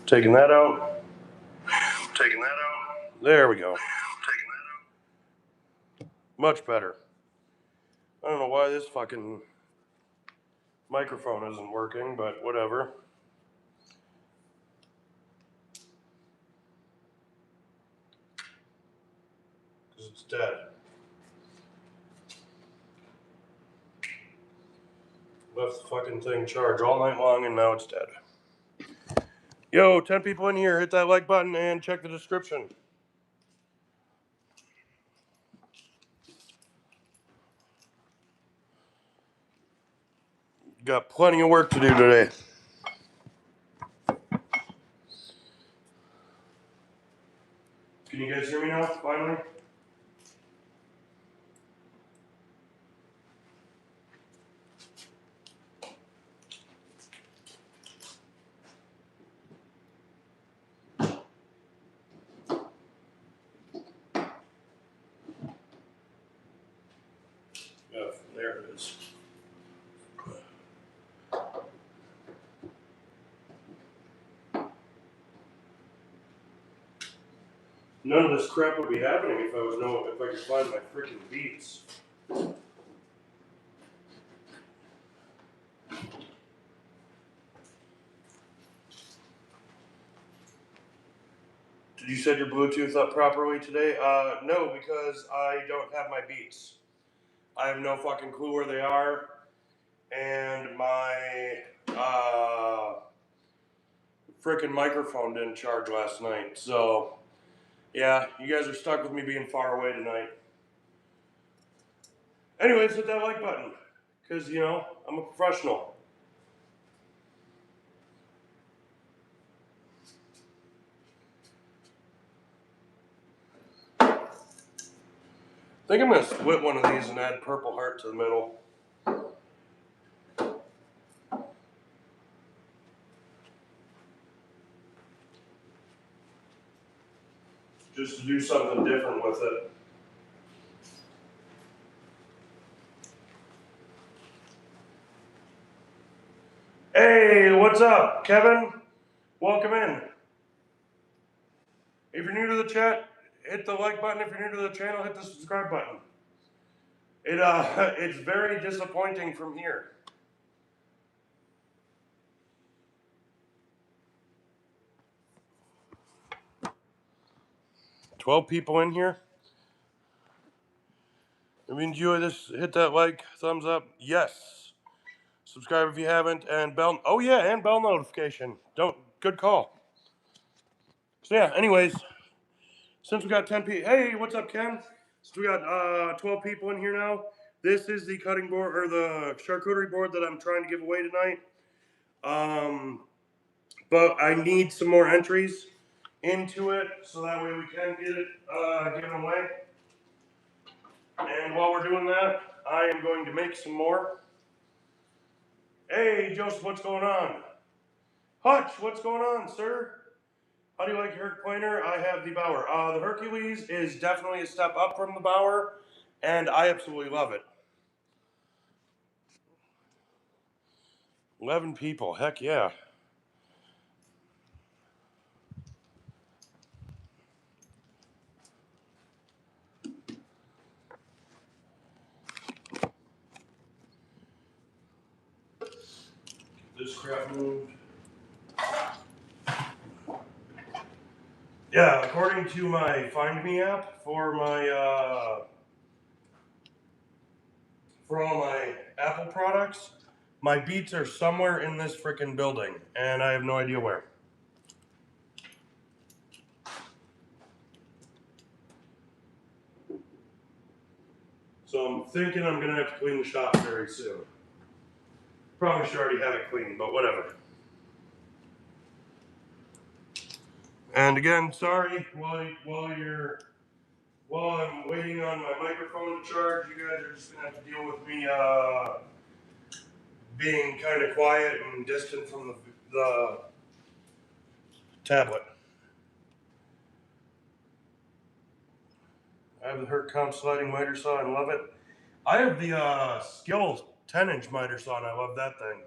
Taking that out. There we go. Much better. I don't know why this fucking microphone isn't working, but whatever. Because it's dead. Left the fucking thing charged all night long and now it's dead. Yo, 10 people in here, hit that like button and check the description. Got plenty of work to do today. Can you guys hear me now, finally? Yeah, there it is. None of this crap would be happening if I could find my freaking beats. Did you set your Bluetooth up properly today? No, because I don't have my beats. I have no fucking clue where they are, and my frickin' microphone didn't charge last night. So, yeah, you guys are stuck with me being far away tonight. Anyways, hit that like button, because, you know, I'm a professional. I think I'm going to split one of these and add purple heart to the middle. Just to do something different with it. Hey, what's up, Kevin? Welcome in. If you're new to the chat, hit the like button. If you're new to the channel, hit the subscribe button. It's very disappointing from here. $12 people in here. If you enjoy this, hit that like, thumbs up. Yes. Subscribe if you haven't, and bell. Oh yeah, and bell notification. Good call. So yeah. Anyways, since we got 10 people. Hey, what's up, Ken? So we got 12 people in here now. This is the cutting board or the charcuterie board that I'm trying to give away tonight. But I need some more entries into it so that way we can get it given away. And while we're doing that, I am going to make some more. Hey, Joseph, what's going on? Hutch, what's going on, sir? How do you like your Herc planer? I have the Bauer. The Hercules is definitely a step up from the Bauer, and I absolutely love it. 11 people, heck yeah. This crap moved. Yeah, according to my Find Me app for my for all my Apple products, my beats are somewhere in this freaking building, and I have no idea where. So I'm thinking I'm gonna have to clean the shop very soon. Probably should already have it clean, but whatever. And again, sorry, while I'm waiting on my microphone to charge, you guys are just gonna have to deal with me being kind of quiet and distant from the tablet. I have the Herc Comp sliding miter saw and love it. I have the Skill 10-inch miter saw and I love that thing.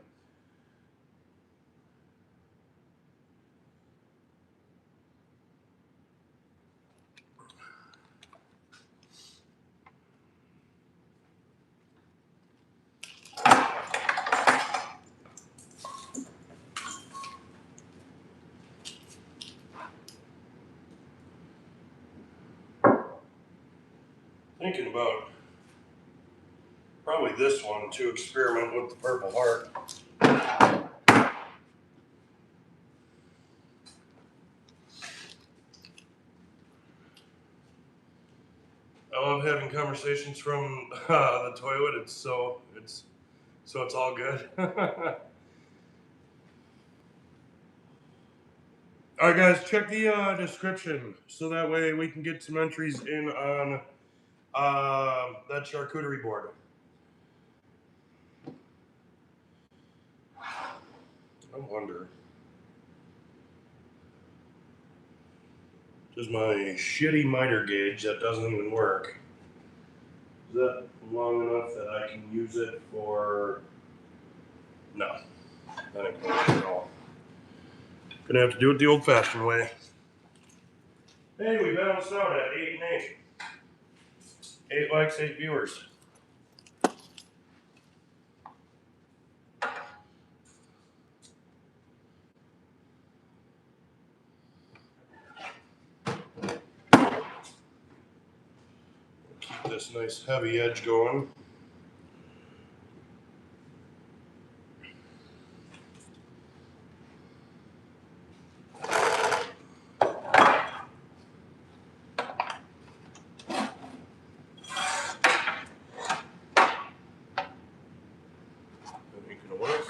Thinking about probably this one to experiment with the Purple Heart. I love having conversations from the toilet. It's all good. All right, guys, check the description so that way we can get some entries in on that charcuterie board. I wonder, does my shitty miter gauge that doesn't even work, is that long enough that I can use it for? No, that ain't gonna work at all. Gonna have to do it the old-fashioned way. Hey, we balanced out at 8 and 8. 8 likes, 8 viewers. Keep this nice heavy edge going. That ain't gonna work.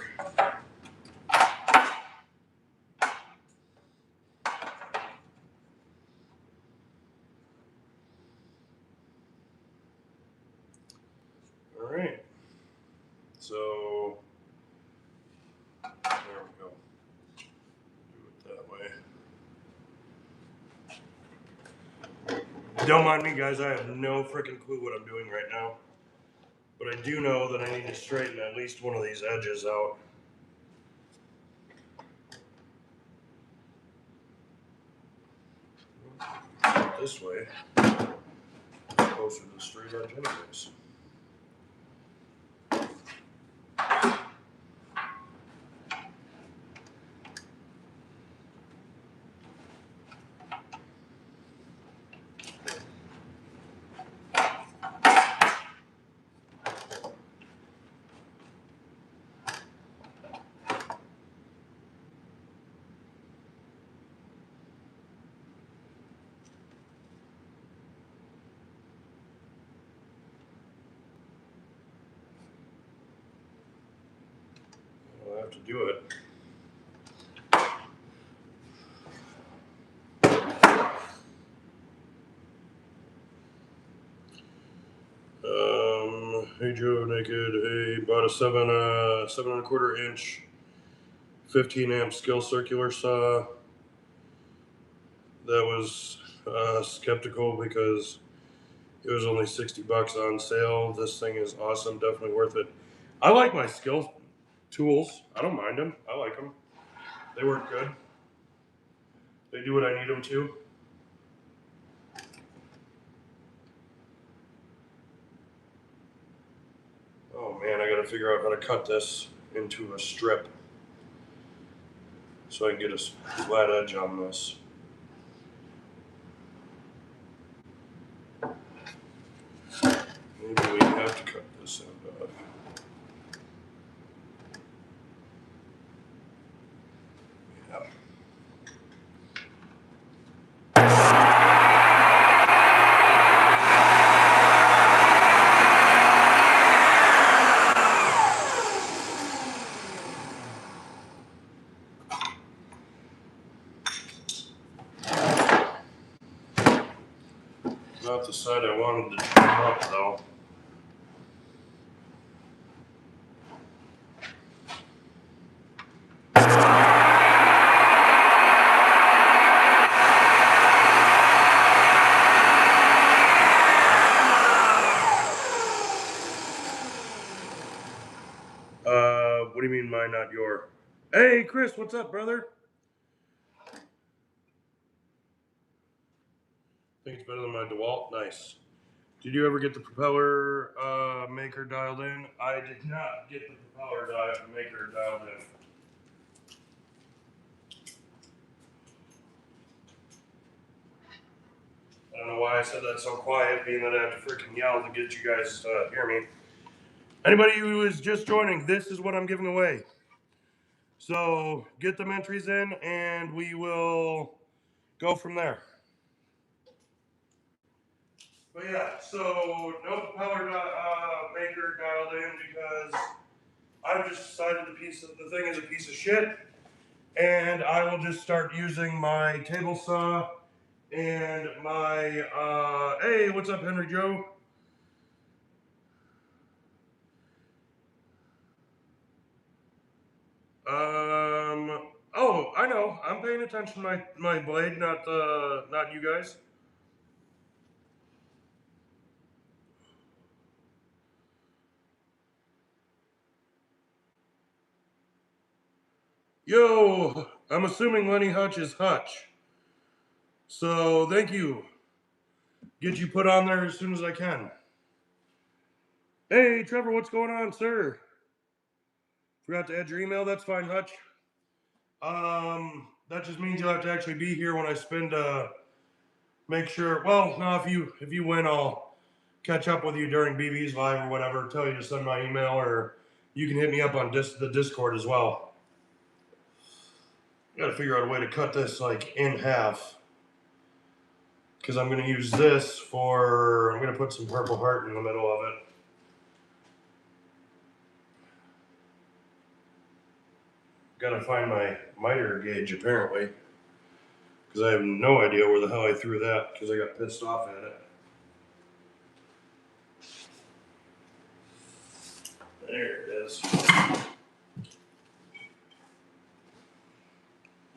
All right. So there we go. Do it that way. Don't mind me, guys. I have no freaking clue what I'm doing right now. But I do know that I need to straighten at least one of these edges out. This way, closer to the straight edge anyways. I'll have to do it. Hey Joe, naked. Hey, bought a 7.25 inch, 15 amp skill circular saw. That was skeptical because it was only $60 on sale. This thing is awesome, definitely worth it. I like my skill tools. I don't mind them. I like them. They work good. They do what I need them to. Oh man, I gotta figure out how to cut this into a strip so I can get a flat edge on this. Maybe we have to cut this end off. Yeah. Not the side I wanted to trim up though. What do you mean mine, not your? Hey, Chris, what's up, brother? Think it's better than my DeWalt? Nice. Did you ever get the propeller maker dialed in? I did not get the propeller maker dialed in. I don't know why why I said that so quiet, being that I have to freaking yell to get you guys to hear me. Anybody who is just joining, this is what I'm giving away. So get them entries in, and we will go from there. But yeah, so no propeller maker dialed in because I've just decided the thing is a piece of shit, and I will just start using my table saw and my hey, what's up, Henry Joe? Oh, I know. I'm paying attention to my blade, not you guys. Yo, I'm assuming Lenny Hutch is Hutch. So thank you. Get you put on there as soon as I can. Hey, Trevor, what's going on, sir? Forgot to add your email. That's fine, Hutch. That just means you'll have to actually be here when I spin to make sure. Well, no, if you win, I'll catch up with you during BB's live or whatever. Tell you to send my email, or you can hit me up on the Discord as well. I gotta figure out a way to cut this like in half, because I'm gonna use this for. I'm gonna put some purple heart in the middle of it. Gotta find my miter gauge apparently, because I have no idea where the hell I threw that because I got pissed off at it. There it is.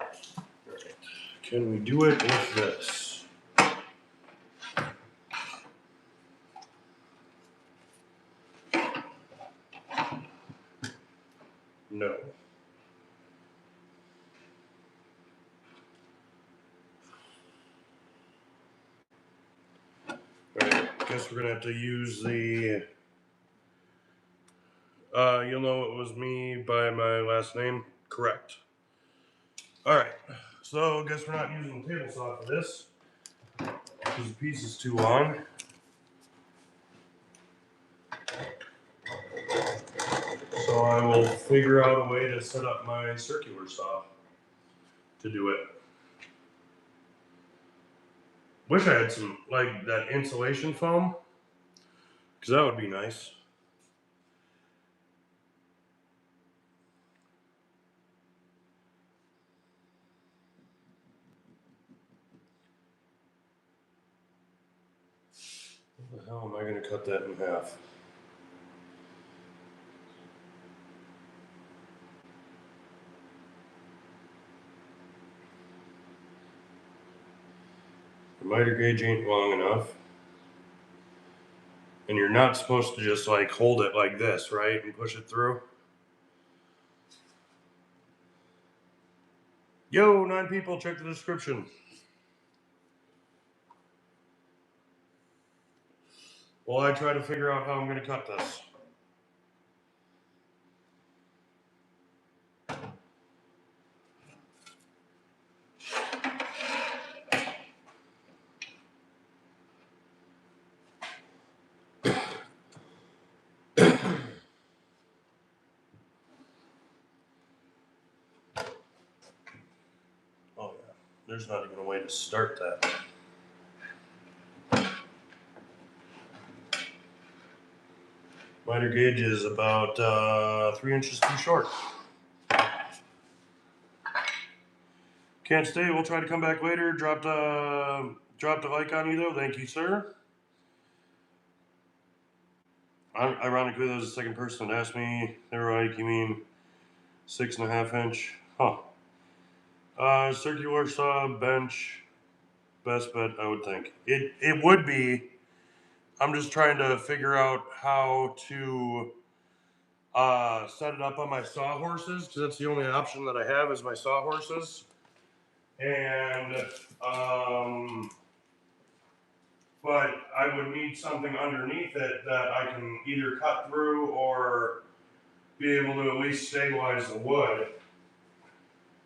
Alright. Can we do it with this? No. Alright, guess we're gonna have to use the you'll know it was me by my last name. Correct. Alright. So guess we're not using the table saw for this, because the piece is too long. So I will figure out a way to set up my circular saw to do it. Wish I had some, like, that insulation foam, because that would be nice. How the hell am I going to cut that in half? The miter gauge ain't long enough. And you're not supposed to just like hold it like this, right? And push it through. Yo, 9 people, check the description. While I try to figure out how I'm going to cut this. Oh yeah, there's not even a way to start that. Miter gauge is about 3 inches too short. Can't stay. We'll try to come back later. Dropped a like on you though. Thank you, sir. Ironically, that was the second person that asked me. They were like, "You mean 6.5 inch?" Huh. Circular saw bench. Best bet, I would think. It would be. I'm just trying to figure out how to set it up on my sawhorses, because that's the only option that I have is my sawhorses. And but I would need something underneath it that I can either cut through or be able to at least stabilize the wood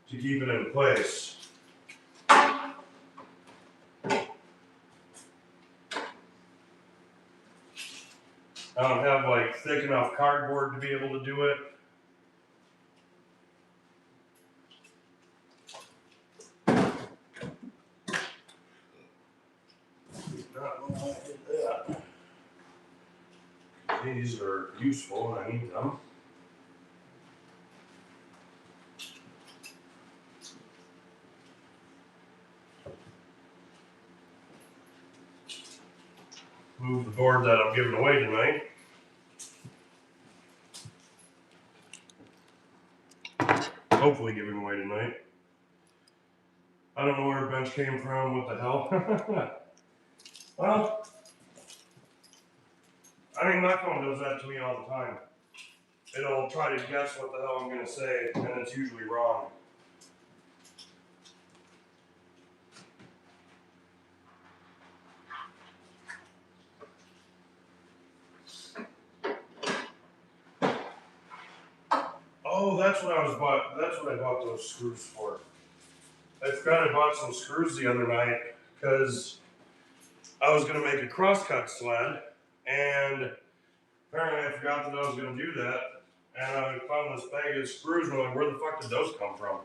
to keep it in place. thick enough cardboard to be able to do it. Not know how I did that. These are useful and I need them. Move the board that I'm giving away tonight. Hopefully giving away tonight. I don't know where a bench came from, what the hell. Well, I mean, my phone does that to me all the time. It'll try to guess what the hell I'm going to say, and it's usually wrong. Oh, that's what I bought those screws for. I forgot I bought some screws the other night because I was going to make a crosscut sled, and apparently I forgot that I was going to do that. And I found this bag of screws, and I'm like, where the fuck did those come from?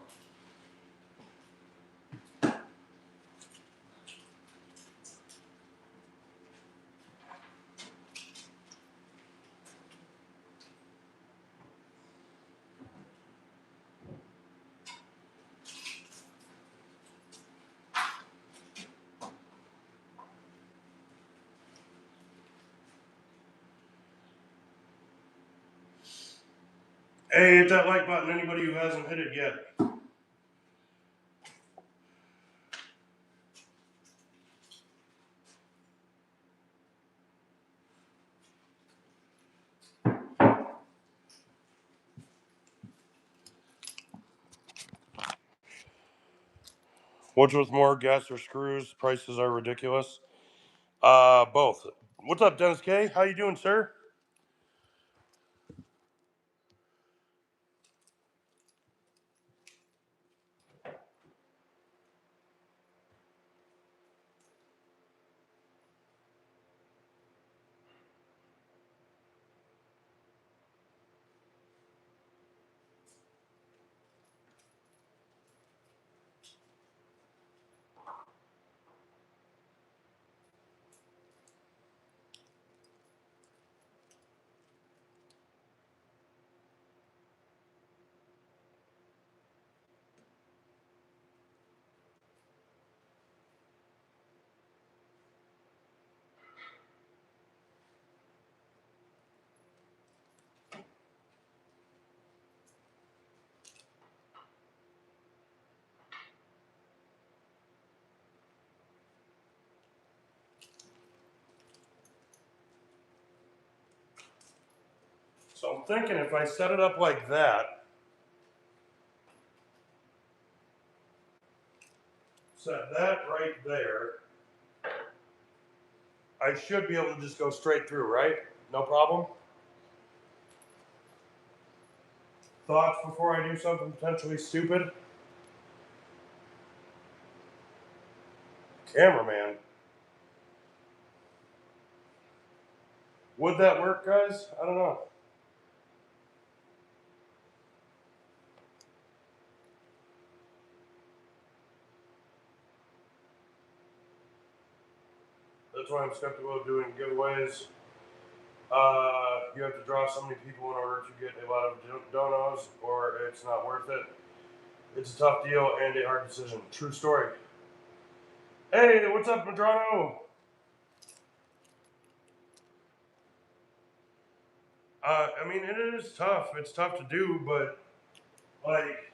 Hey, hit that like button, anybody who hasn't hit it yet. Which was more, gas or screws? Prices are ridiculous. Both. What's up, Dennis K? How you doing, sir? So I'm thinking if I set it up like that, set that right there, I should be able to just go straight through, right? No problem? Thoughts before I do something potentially stupid? Cameraman. Would that work, guys? I don't know. That's why I'm skeptical of doing giveaways. You have to draw so many people in order to get a lot of donos, or it's not worth it. It's a tough deal and a hard decision. True story. Hey, what's up, Madrano? I mean, it is tough. It's tough to do, but, like,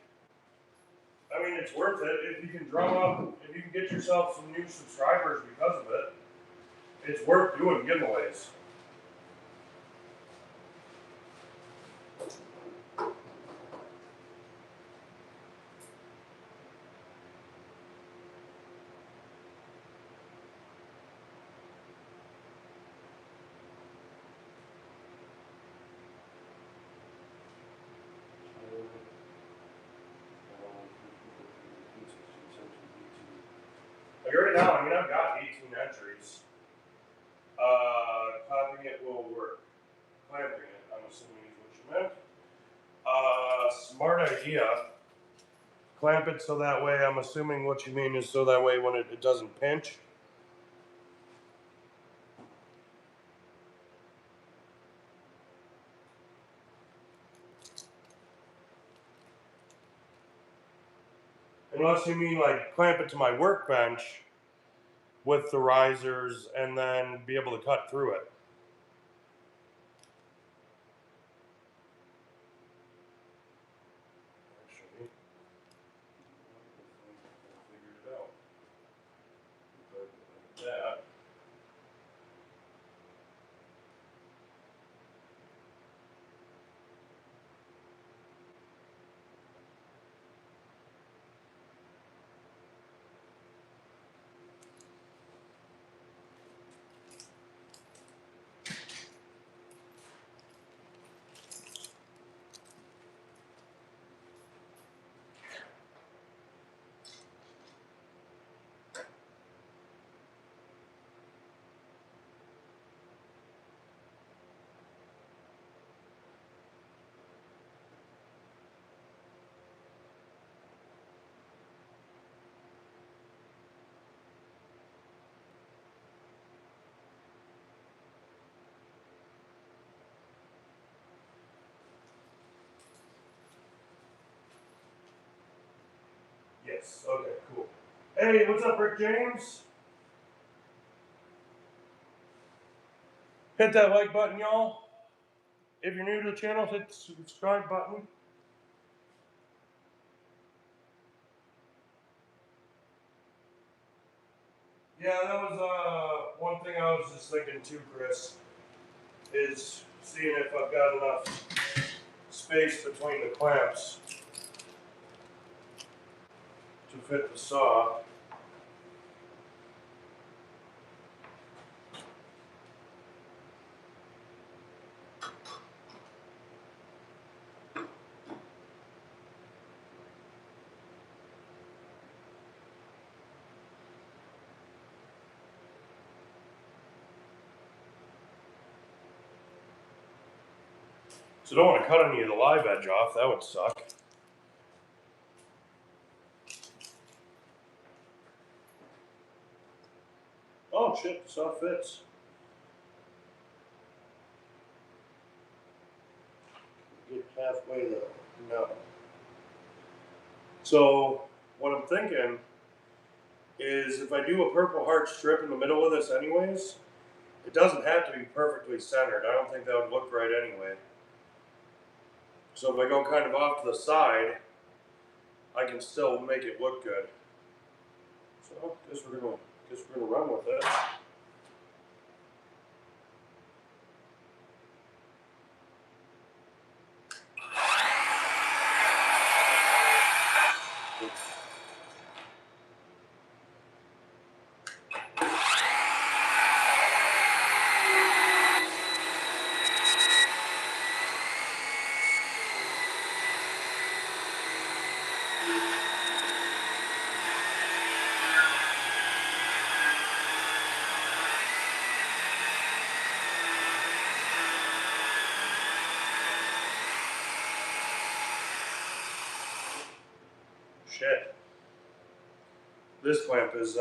I mean, it's worth it. If you can drum up, if you can get yourself some new subscribers because of it, it's worth doing giveaways. Like right now, I mean, I've got 18 entries. Clapping it will work. Clamping it. smart idea. Clamp it so that way, I'm assuming what you mean is so that way when it doesn't pinch. Unless you mean like clamp it to my workbench with the risers and then be able to cut through it. Actually, I figured it out. Like that. Yes, okay, cool. Hey, what's up, Rick James? Hit that like button, y'all. If you're new to the channel, hit the subscribe button. Yeah, that was one thing I was just thinking too, Chris, is seeing if I've got enough space between the clamps to fit the saw. So don't want to cut any of the live edge off, that would suck. Oh shit, the saw fits. Get halfway though. No. So what I'm thinking is if I do a Purple Heart strip in the middle of this anyways, it doesn't have to be perfectly centered. I don't think that would look right anyway. So if I go kind of off to the side, I can still make it look good. So guess we're gonna run with it. Shit. This clamp is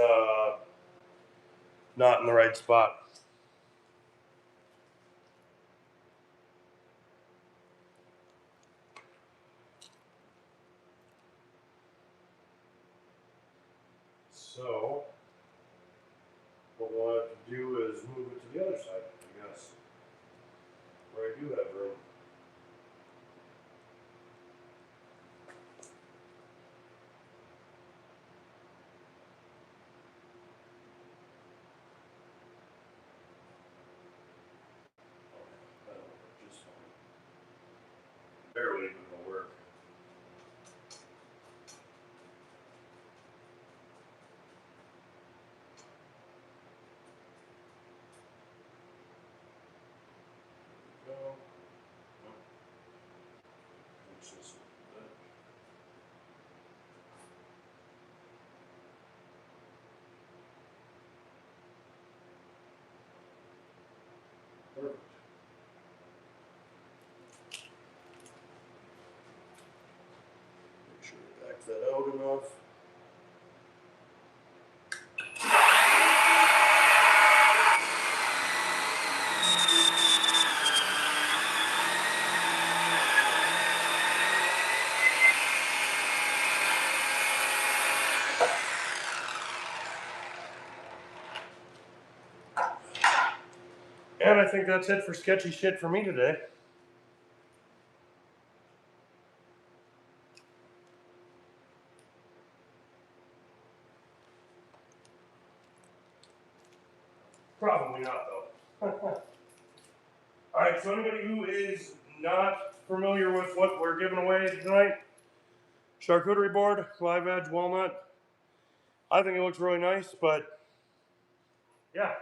not in the right spot. So what we'll have to do is move it to the other side, I guess. Where I do have room. That'll work just fine. Barely even gonna work. No. No. It's just that. Perfect. enough. And I think that's it for sketchy shit for me today. Probably not, though. Alright, so anybody who is not familiar with what we're giving away tonight, charcuterie board, live edge walnut. I think it looks really nice, but yeah.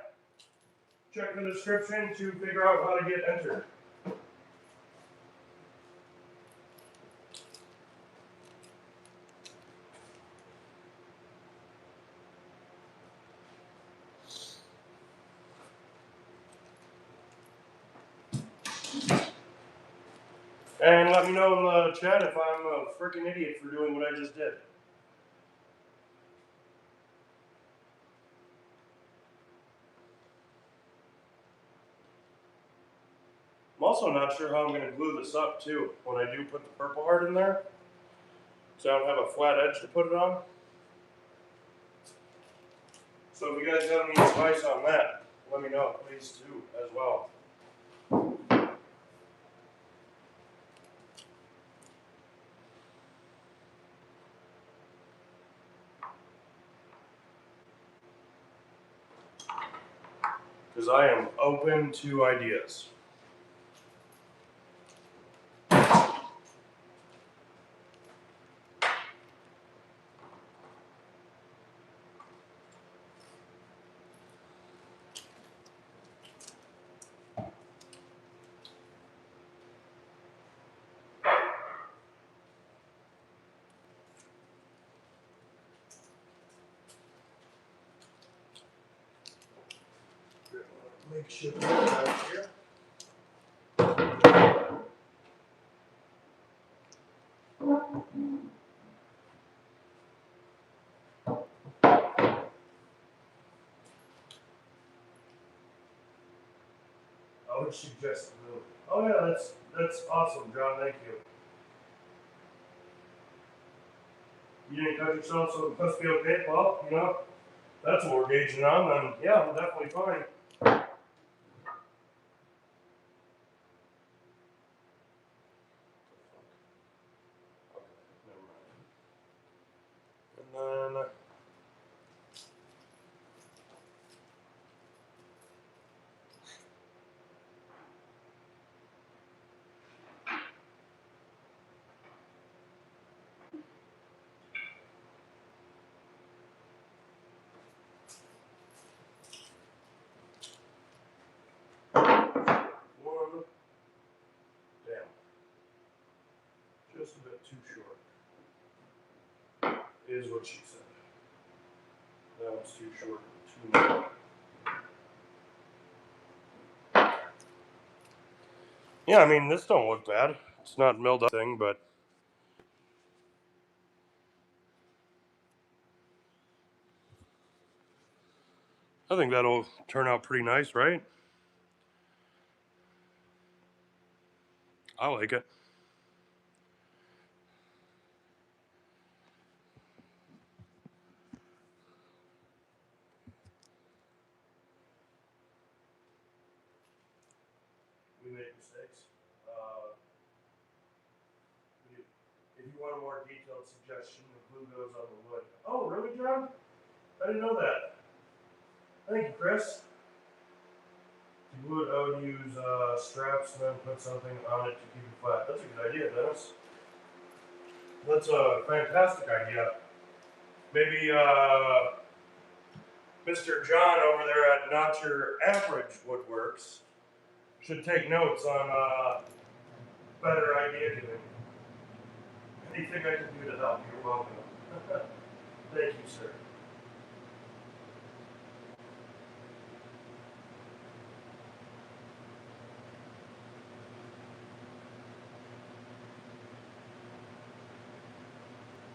Check the description to figure out how to get entered. And let me know in the chat if I'm a freaking idiot for doing what I just did. I'm also not sure how I'm going to glue this up, too, when I do put the purple heart in there. So I don't have a flat edge to put it on. So if you guys have any advice on that, let me know, please, too, as well. Because I am open to ideas. Make sure out here. I would suggest blue. Oh yeah, that's awesome, John. Thank you. You didn't cut yourself, so it must be okay. Well, you know, that's what we're gauging on. Then yeah, I'm definitely fine. And then one. Damn. Just a bit too short. Is what she said. That was too short. Too long. Yeah, I mean, this don't look bad. It's not milled up thing, but I think that'll turn out pretty nice, right? I like it. We made mistakes. If you want a more detailed suggestion, the glue goes on the wood. Oh, really, John? I didn't know that. Thank you, Chris. The wood, I would use straps and then put something on it to keep it flat. That's a good idea, Dennis. That's a fantastic idea. Maybe Mr. John over there at Not Your Average Woodworks should take notes on better idea giving. Anything I can do to help, you're welcome. Thank you, sir.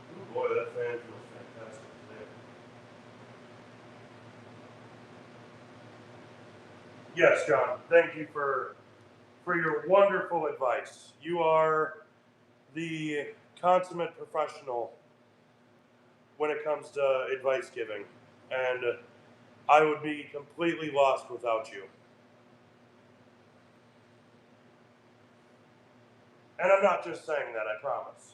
Oh boy, that fan Yes, John. Thank you for your wonderful advice. You are the consummate professional when it comes to advice giving, and I would be completely lost without you. And I'm not just saying that, I promise.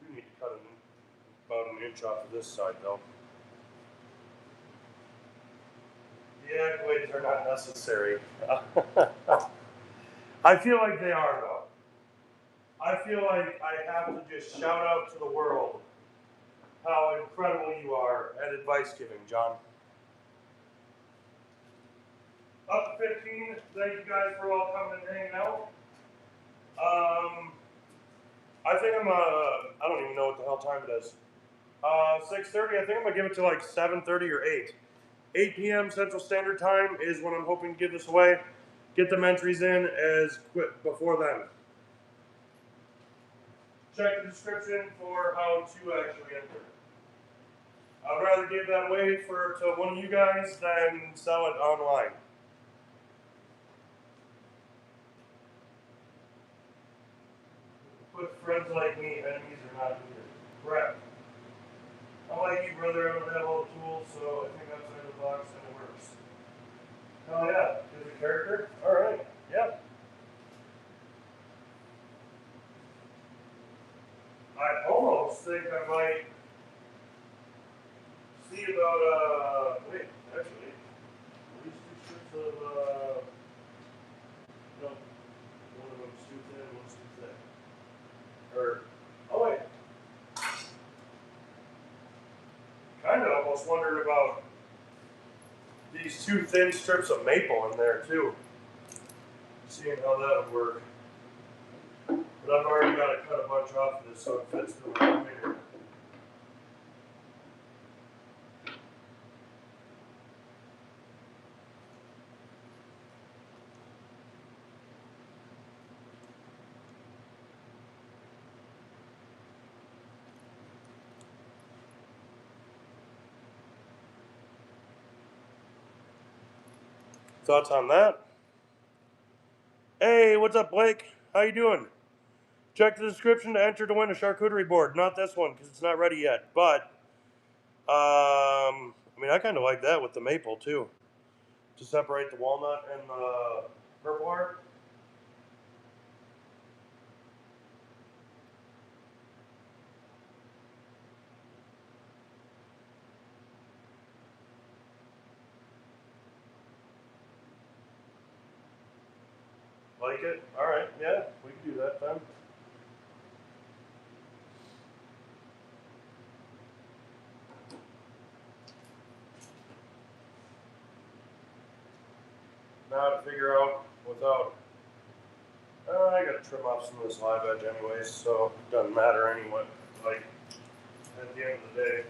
You need to cut about an inch off of this side, though. The accolades are not necessary. I feel like they are, though. I feel like I have to just shout out to the world how incredible you are at advice giving, John. Up to 15. Thank you guys for all coming and hanging out. I think I don't even know what the hell time it is. 6:30. I think I'm gonna give it to like 7:30 or 8. 8 p.m. Central Standard Time is when I'm hoping to give this away. Get them entries in as quick before then. Check the description for how to actually enter. I'd rather give that away to one of you guys than sell it online. With friends like me, enemies are not needed. Correct. I like you, brother. I don't have all the tools, so I think outside the box and it works. Oh yeah, is a character? All right. Yeah. I almost think I might see about wait, actually, these two strips of no, one of them's too thin, one's too thick. Or oh wait, kind of almost wondered about these two thin strips of maple in there too. Seeing how that would work. But I've already got to cut a bunch off of this so it fits the refrigerator. Thoughts on that? Hey, what's up, Blake? How you doing? Check the description to enter to win a charcuterie board. Not this one because it's not ready yet. But I mean, I kind of like that with the maple too, to separate the walnut and the purple heart. Like it? All right, yeah, we can do that then. Now to figure out without. I got to trim off some of this live edge anyways, so it doesn't matter anyway. Like at the end of the day.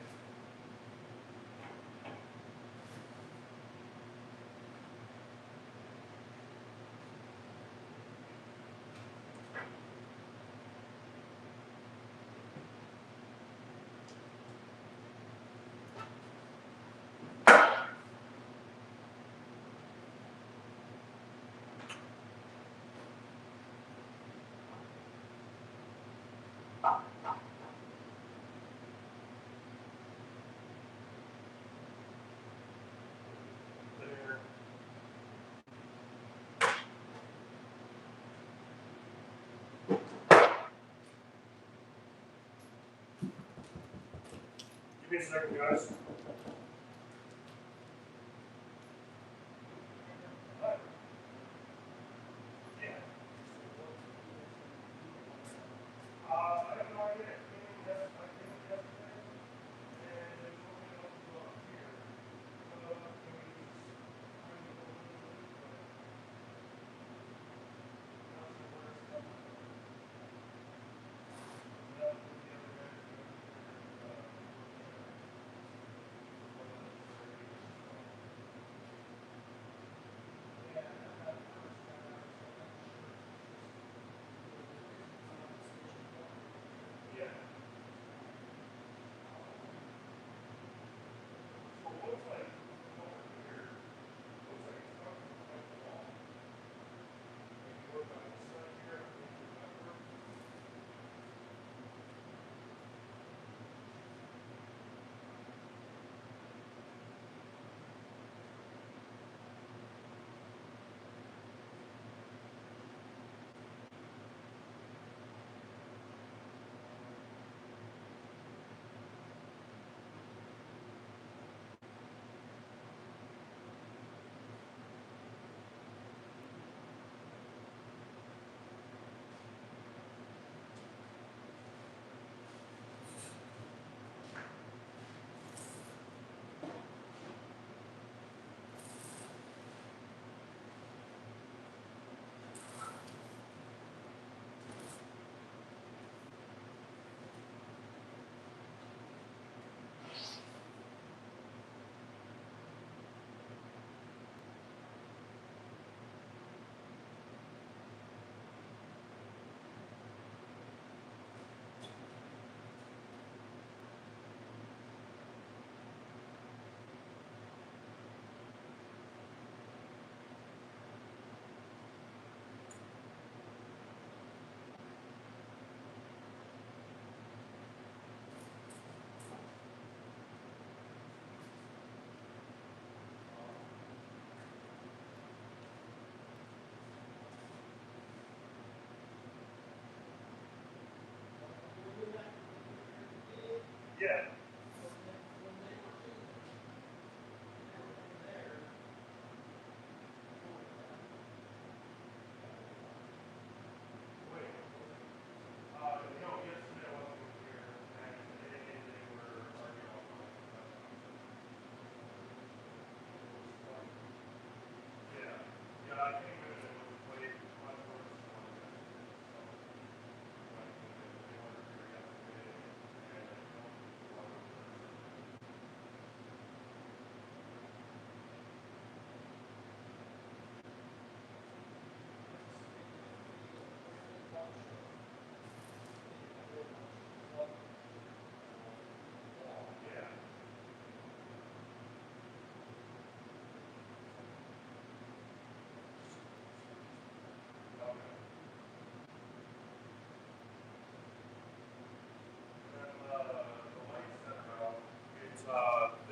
Give me a second, guys.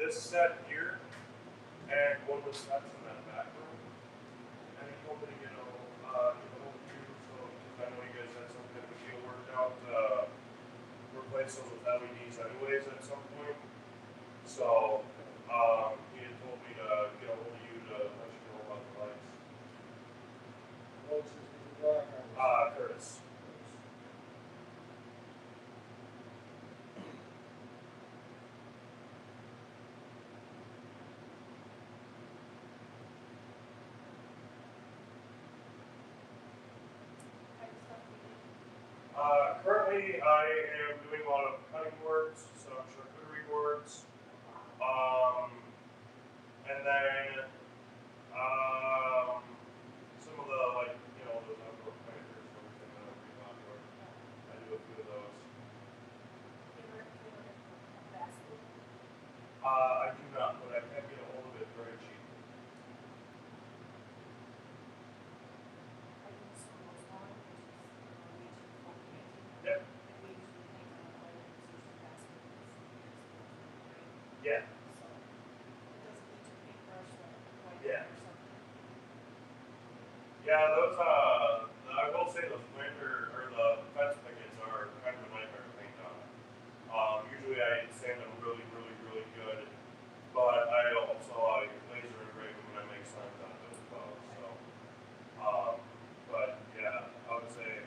this set here and one with sets in that back room. And he told me to get a hold of you, so because I know you guys had some kind of a deal worked out to replace those with LEDs anyways at some point. So he had told me to get a hold of you to let you know about the lights. Curtis. Currently, I am doing a lot of cutting boards, so charcuterie boards, and then some of the those outdoor planters and everything that are pretty popular. I do a few of those. I do not, but I can get a hold of it very cheap. Yep. Yeah. Yeah. Yeah, those I will say those planter or the fence pickets are kind of a nightmare to paint on. Usually I sand them really, really, really good, but I also laser engrave them when I make signs out of it as well. So, but yeah, I would say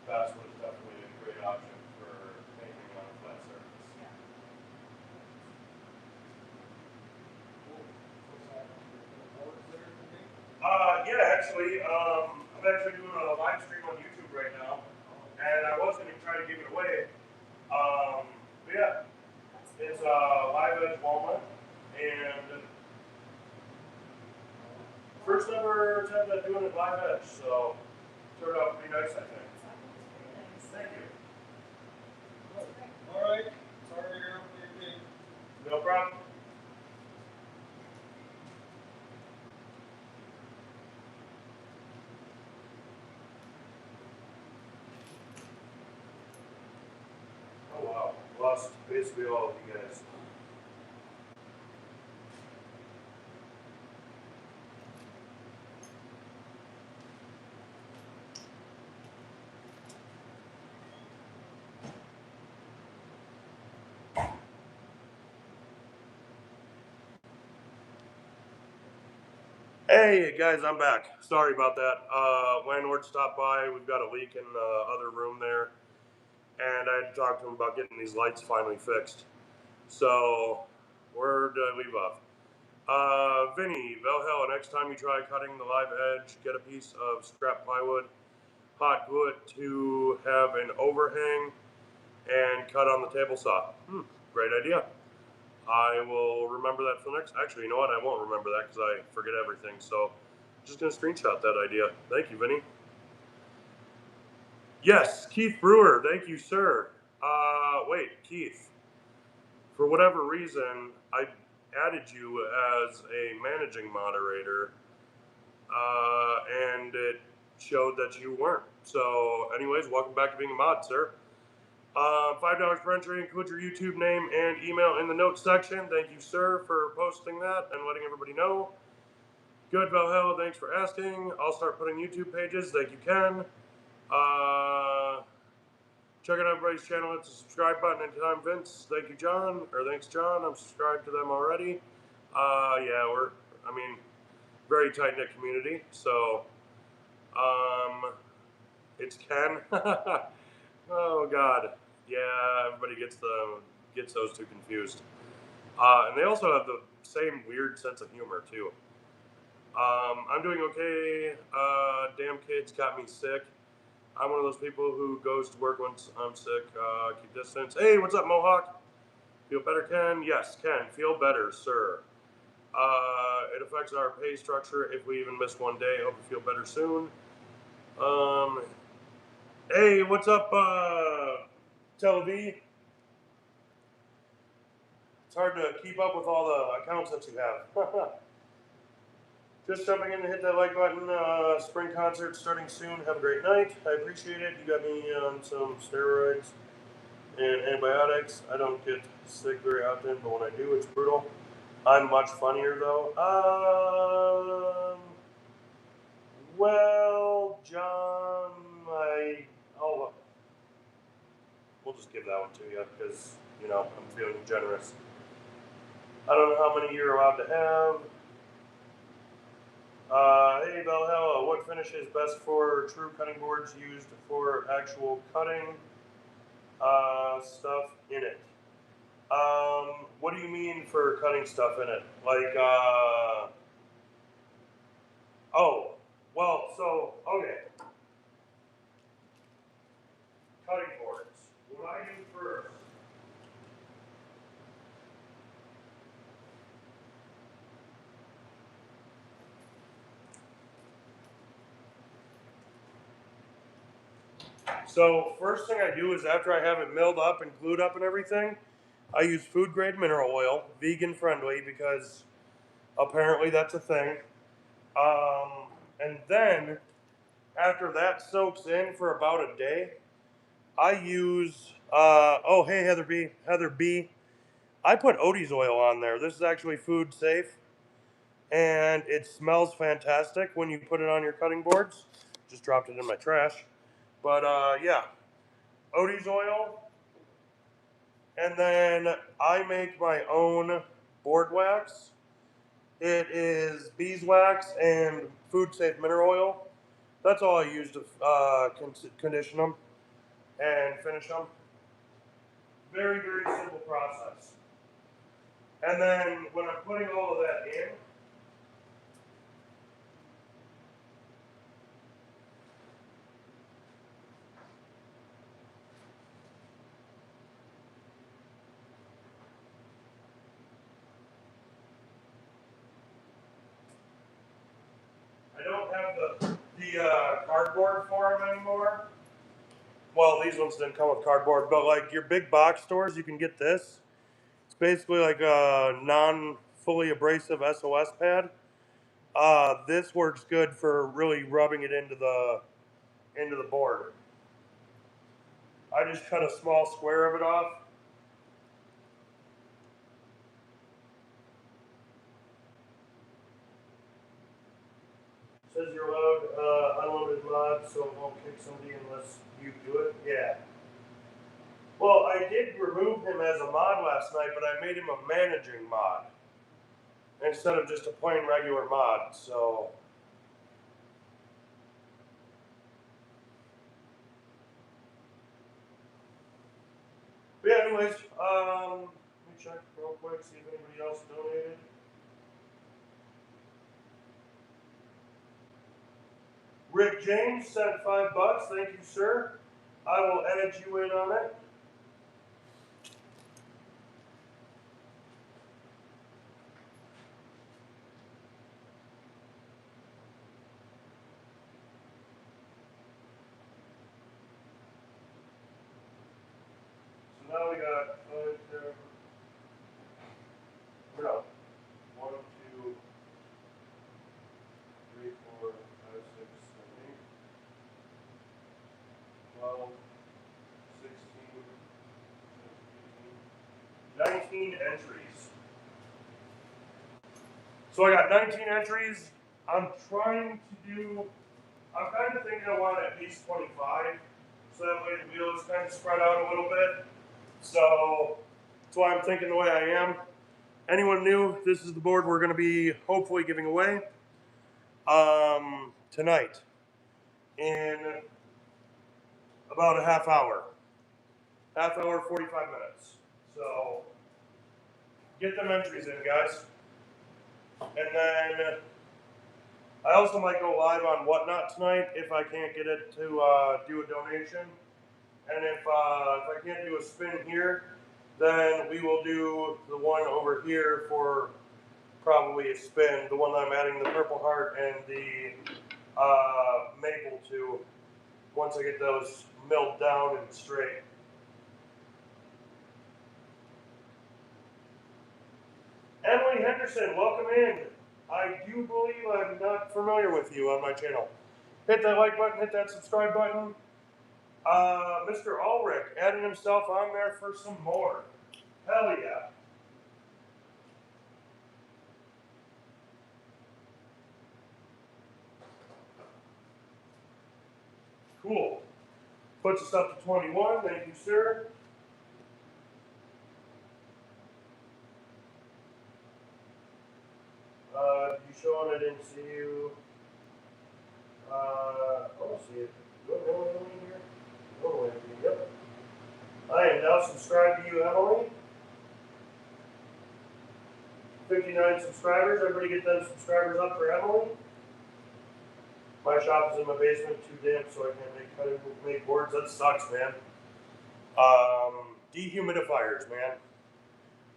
basswood is definitely a great option for painting on a flat surface. Yeah, actually, I'm actually doing a live stream on YouTube right now, and I was going to try to give it away. But yeah, it's live edge walnut, and first ever attempt at doing it live edge, so turned out pretty nice, I think. Thank you. All right. Sorry to hear what you did. No problem. Oh wow, lost basically all of you guys. Hey guys, I'm back. Sorry about that. Landlord stopped by. We've got a leak in the other room there, and I had to talk to him about getting these lights finally fixed. So, where did I leave off? Vinny, Valhalla, next time you try cutting the live edge, get a piece of scrap plywood, hot glue it to have an overhang, and cut on the table saw. Great idea. I will remember that for the next. Actually, you know what? I won't remember that because I forget everything. So, I'm just gonna screenshot that idea. Thank you, Vinny. Yes, Keith Brewer. Thank you, sir. Wait, Keith. For whatever reason, I added you as a managing moderator, and it showed that you weren't. So, anyways, welcome back to being a mod, sir. $5 per entry. Include your YouTube name and email in the notes section. Thank you, sir, for posting that and letting everybody know. Good, Valhalla. Thanks for asking. I'll start putting YouTube pages. Thank you, Ken. Check out everybody's channel. Hit the subscribe button anytime. Vince, thank you, John. Or thanks, John. I'm subscribed to them already. Yeah, very tight knit community. So, it's Ken. Oh God, yeah. Everybody gets those two confused. And they also have the same weird sense of humor too. I'm doing okay. Damn kids got me sick. I'm one of those people who goes to work once I'm sick. Keep distance. Hey, what's up, Mohawk? Feel better, Ken? Yes, Ken. Feel better, sir. It affects our pay structure if we even miss one day. Hope you feel better soon. Hey, what's up, Tel Aviv? It's hard to keep up with all the accounts that you have. Just jumping in to hit that like button. Spring concert starting soon. Have a great night. I appreciate it. You got me on some steroids and antibiotics. I don't get sick very often, but when I do, it's brutal. I'm much funnier though. Well, John, oh, we'll just give that one to you because I'm feeling generous. I don't know how many you're allowed to have. Hey Valhalla, what finish is best for true cutting boards used for actual cutting stuff in it? What do you mean for cutting stuff in it? Like, oh, well, so, okay, cutting boards. What I do first, so first thing I do is after I have it milled up and glued up and everything, I use food grade mineral oil, vegan friendly, because apparently that's a thing. And then after that soaks in for about a day, I use oh hey Heather B. I put Odie's oil on there. This is actually food safe, and it smells fantastic when you put it on your cutting boards. Just dropped it in my trash, but yeah, Odie's oil, and then I make my own board wax. It is beeswax and food safe mineral oil. That's all I use to condition them and finish them. Very, very simple process. And then when I'm putting all of that in, I don't have the cardboard for them anymore. Well, these ones didn't come with cardboard, but like your big box stores, you can get this. It's basically like a non-fully abrasive SOS pad. This works good for really rubbing it into the board. I just cut a small square of it off. Says you're allowed unlimited mods, so it won't kick somebody unless you do it. Yeah. Well, I did remove him as a mod last night, but I made him a managing mod instead of just a plain regular mod. So, but yeah. Anyways, let me check real quick, see if anybody else donated. Rick James sent $5. Thank you, sir. I will edit you in on it. So now we got no, 1, 2, 3, 4, 5, 6, 7, 8, 12, 16, 17, 18, 19 entries. So I got 19 entries. I'm trying to do, I'm kind of thinking I want at least 25. So that way the wheel is kind of spread out a little bit. So that's why I'm thinking the way I am. Anyone new, this is the board we're going to be hopefully giving away tonight in about a half hour. Half hour, 45 minutes. So get them entries in, guys. And then I also might go live on Whatnot tonight if I can't get it to do a donation. And if I can't do a spin here, then we will do the one over here for probably a spin. The one that I'm adding the Purple Heart and the Maple to once I get those milled down and straight. Emily Henderson, welcome in. I do believe I'm not familiar with you on my channel. Hit that like button, hit that subscribe button. Mr. Ulrich adding himself on there for some more. Hell yeah. Cool. Puts us up to 21. Thank you, sir. You showing? I didn't see you. I don't see it. Do I know Emily here? Oh, Emily, yep. I am now subscribed to you, Emily. 59 subscribers. Everybody get them subscribers up for Emily. My shop is in my basement, too damp, so I can't make boards. That sucks, man. Dehumidifiers, man.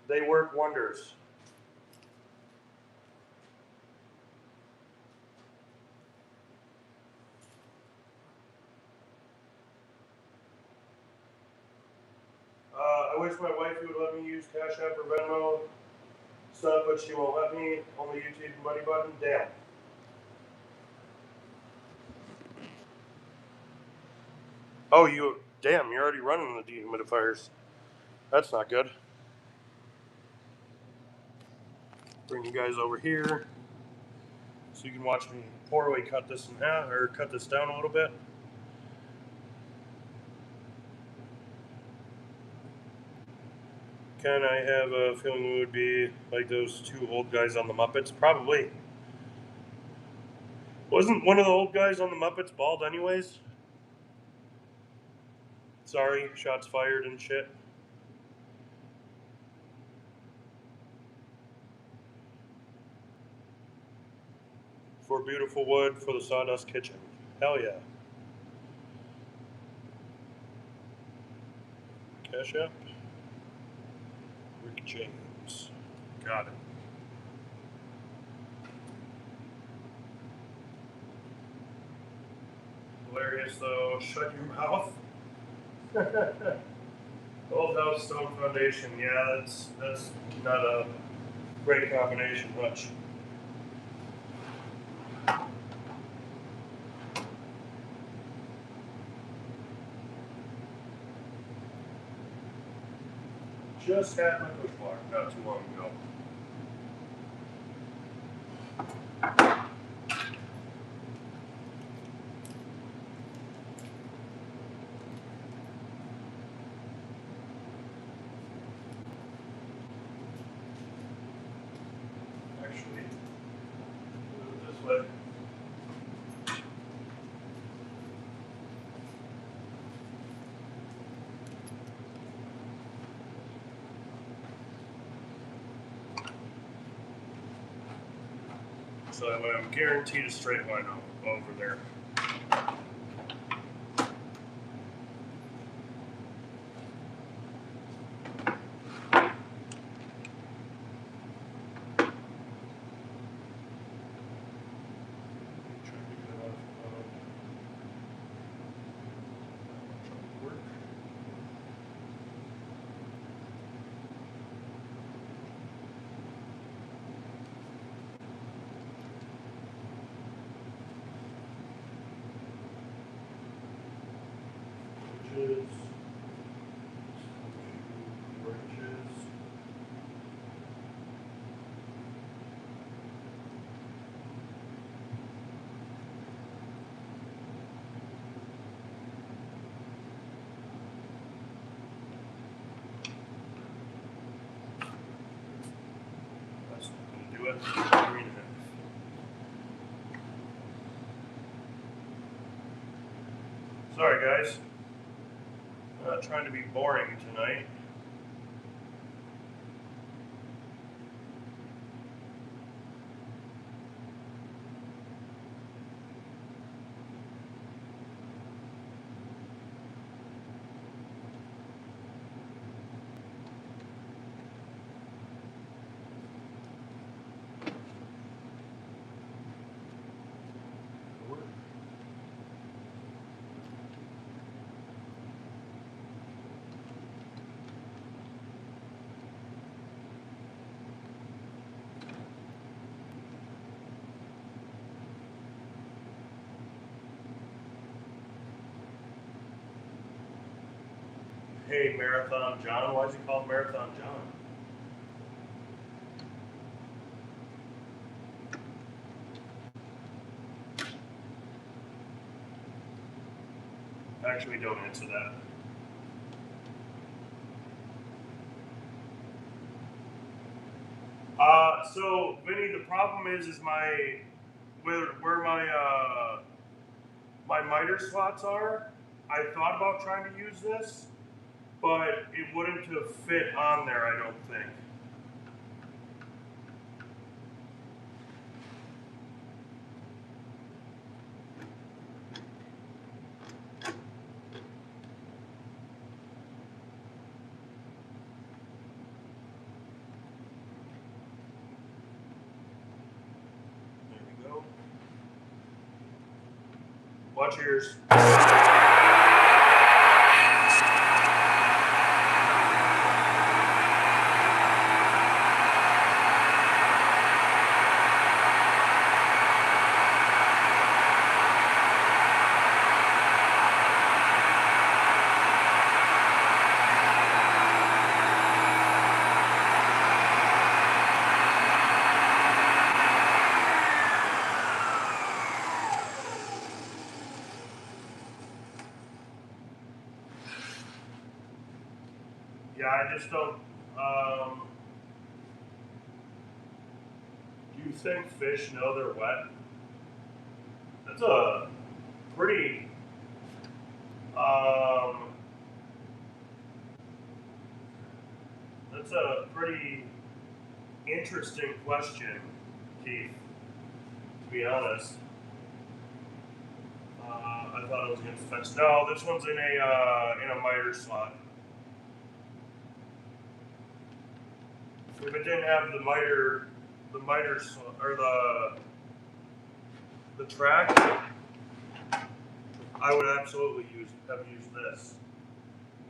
They work wonders. I wish my wife would let me use Cashapp or Venmo stuff, but she won't let me. Only YouTube and Money Button. Damn. Oh, damn, you're already running the dehumidifiers. That's not good. Bring you guys over here so you can watch me poorly cut this in half, or cut this down a little bit. Can I have a feeling we would be like those two old guys on the Muppets? Probably. Wasn't one of the old guys on the Muppets bald anyways? Sorry, shots fired and shit. For beautiful wood for the Sawdust Kitchen. Hell yeah. Cash App. Rick James. Got it. Hilarious though. Shut your mouth. Old House Stone Foundation. Yeah, that's not a great combination much. Just had my push bar not too long ago. Actually, do it this way. So that way I'm guaranteed a straight line over there. That's not going to do it. 3.5. Sorry, guys. I'm not trying to be boring tonight. Hey, Marathon John. Why is he called Marathon John? Actually, don't answer that. So Vinny, the problem is my where my miter slots are. I thought about trying to use this, but it wouldn't have fit on there. I don't think. There we go. Watch yours. Yeah, I just don't. Do you think fish know they're wet? That's a pretty. Um, that's a pretty interesting question, Keith. To be honest, I thought it was against the fence. No, this one's in a miter slot. If it didn't have the miter slot or the track, I would absolutely have used this.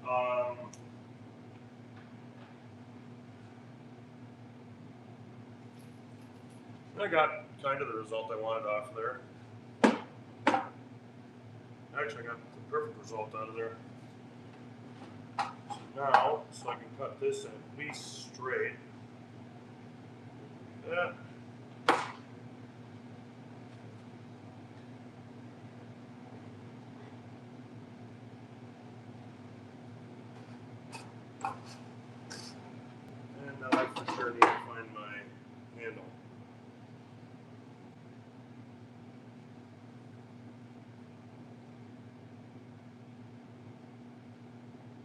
I got kind of the result I wanted off there. Actually, I got the perfect result out of there. So now, so I can cut this at least straight. Yeah. And now I for sure need to find my handle.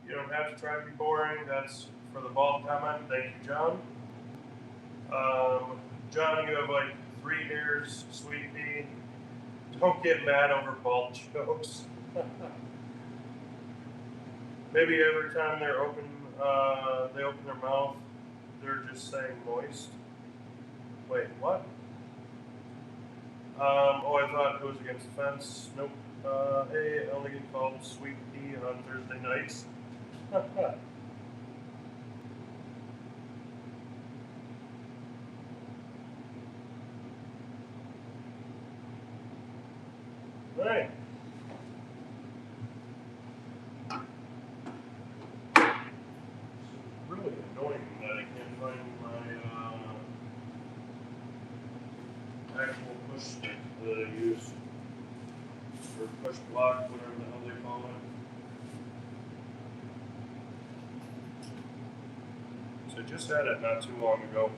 You don't have to try to be boring. That's for the bald comment. Thank you, John. John, you have like 3 hairs, sweet pea. Don't get mad over bald jokes. Maybe every time they open their mouth, they're just saying moist. Wait, what? Oh, I thought it was against the fence. Nope. Hey, I only get called sweet pea on Thursday nights. Right. It's really annoying that I can't find my actual push stick that I use. Or push block, whatever the hell they call it. So I just had it not too long ago.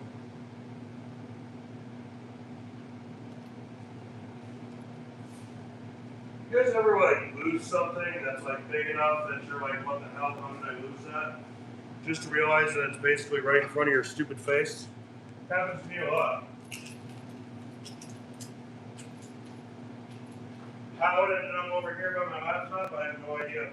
You guys ever like lose something that's like big enough that you're like, what the hell, how did I lose that? Just to realize that it's basically right in front of your stupid face. Happens to me a lot. How it ended up over here by my laptop, I have no idea.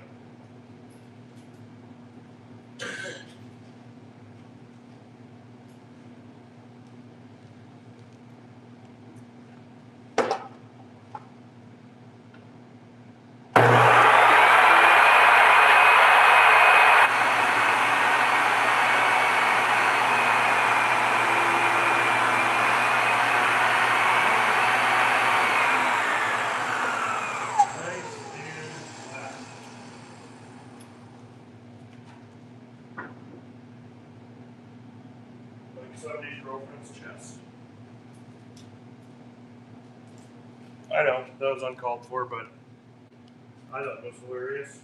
Like somebody's girlfriend's chest. I know, that was uncalled for, but I thought it was hilarious.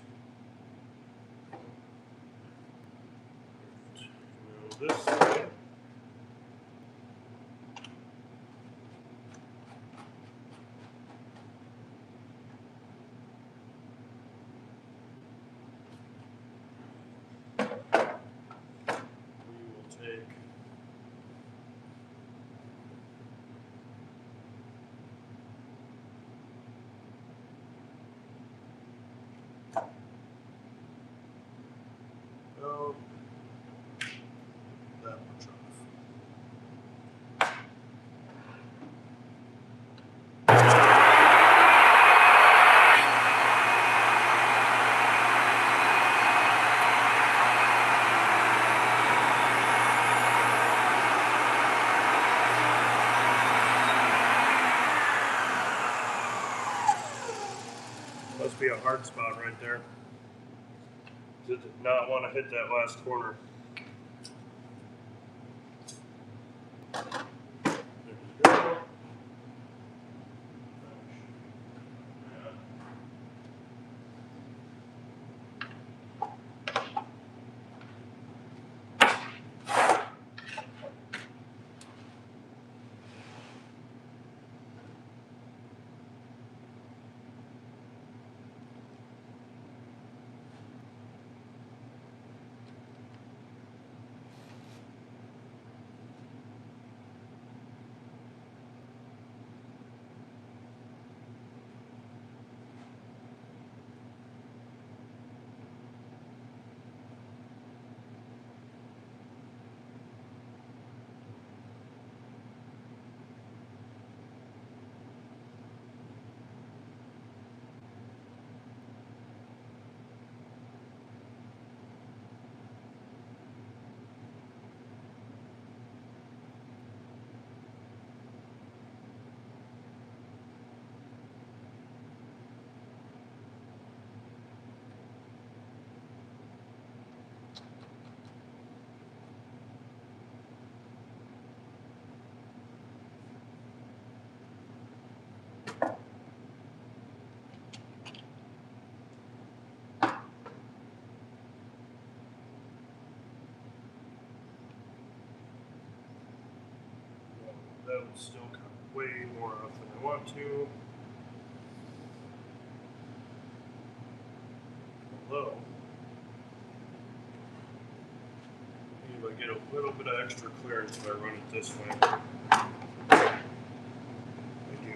Now this side. We will take that much off. Must be a hard spot right there. Did not want to hit that last corner. There we go. That would still cut way more off than I want to. Although, maybe if I get a little bit of extra clearance if I run it this way. I do.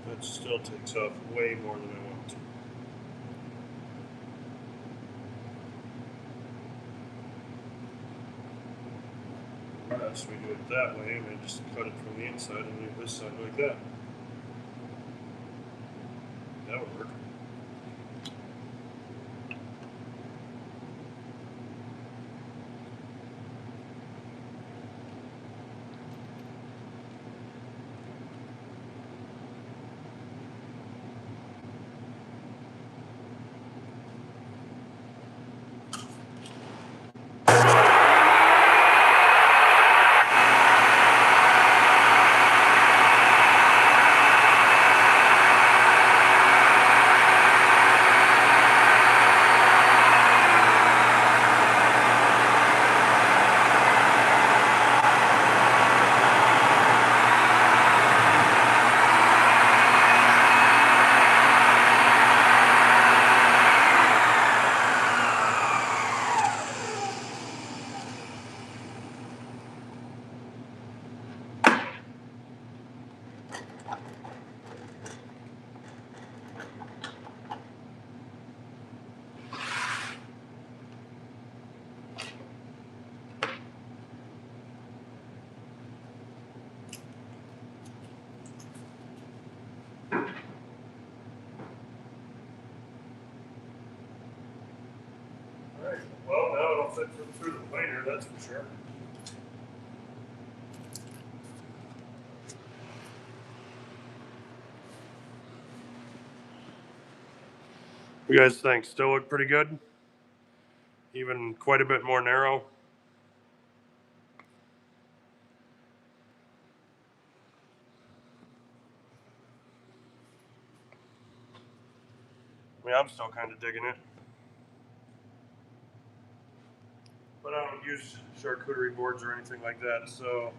That still takes off way more than I want to. So we do it that way, and I just cut it from the inside and leave this side like that. That would work. Alright, well now it'll fit through the planer, that's for sure. You guys think still look pretty good? Even quite a bit more narrow. mean, I'm still kind of digging it. But I don't use charcuterie boards or anything like that, so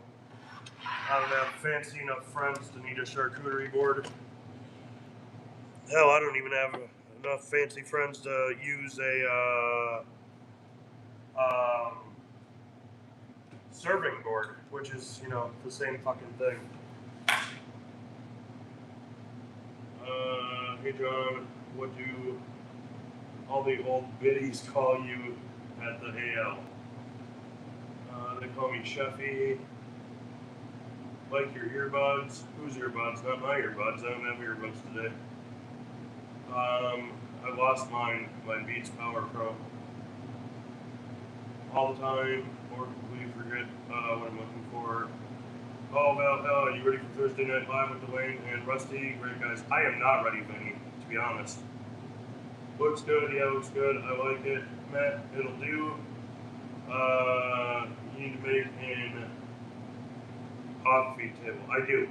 I don't have fancy enough friends to need a charcuterie board. Hell, I don't even have enough fancy friends to use a serving board, which is, the same fucking thing. Hey John, what do all the old biddies call you at the AL? They call me Chefy. Like your earbuds. Whose earbuds? Not my earbuds. I don't have earbuds today. I lost mine. My Beats Power Pro. All the time, or completely forget what I'm looking for. Oh, Val, are you ready for Thursday Night Live with Dwayne and Rusty? Great guys. I am not ready, Vinny, to be honest. Looks good, yeah, looks good. I like it. Matt, it'll do. You need to make an off-feed table. I do.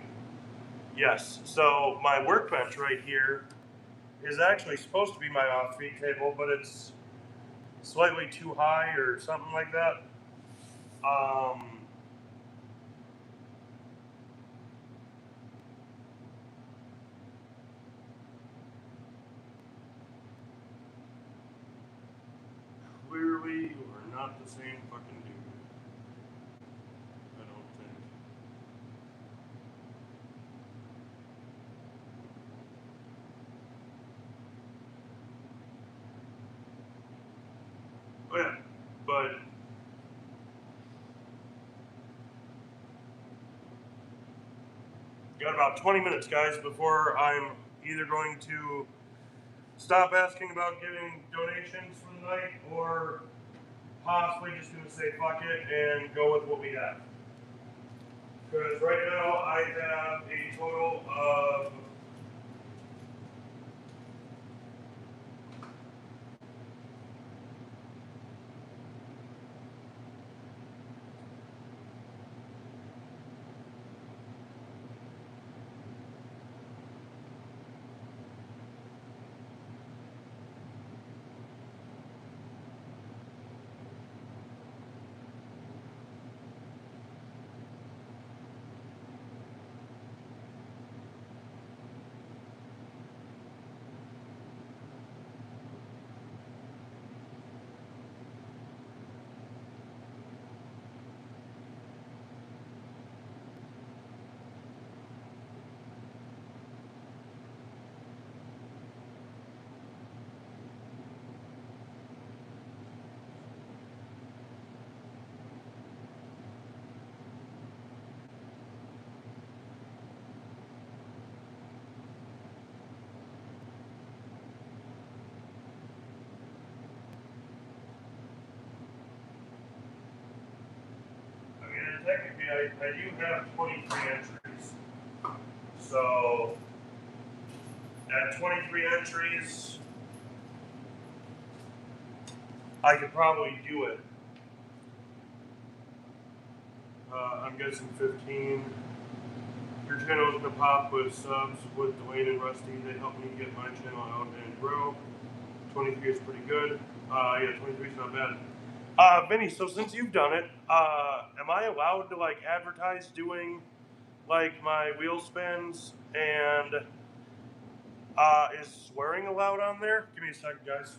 Yes. So my workbench right here is actually supposed to be my off-feed table, but it's slightly too high or something like that. Clearly, you are not the same fucking dude. I don't think. Oh yeah, but got about 20 minutes, guys, before I'm either going to stop asking about giving donations for the night or possibly just going to say fuck it and go with what we have. Because right now I have a total of technically I do have 23 entries. So at 23 entries, I could probably do it. I'm guessing 15. Your channel is gonna pop with subs with Dwayne and Rusty. They help me get my channel out and grow. 23 is pretty good. Yeah, 23 is not bad. Vinny, so since you've done it, am I allowed to like advertise doing like my wheel spins and is swearing allowed on there? Give me a second, guys.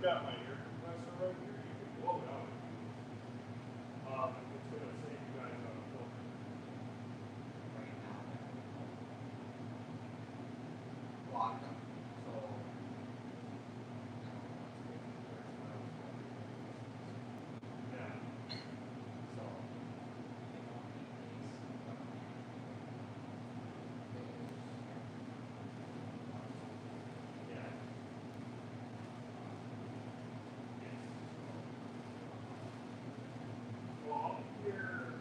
got my air compressor right here. You can blow it out. It's gonna save you guys on a filter. Right now. Locked up. So. Yeah. So. Yeah. Well, up here,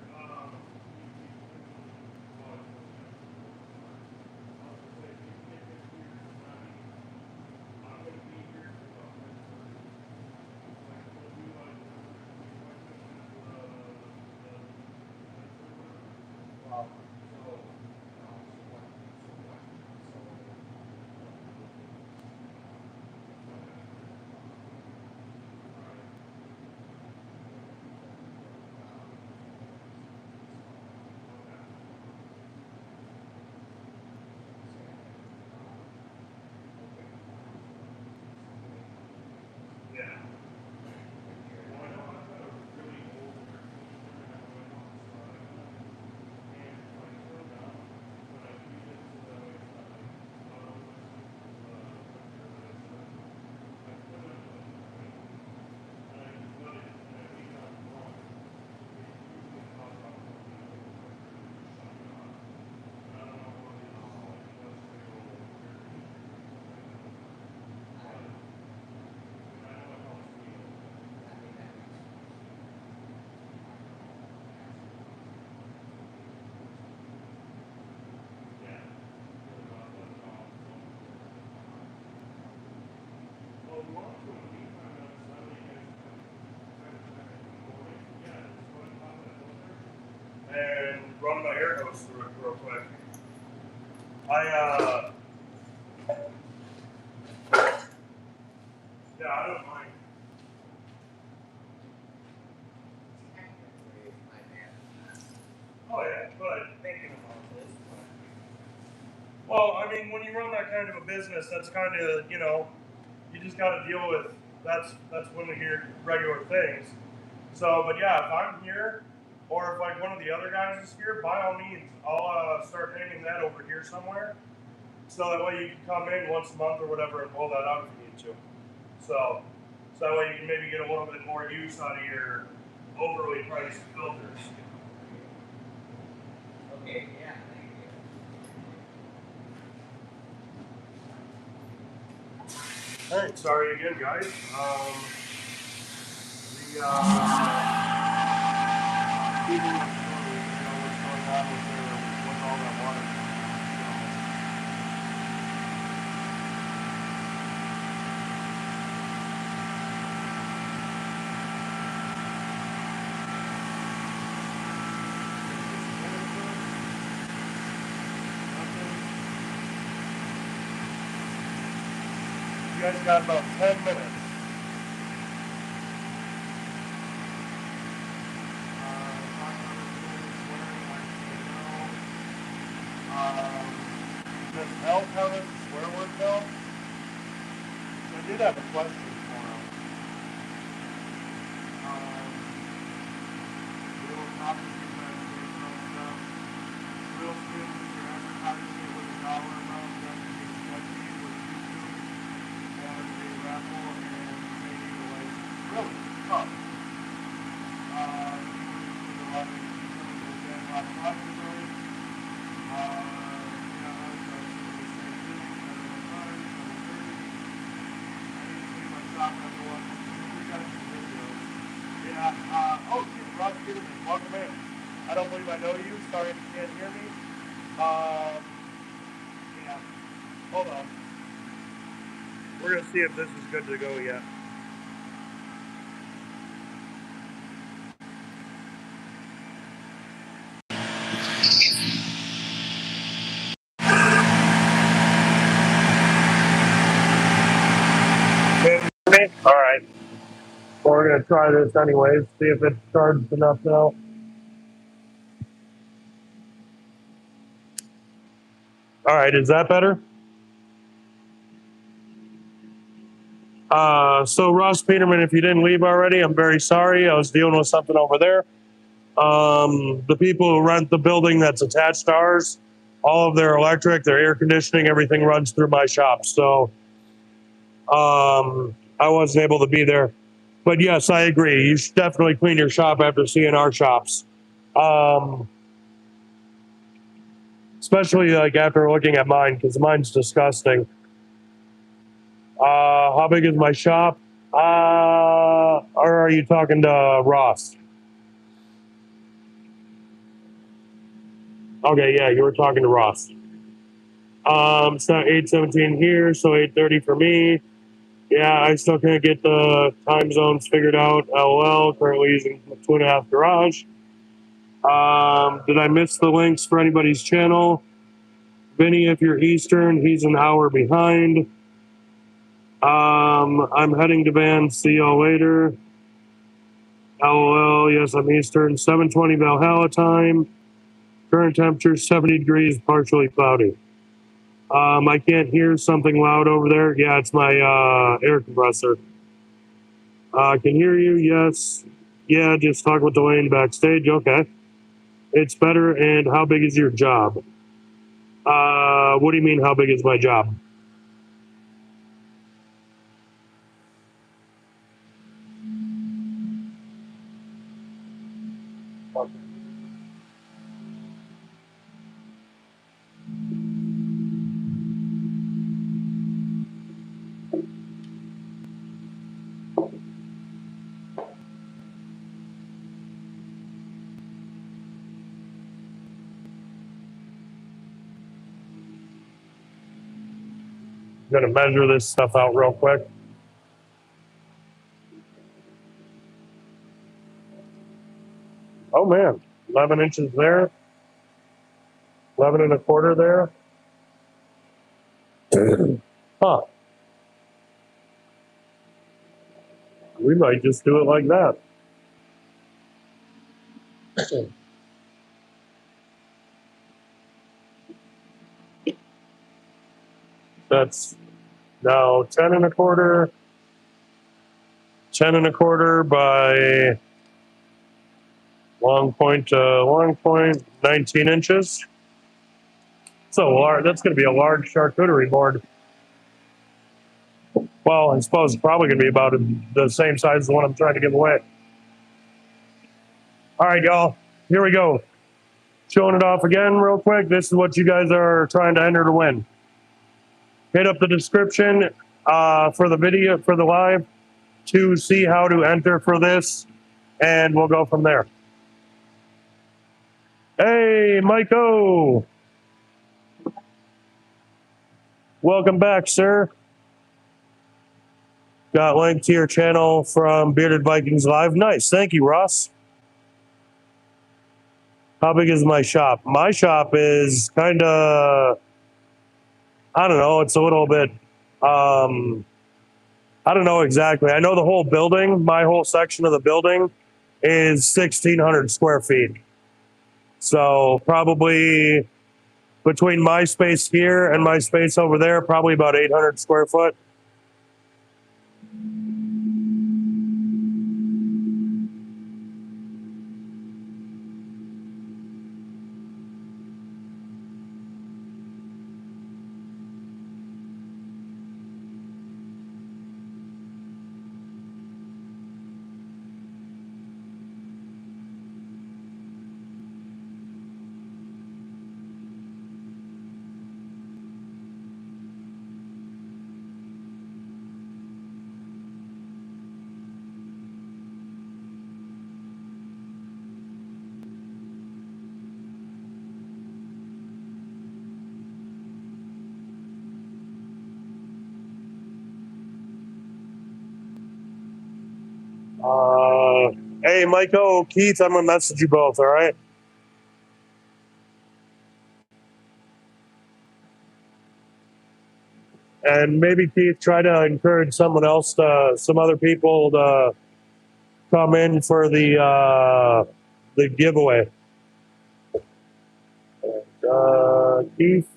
Well, so. No, so what? So what? So. yeah. Well, I know I've got a really old air conditioner at my house, and it's like turned on, but I use it so that way it's not like auto I put it on and I just let it, and I leave it on long. It's usually about shut it off. And I don't know what it is, like industrial air conditioning. But I know it helps me. I think that makes sense. Yeah. Let it off. Well, we want to in the meantime, that's that way you guys can kind of check it in the morning. Yeah, just go ahead and pop that filter. And run my air hose through it real quick. Yeah, I don't mind. Technically, my man is Oh yeah, but thinking about this, but. well, I mean, when you run that kind of a business, that's kind of you just got to deal with that's one of your regular things. So, but yeah, if I'm here, or if like one of the other guys is here, by all means, I'll start hanging that over here somewhere, so that way you can come in once a month or whatever and pull that out if you need to. So, so that way you can maybe get a little bit more use out of your overly priced filters. Okay, yeah, thank you. All right, sorry again, guys. The people in the store, we didn't know what's going on with all that water. You guys got about 10 minutes. Does L count as a swear word though? I did have a question for him. Real copies of educational stuff. Real students are advertising it with a dollar amount just to get sketchy with YouTube as a raffle and maybe like really tough. Oh, geez, Rob Peterman, welcome in. I don't believe I know you. Sorry if you can't hear me. Yeah. Hold on. We're gonna see if this is good to go yet. Can you hear me? All right. Well, we're gonna try this anyways. See if it charged enough now. All right. Is that better? So Ross Peterman, if you didn't leave already, I'm very sorry. I was dealing with something over there. The people who rent the building that's attached to ours, all of their electric, their air conditioning, everything runs through my shop. So I wasn't able to be there. But yes, I agree. You should definitely clean your shop after seeing our shops. Especially like after looking at mine, because mine's disgusting. How big is my shop? Or are you talking to Ross? Okay, yeah, you were talking to Ross. It's not 8:17 here, so 8:30 for me. Yeah, I still can't get the time zones figured out. LOL, currently using 2.5 garage. Did I miss the links for anybody's channel? Vinny, if you're Eastern, he's an hour behind. I'm heading to Van. See y'all later. LOL, yes, I'm Eastern. 7:20 Valhalla time. Current temperature 70 degrees, partially cloudy. I can't hear something loud over there. Yeah, it's my air compressor. Can hear you, yes. Yeah, just talk with Dwayne backstage. Okay. It's better. And how big is your job? What do you mean, how big is my job? I'm going to measure this stuff out real quick. Oh, man. 11 inches there. 11 and a quarter there. Huh. We might just do it like that. That's now 10 and a quarter. 10 and a quarter by long point, 19 inches. So large. That's going to be a large charcuterie board. Well, I suppose it's probably going to be about the same size as the one I'm trying to give away. All right, y'all. Here we go. Showing it off again real quick. This is what you guys are trying to enter to win. Hit up the description for the video, for the live, to see how to enter for this, and we'll go from there. Hey, Maiko. Welcome back, sir. Got linked to your channel from Bearded Vikings Live. Nice. Thank you, Ross. How big is my shop? My shop is kind of, I don't know, it's a little bit, I don't know exactly. I know the whole building, my whole section of the building is 1,600 square feet. So probably between my space here and my space over there, probably about 800 square foot. Hey, Michael, Keith, I'm going to message you both, all right? And maybe, Keith, try to encourage someone else, some other people to come in for the giveaway. Keith,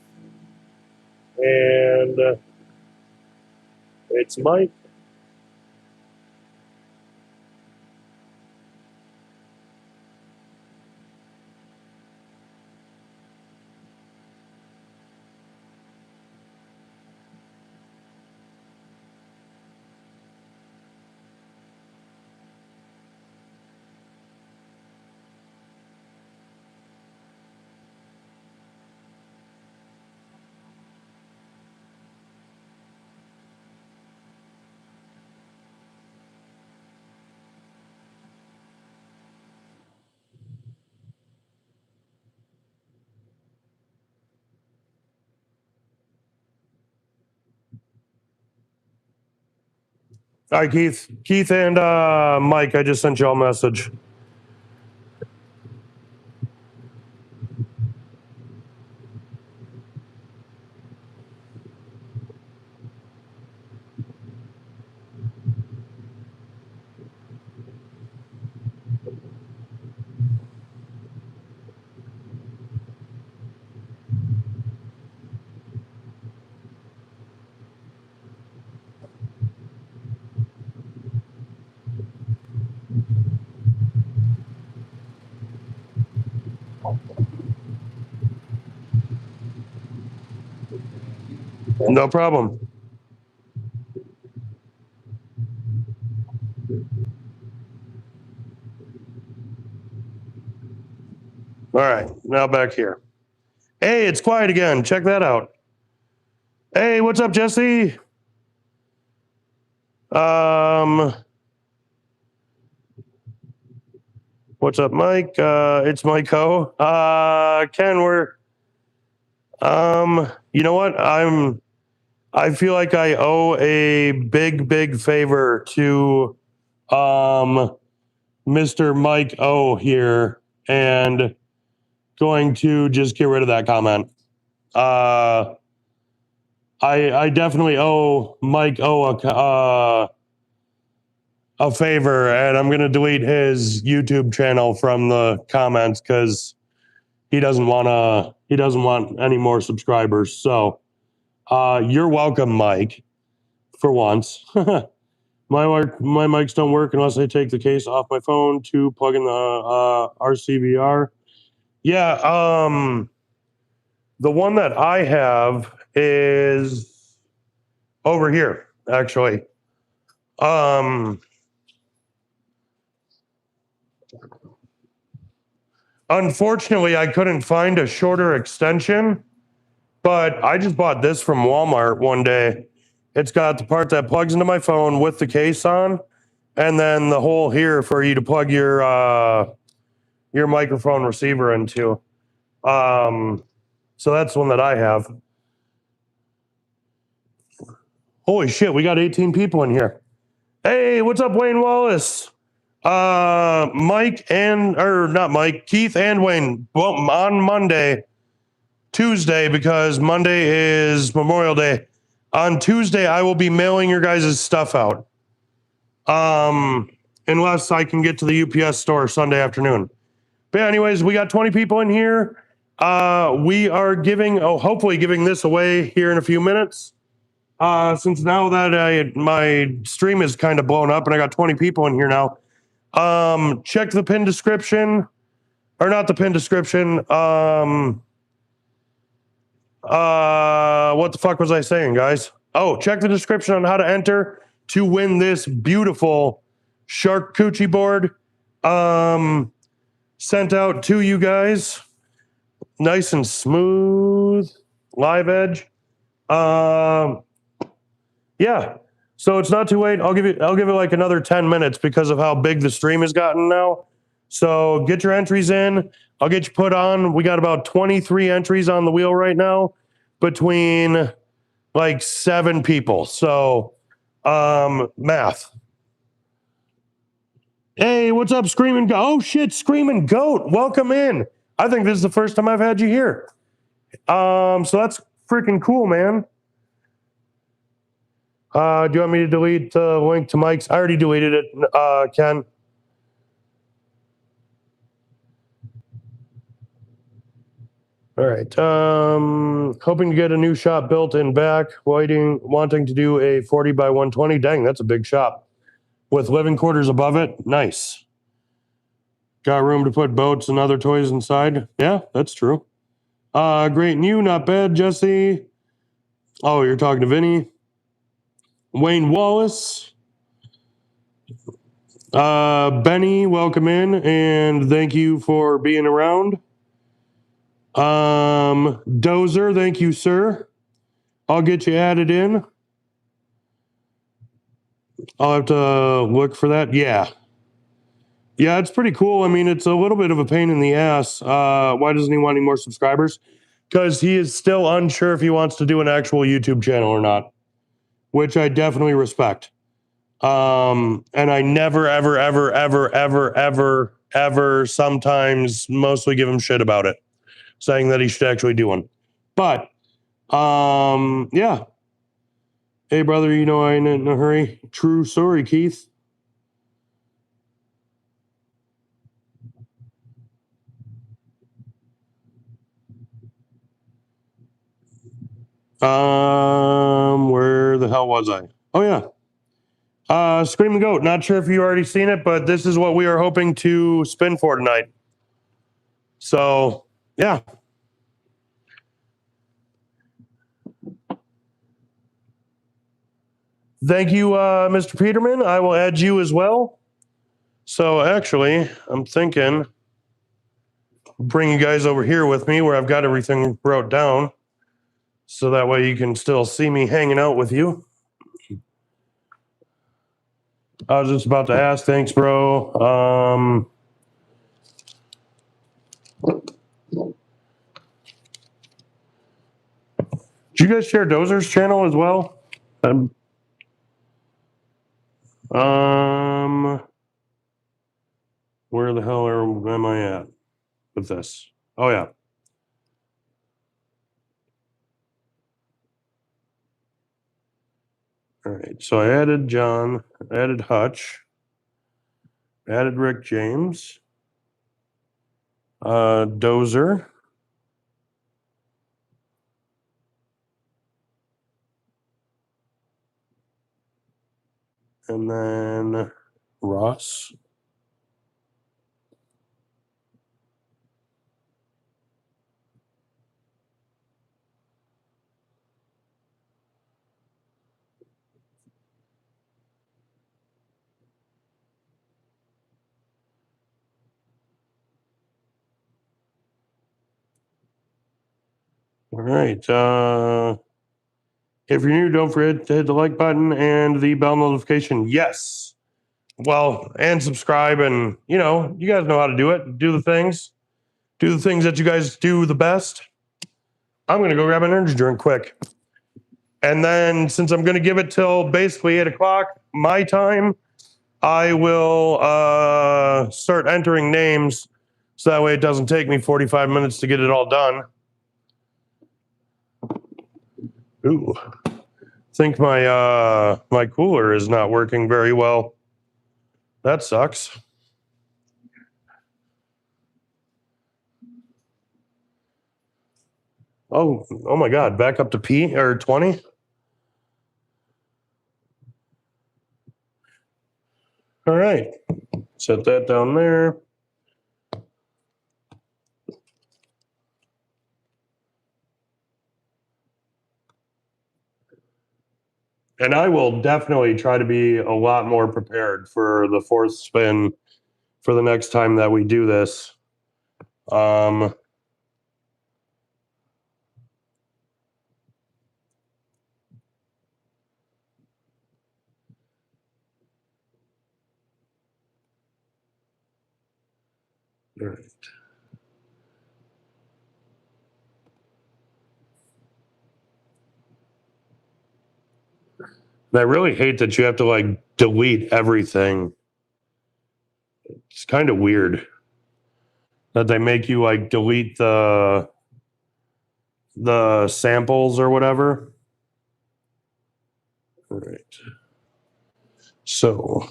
and it's Mike. All right, Keith. Keith and Mike, I just sent y'all a message. No problem. All right, now back here. Hey, it's quiet again. Check that out. Hey, what's up, Jesse? What's up, Mike? It's Mike Ho. Ken, you know what? I feel like I owe a big favor to, Mr. Mike O here, and going to just get rid of that comment. I definitely owe Mike O a favor, and I'm gonna delete his YouTube channel from the comments because he doesn't want any more subscribers. So you're welcome, Mike, for once. My mics don't work unless I take the case off my phone to plug in the RCVR. Yeah, the one that I have is over here, actually. Unfortunately, I couldn't find a shorter extension, but I just bought this from Walmart one day. It's got the part that plugs into my phone with the case on, and then the hole here for you to plug your microphone receiver into. So that's the one that I have. Holy shit, we got 18 people in here. Hey, what's up, Wayne Wallace? Keith and Wayne, well, on Monday, Tuesday, because Monday is Memorial Day. On Tuesday, I will be mailing your guys' stuff out. Unless I can get to the UPS store Sunday afternoon. But yeah, anyways, we got 20 people in here. We are hopefully giving this away here in a few minutes. Since now that my stream is kind of blown up and I got 20 people in here now. Check the pin description, or not the pin description. What the fuck was I saying, guys? Oh, check the description on how to enter to win this beautiful charcuterie board. Sent out to you guys, nice and smooth, live edge. Yeah. So it's not too late. I'll give it like another 10 minutes because of how big the stream has gotten now. So get your entries in. I'll get you put on. We got about 23 entries on the wheel right now between like 7 people. So math. Hey, what's up, Screaming Goat? Oh shit, Screaming Goat. Welcome in. I think this is the first time I've had you here. So that's freaking cool, man. Do you want me to delete the link to Mike's? I already deleted it, Ken. All right. Hoping to get a new shop built in back. Wanting to do a 40 by 120. Dang, that's a big shop. With living quarters above it. Nice. Got room to put boats and other toys inside. Yeah, that's true. Great new, not bad, Jesse. Oh, you're talking to Vinny. Wayne Wallace. Benny, welcome in, and thank you for being around. Dozer, thank you, sir. I'll get you added in. I'll have to look for that. Yeah. Yeah, it's pretty cool. I mean, it's a little bit of a pain in the ass. Why doesn't he want any more subscribers? Because he is still unsure if he wants to do an actual YouTube channel or not, which I definitely respect. And I never, ever, ever, ever, ever, ever, ever, sometimes mostly give him shit about it, saying that he should actually do one. But, yeah. Hey, brother, you know I ain't in a hurry. True story, Keith. Where the hell was I? Oh, yeah. Screaming Goat. Not sure if you already seen it, but this is what we are hoping to spin for tonight. So, yeah. Thank you, Mr. Peterman. I will add you as well. So, actually, I'm thinking bring you guys over here with me where I've got everything wrote down. So that way you can still see me hanging out with you. I was just about to ask. Thanks, bro. Did you guys share Dozer's channel as well? Where the hell am I at with this? Oh yeah. All right. So I added John, added Hutch, added Rick James, Dozer, and then Ross. All right. If you're new, don't forget to hit the like button and the bell notification. Yes. Well, and subscribe, and you guys know how to do it. Do the things. Do the things that you guys do the best. I'm gonna go grab an energy drink quick. And then since I'm gonna give it till basically 8 o'clock my time, I will start entering names so that way it doesn't take me 45 minutes to get it all done. Ooh. Think my cooler is not working very well. That sucks. Oh my god, back up to P or 20? All right. Set that down there. And I will definitely try to be a lot more prepared for the fourth spin for the next time that we do this. All right. And I really hate that you have to like delete everything. It's kind of weird that they make you like delete the samples or whatever. All right. So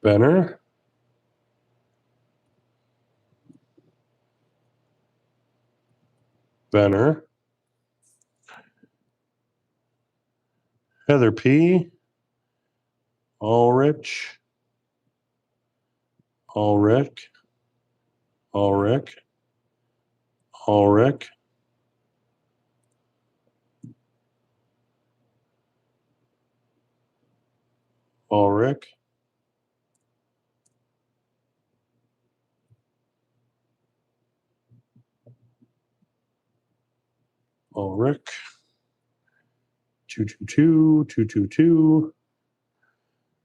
Benner, Benner, Heather P, Ulrich, Ulrich, Ulrich, Ulrich, Ulrich, Ulrich, 222, 222,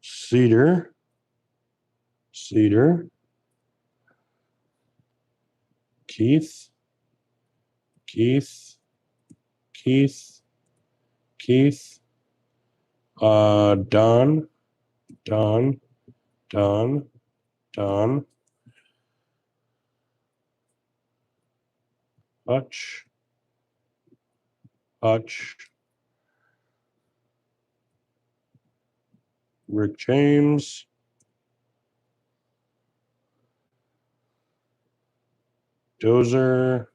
Cedar, Cedar, Keith, Keith, Keith, Keith, Don. Hutch. Rick James. Dozer.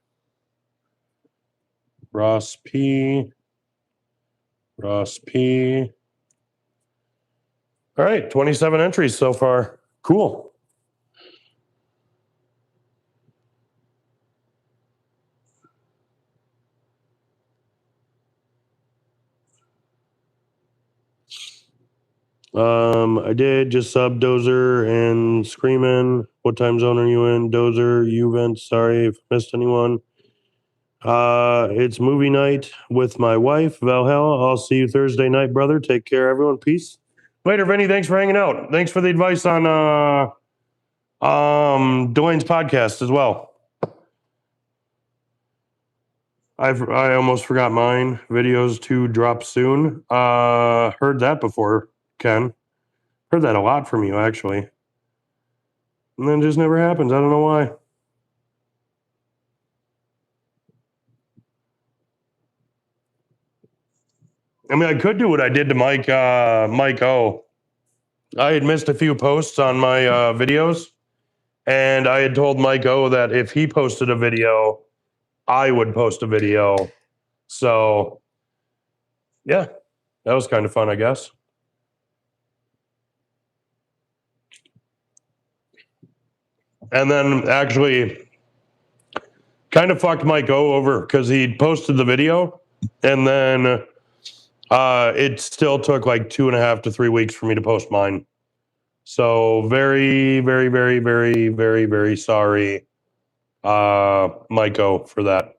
Ross P. All right, 27 entries so far. Cool. I did just sub Dozer and Screamin'. What time zone are you in? Dozer, Uvent. Sorry if I missed anyone. It's movie night with my wife, Valhalla. I'll see you Thursday night, brother. Take care, everyone. Peace. Later, Vinny. Thanks for hanging out. Thanks for the advice on Dwayne's podcast as well. I almost forgot mine. Videos to drop soon. Heard that before, Ken. Heard that a lot from you, actually. And then it just never happens. I don't know why. I mean, I could do what I did to Mike O. I had missed a few posts on my videos, and I had told Mike O that if he posted a video, I would post a video. So, yeah, that was kind of fun, I guess. And then actually kind of fucked Mike O over because he posted the video, and then it still took like 2.5 to 3 weeks for me to post mine. So very, very, very, very, very, very sorry, Mike O, for that.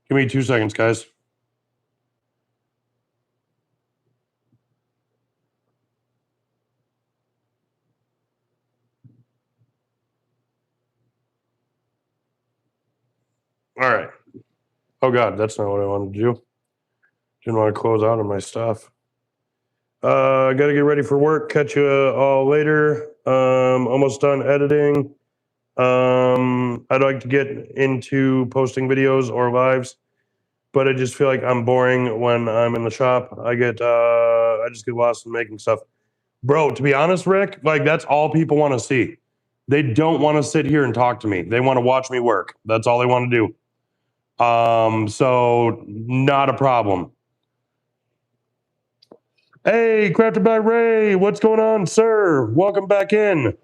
Give me 2 seconds, guys. All right. Oh, God, that's not what I wanted to do. Didn't want to close out on my stuff. I got to get ready for work. Catch you all later. Almost done editing. I'd like to get into posting videos or lives, but I just feel like I'm boring when I'm in the shop. I just get lost in making stuff. Bro, to be honest, Rick, like that's all people want to see. They don't want to sit here and talk to me. They want to watch me work. That's all they want to do. So not a problem. Hey, Crafted by Ray, what's going on, sir? Welcome back in.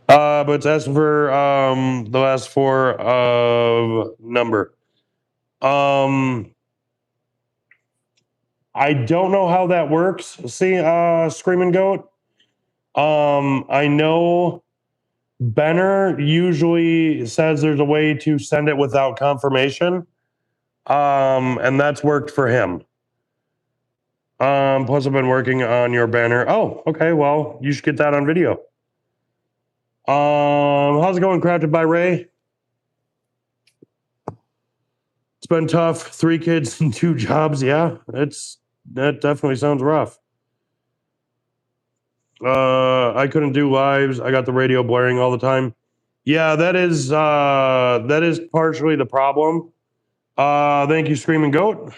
But it's asking for the last 4 of number. I don't know how that works. See, Screaming Goat. I know Benner usually says there's a way to send it without confirmation. And that's worked for him. Plus I've been working on your banner. Oh, okay. Well, you should get that on video. How's it going, Crafted by Ray? It's been tough. 3 kids and 2 jobs. Yeah, that definitely sounds rough. I couldn't do lives. I got the radio blaring all the time. Yeah, that is partially the problem. Thank you, Screaming Goat.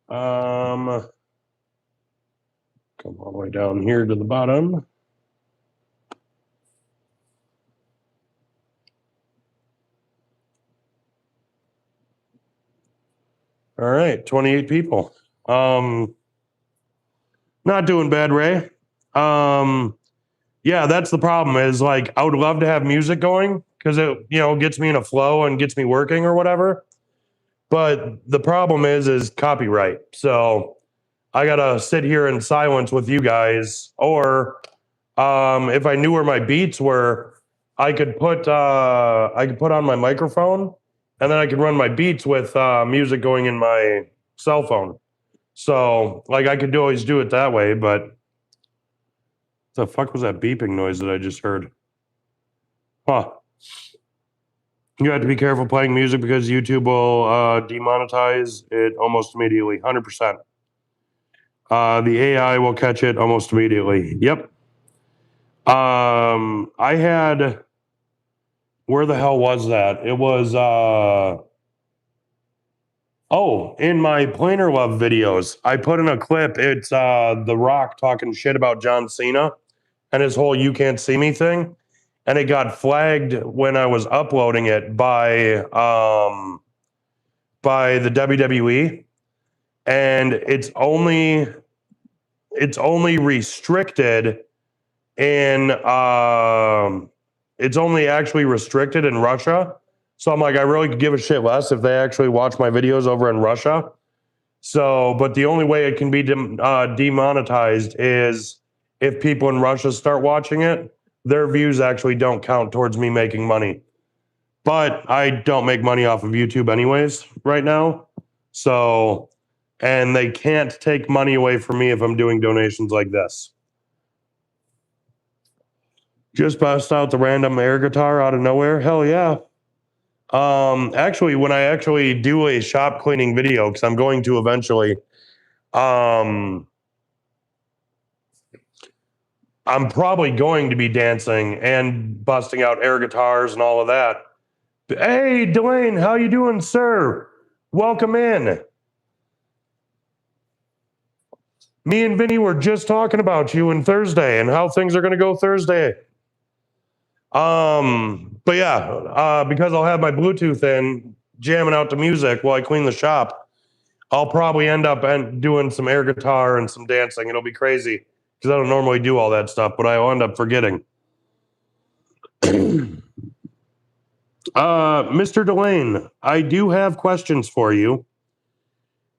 Come all the way down here to the bottom. All right, 28 people. Not doing bad, Ray. Yeah, that's the problem. Is like I would love to have music going because it gets me in a flow and gets me working or whatever. But the problem is copyright. So I gotta sit here in silence with you guys, or if I knew where my beats were, I could put on my microphone, and then I could run my beats with music going in my cell phone. So like I could always do it that way. But the fuck was that beeping noise that I just heard? Huh. You have to be careful playing music because YouTube will demonetize it almost immediately. 100%. The AI will catch it almost immediately. Yep. I had, where the hell was that? It was in my Planer Love videos. I put in a clip. It's The Rock talking shit about John Cena and his whole "you can't see me" thing, and it got flagged when I was uploading it by the WWE, and it's only restricted in it's only actually restricted in Russia. So I'm like, I really could give a shit less if they actually watch my videos over in Russia. So, but the only way it can be demonetized is if people in Russia start watching it. Their views actually don't count towards me making money. But I don't make money off of YouTube anyways right now. So, and they can't take money away from me if I'm doing donations like this. Just bust out the random air guitar out of nowhere. Hell yeah. Actually, when I actually do a shop cleaning video, because I'm going to eventually, I'm probably going to be dancing and busting out air guitars and all of that. Hey, Dwayne, how you doing, sir? Welcome in. Me and Vinny were just talking about you on Thursday and how things are going to go Thursday. But yeah, because I'll have my Bluetooth in, jamming out to music while I clean the shop, I'll probably end up doing some air guitar and some dancing. It'll be crazy because I don't normally do all that stuff, but I'll end up forgetting. Mr. Delane, I do have questions for you.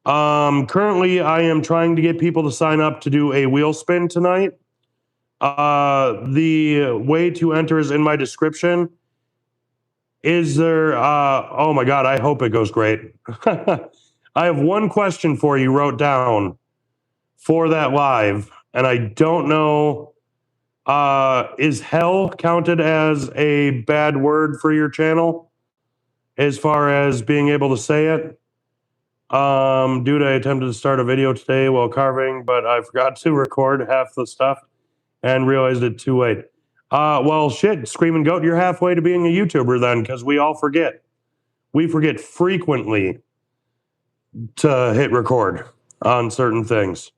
Currently, I am trying to get people to sign up to do a wheel spin tonight. The way to enter is in my description. Is there, oh my God, I hope it goes great. I have one question for you, wrote down for that live, and I don't know, is hell counted as a bad word for your channel as far as being able to say it? Dude, I attempted to start a video today while carving, but I forgot to record half the stuff and realized it too late. Well, shit, Screaming Goat, you're halfway to being a YouTuber then, because we all forget. We forget frequently to hit record on certain things.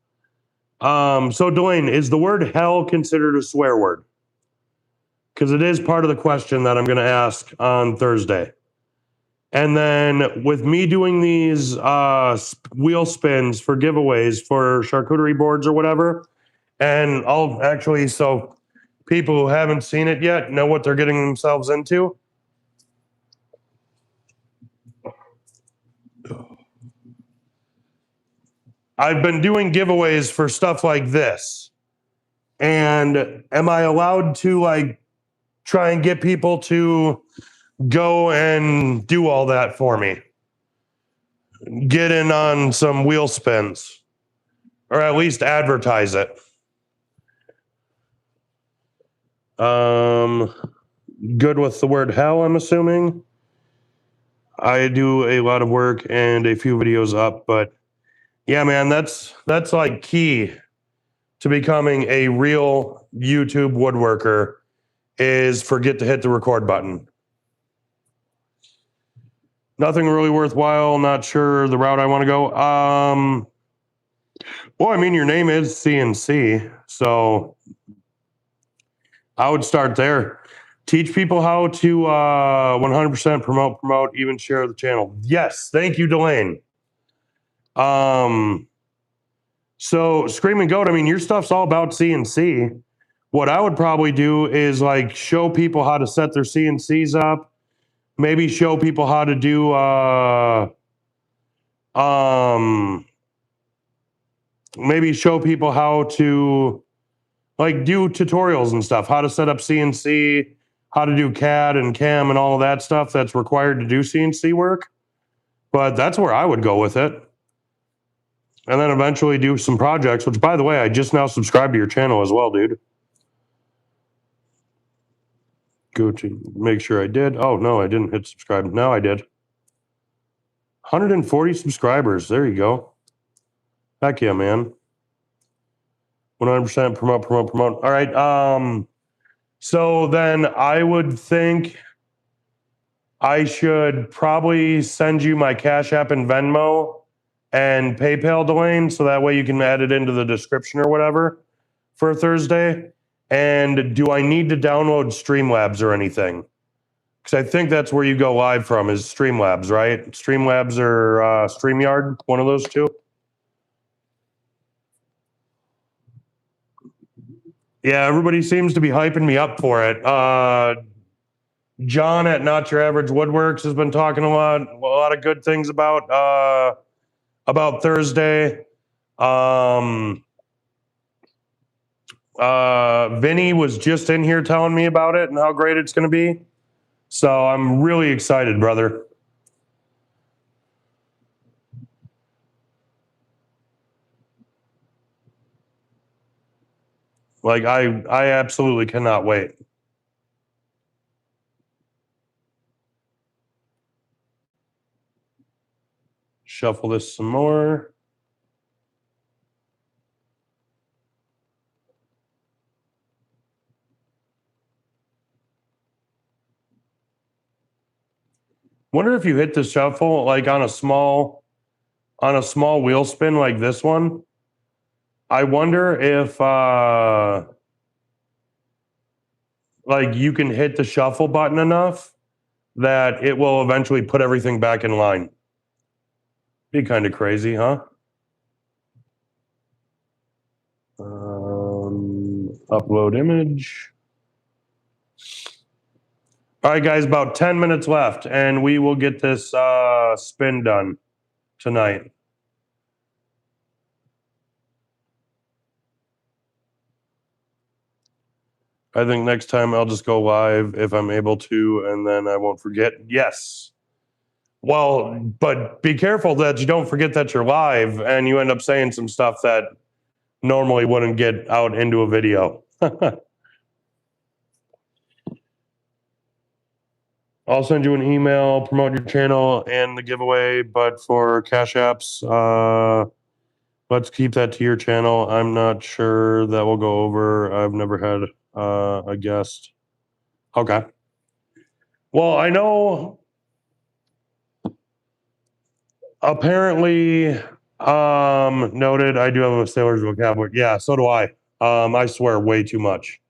So, Dwayne, is the word hell considered a swear word? Because it is part of the question that I'm going to ask on Thursday. And then with me doing these wheel spins for giveaways for charcuterie boards or whatever, and I'll actually, so people who haven't seen it yet know what they're getting themselves into. I've been doing giveaways for stuff like this. And am I allowed to like try and get people to go and do all that for me? Get in on some wheel spins, or at least advertise it. Good with the word hell, I'm assuming. I do a lot of work and a few videos up, but yeah, man, that's like key to becoming a real YouTube woodworker is forget to hit the record button. Nothing really worthwhile. Not sure the route I want to go. Well, I mean, your name is CNC, so I would start there. Teach people how to 100% promote, even share the channel. Yes, thank you, Delane. So Screaming Goat, I mean, your stuff's all about CNC. What I would probably do is like show people how to set their CNCs up. Maybe show people how to do maybe show people how to like do tutorials and stuff, how to set up CNC, how to do CAD and CAM and all of that stuff that's required to do CNC work. But that's where I would go with it. And then eventually do some projects, which by the way, I just now subscribed to your channel as well, dude. Go to make sure I did. Oh, no, I didn't hit subscribe. Now I did. 140 subscribers. There you go. Heck yeah, man. 100% promote. All right. So then I would think I should probably send you my Cash App and Venmo and PayPal, Delane, so that way you can add it into the description or whatever for Thursday. And do I need to download Streamlabs or anything? Because I think that's where you go live from is Streamlabs, right? Streamlabs or StreamYard, one of those two. Yeah, everybody seems to be hyping me up for it. John at Not Your Average Woodworks has been talking a lot of good things about Thursday. Vinny was just in here telling me about it and how great it's going to be. So I'm really excited, brother. Like I absolutely cannot wait. Shuffle this some more. Wonder if you hit the shuffle like on a small wheel spin like this one. I wonder if like you can hit the shuffle button enough that it will eventually put everything back in line. Be kind of crazy, huh? Upload image. All right, guys, about 10 minutes left, and we will get this spin done tonight. I think next time I'll just go live if I'm able to, and then I won't forget. Yes. Well, but be careful that you don't forget that you're live and you end up saying some stuff that normally wouldn't get out into a video. I'll send you an email, promote your channel and the giveaway, but for Cash Apps, let's keep that to your channel. I'm not sure that will go over. I've never had a guest. Okay. Well, I know apparently noted I do have a sailor's vocabulary. Yeah, so do I. I swear way too much.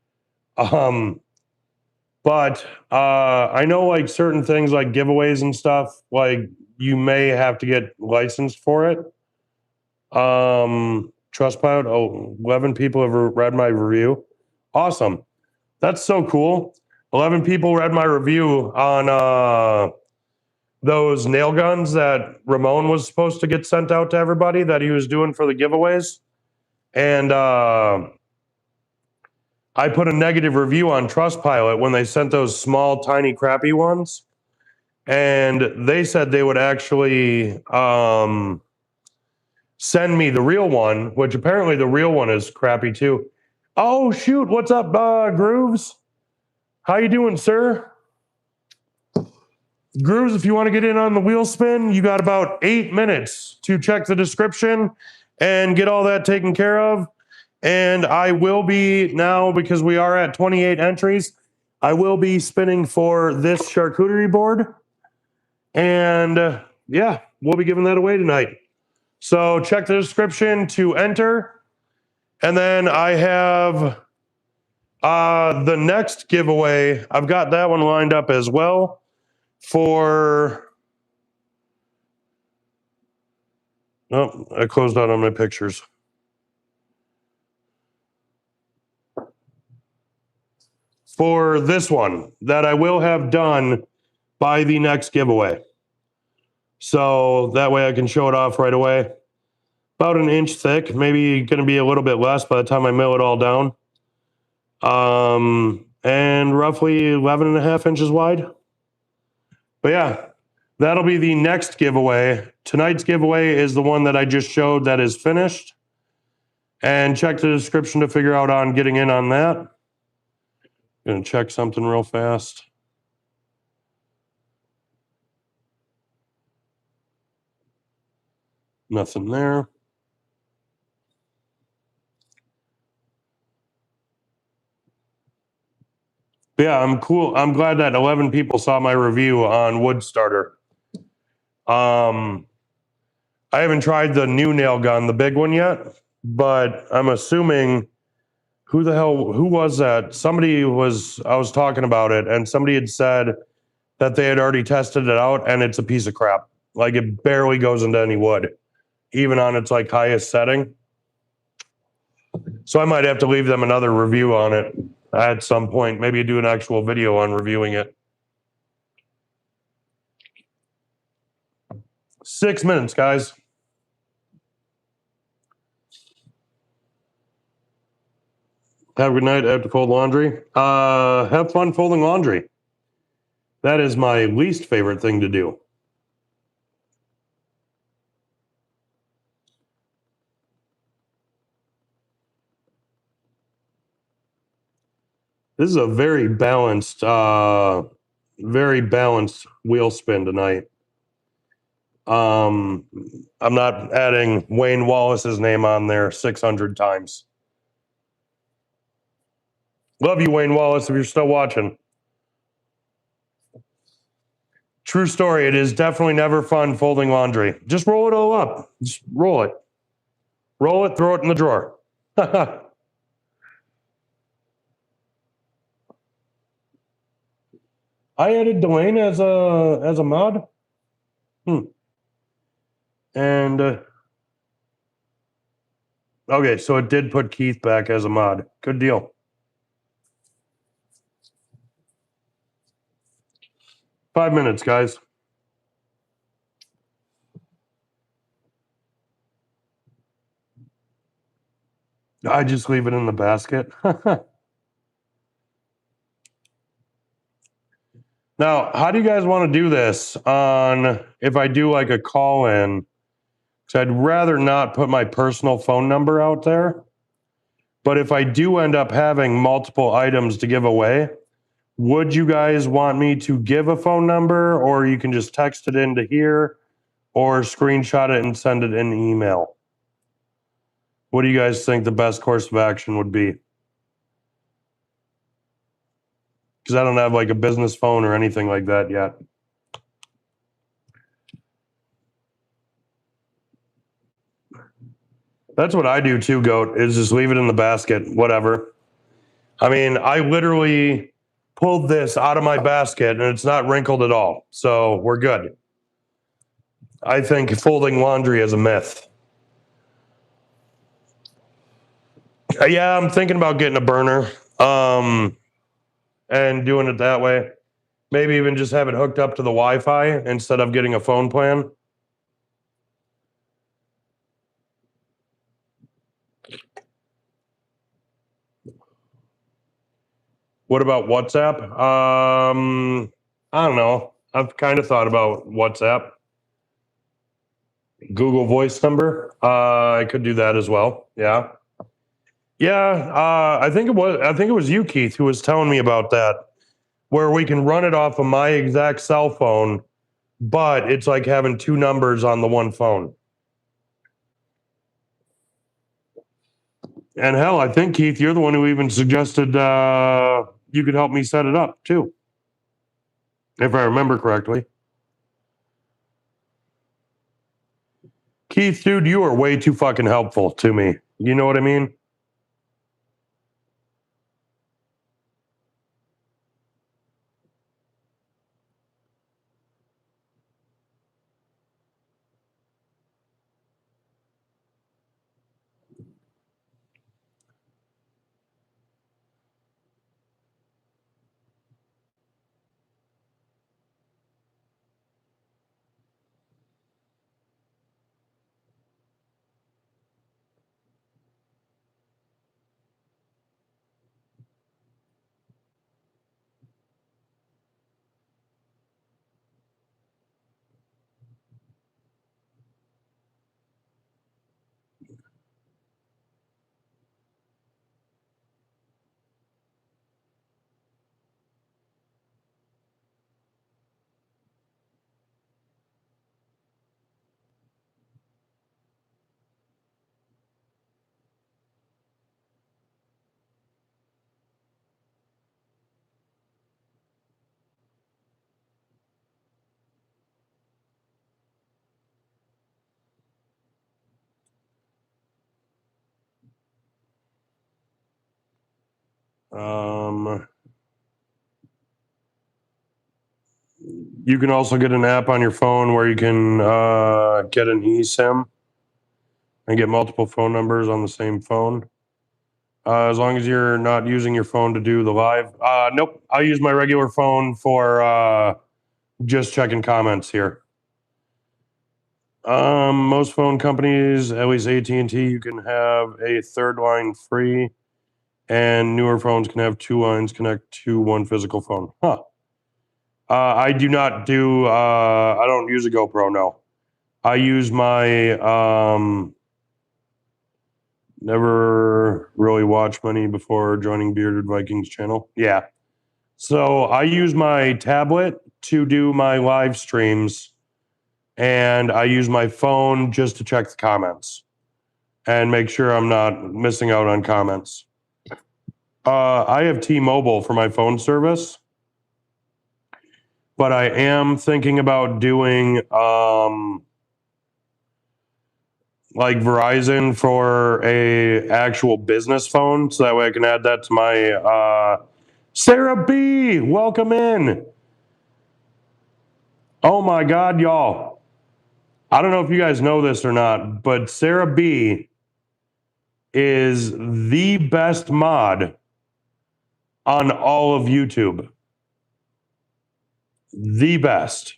But I know like certain things like giveaways and stuff, like you may have to get licensed for it. Trustpilot, 11 people have read my review. Awesome. That's so cool. 11 people read my review on those nail guns that Ramon was supposed to get sent out to everybody that he was doing for the giveaways. And I put a negative review on Trustpilot when they sent those small, tiny, crappy ones. And they said they would actually send me the real one, which apparently the real one is crappy too. Oh, shoot. What's up, Grooves? How you doing, sir? Grooves, if you want to get in on the wheel spin, you got about 8 minutes to check the description and get all that taken care of. And I will be now, because we are at 28 entries, I will be spinning for this charcuterie board. And yeah, we'll be giving that away tonight. So check the description to enter. And then I have the next giveaway. I've got that one lined up as well for. Oh, I closed out on my pictures. For this one that I will have done by the next giveaway. So that way I can show it off right away. About an inch thick, maybe going to be a little bit less by the time I mill it all down. And roughly 11 and a half inches wide. But yeah, that'll be the next giveaway. Tonight's giveaway is the one that I just showed that is finished. And check the description to figure out on getting in on that. Gonna check something real fast. Nothing there. But yeah, I'm cool. I'm glad that 11 people saw my review on Wood Starter. I haven't tried the new nail gun, the big one yet, but I'm assuming who was that? I was talking about it, and somebody had said that they had already tested it out, and it's a piece of crap. Like it barely goes into any wood, even on its like highest setting. So I might have to leave them another review on it at some point. Maybe do an actual video on reviewing it. 6 minutes, guys. Have a good night. I have to fold laundry. Have fun folding laundry. That is my least favorite thing to do. This is a very balanced wheel spin tonight. I'm not adding Wayne Wallace's name on there 600 times. Love you, Wayne Wallace, if you're still watching. True story. It is definitely never fun folding laundry. Just roll it all up. Just roll it. Roll it, throw it in the drawer. I added Dwayne as a mod. And okay, so it did put Keith back as a mod. Good deal. 5 minutes, guys. I just leave it in the basket. Now, how do you guys want to do this on if I do like a call in? Because I'd rather not put my personal phone number out there. But if I do end up having multiple items to give away, would you guys want me to give a phone number, or you can just text it into here or screenshot it and send it in email? What do you guys think the best course of action would be? Because I don't have like a business phone or anything like that yet. That's what I do too, Goat, is just leave it in the basket, whatever. I mean, I literally pulled this out of my basket and it's not wrinkled at all. So we're good. I think folding laundry is a myth. Yeah, I'm thinking about getting a burner and doing it that way. Maybe even just have it hooked up to the Wi-Fi instead of getting a phone plan. What about WhatsApp? I don't know. I've kind of thought about WhatsApp. Google Voice number. I could do that as well. Yeah. Yeah. I think it was you, Keith, who was telling me about that, where we can run it off of my exact cell phone, but it's like having two numbers on the one phone. And hell, I think, Keith, you're the one who even suggested you could help me set it up too, if I remember correctly. Keith, dude, you are way too fucking helpful to me. You know what I mean? You can also get an app on your phone where you can get an eSIM and get multiple phone numbers on the same phone. As long as you're not using your phone to do the live. Nope, I use my regular phone for just checking comments here. Most phone companies, at least AT&T, you can have a third line free, and newer phones can have two lines connect to one physical phone. Huh. I do not do. I don't use a GoPro. No, I use my. Never really watched many before joining Bearded Vikings channel. Yeah, so I use my tablet to do my live streams, and I use my phone just to check the comments and make sure I'm not missing out on comments. I have T-Mobile for my phone service, but I am thinking about doing like Verizon for a actual business phone, so that way I can add that to my Sarah B. Welcome in. Oh my God, y'all. I don't know if you guys know this or not, but Sarah B is the best mod on all of YouTube. The best.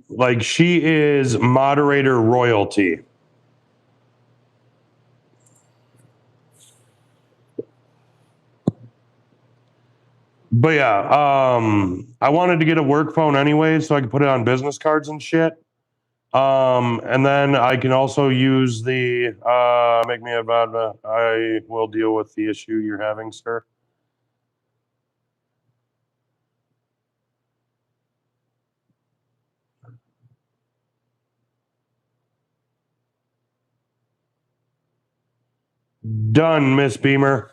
Like, she is moderator royalty. But yeah, I wanted to get a work phone anyway, so I could put it on business cards and shit. And then I can also use the make me a bad. I will deal with the issue you're having, sir. Done, Miss Beamer.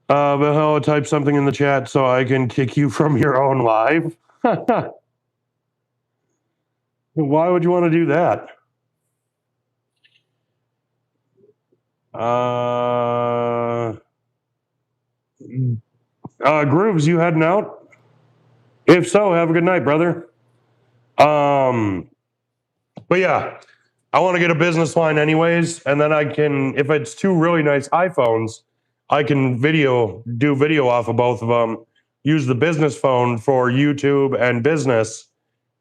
But hello, type something in the chat so I can kick you from your own live. Why would you want to do that? Grooves, you heading out? If so, have a good night, brother. But yeah, I want to get a business line anyways, and then I can, if it's two really nice iPhones, I can do video off of both of them, use the business phone for YouTube and business,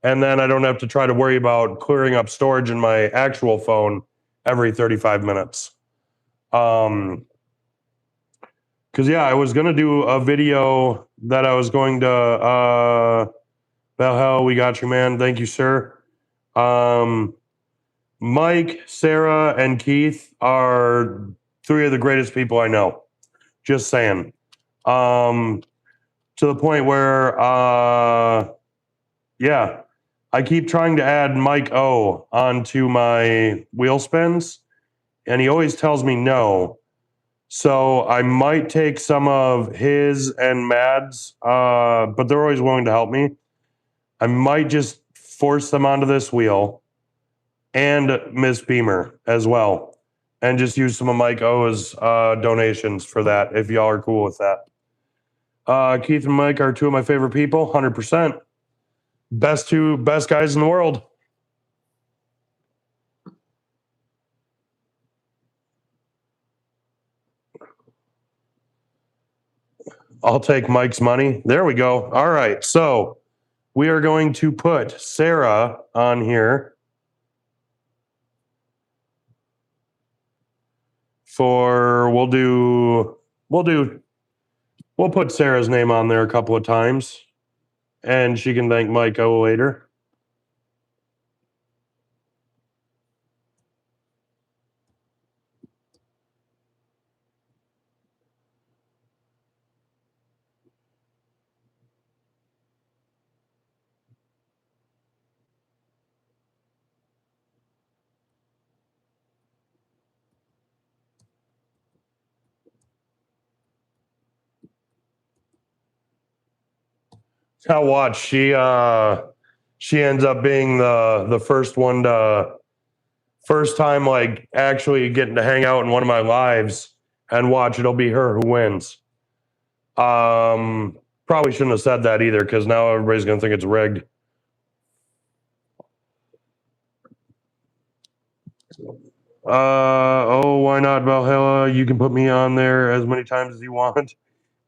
and then I don't have to try to worry about clearing up storage in my actual phone every 35 minutes. Because yeah, I was gonna do a video that I was going to. Well, hell, we got you, man. Thank you, sir. Mike, Sarah, and Keith are three of the greatest people I know. Just saying. To the point where, yeah, I keep trying to add Mike O onto my wheel spins, and he always tells me no. So I might take some of his and Mad's, but they're always willing to help me. I might just force them onto this wheel and Miss Beamer as well, and just use some of Mike O's donations for that if y'all are cool with that. Keith and Mike are two of my favorite people, 100%. Best guys in the world. I'll take Mike's money. There we go. All right. So we are going to put Sarah on here for we'll put Sarah's name on there a couple of times and she can thank Mike O later. Now watch, she ends up being the first time like actually getting to hang out in one of my lives, and watch, it'll be her who wins. Probably shouldn't have said that either because now everybody's gonna think it's rigged. Oh, why not, Valhalla? You can put me on there as many times as you want,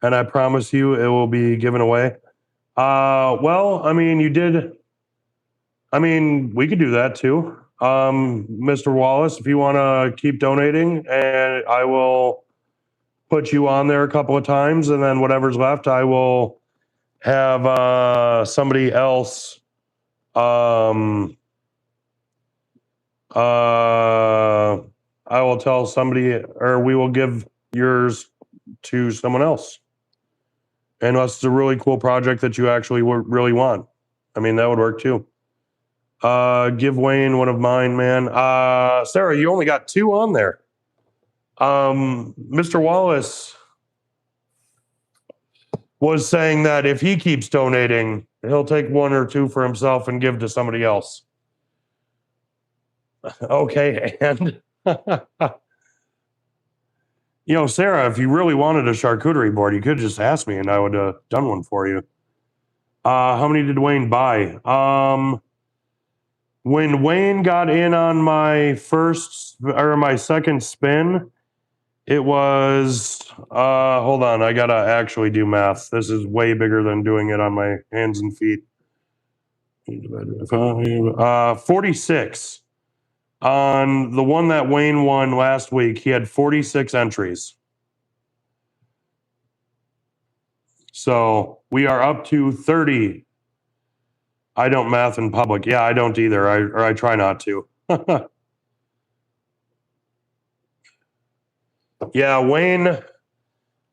and I promise you it will be given away. Well, I mean, you did. I mean, we could do that too. Mr. Wallace, if you want to keep donating, and I will put you on there a couple of times, and then whatever's left, I will have somebody else. I will tell somebody, or we will give yours to someone else. Unless it's a really cool project that you actually really want. I mean, that would work too. Give Wayne one of mine, man. Sarah, you only got 2 on there. Mr. Wallace was saying that if he keeps donating, he'll take 1 or 2 for himself and give to somebody else. Okay, and Sarah, if you really wanted a charcuterie board, you could just ask me and I would have done one for you. How many did Wayne buy? When Wayne got in on my my second spin, it was hold on, I gotta actually do math. This is way bigger than doing it on my hands and feet. 46. On the one that Wayne won last week, he had 46 entries. So we are up to 30. I don't math in public. Yeah, I don't either. I try not to. Yeah, Wayne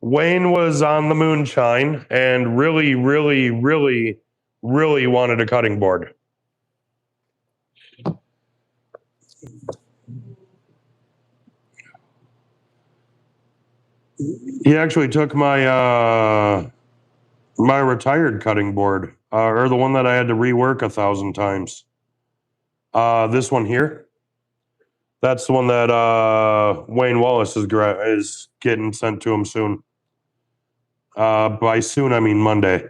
was on the moonshine and really, really, really, really wanted a cutting board. He actually took my my retired cutting board, or the one that I had to rework 1,000 times. This one here. That's the one that Wayne Wallace is getting sent to him soon. By soon, I mean Monday.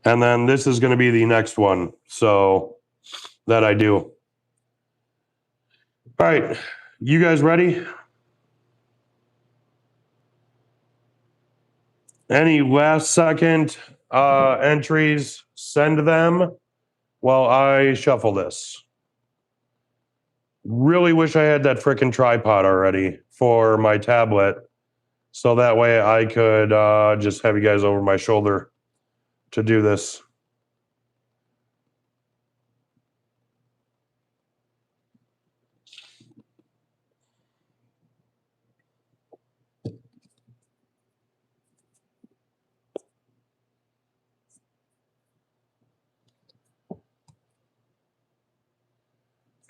And then this is going to be the next one. So that I do. All right. You guys ready? Any last second entries, send them while I shuffle this. Really wish I had that frickin' tripod already for my tablet. So that way I could just have you guys over my shoulder to do this.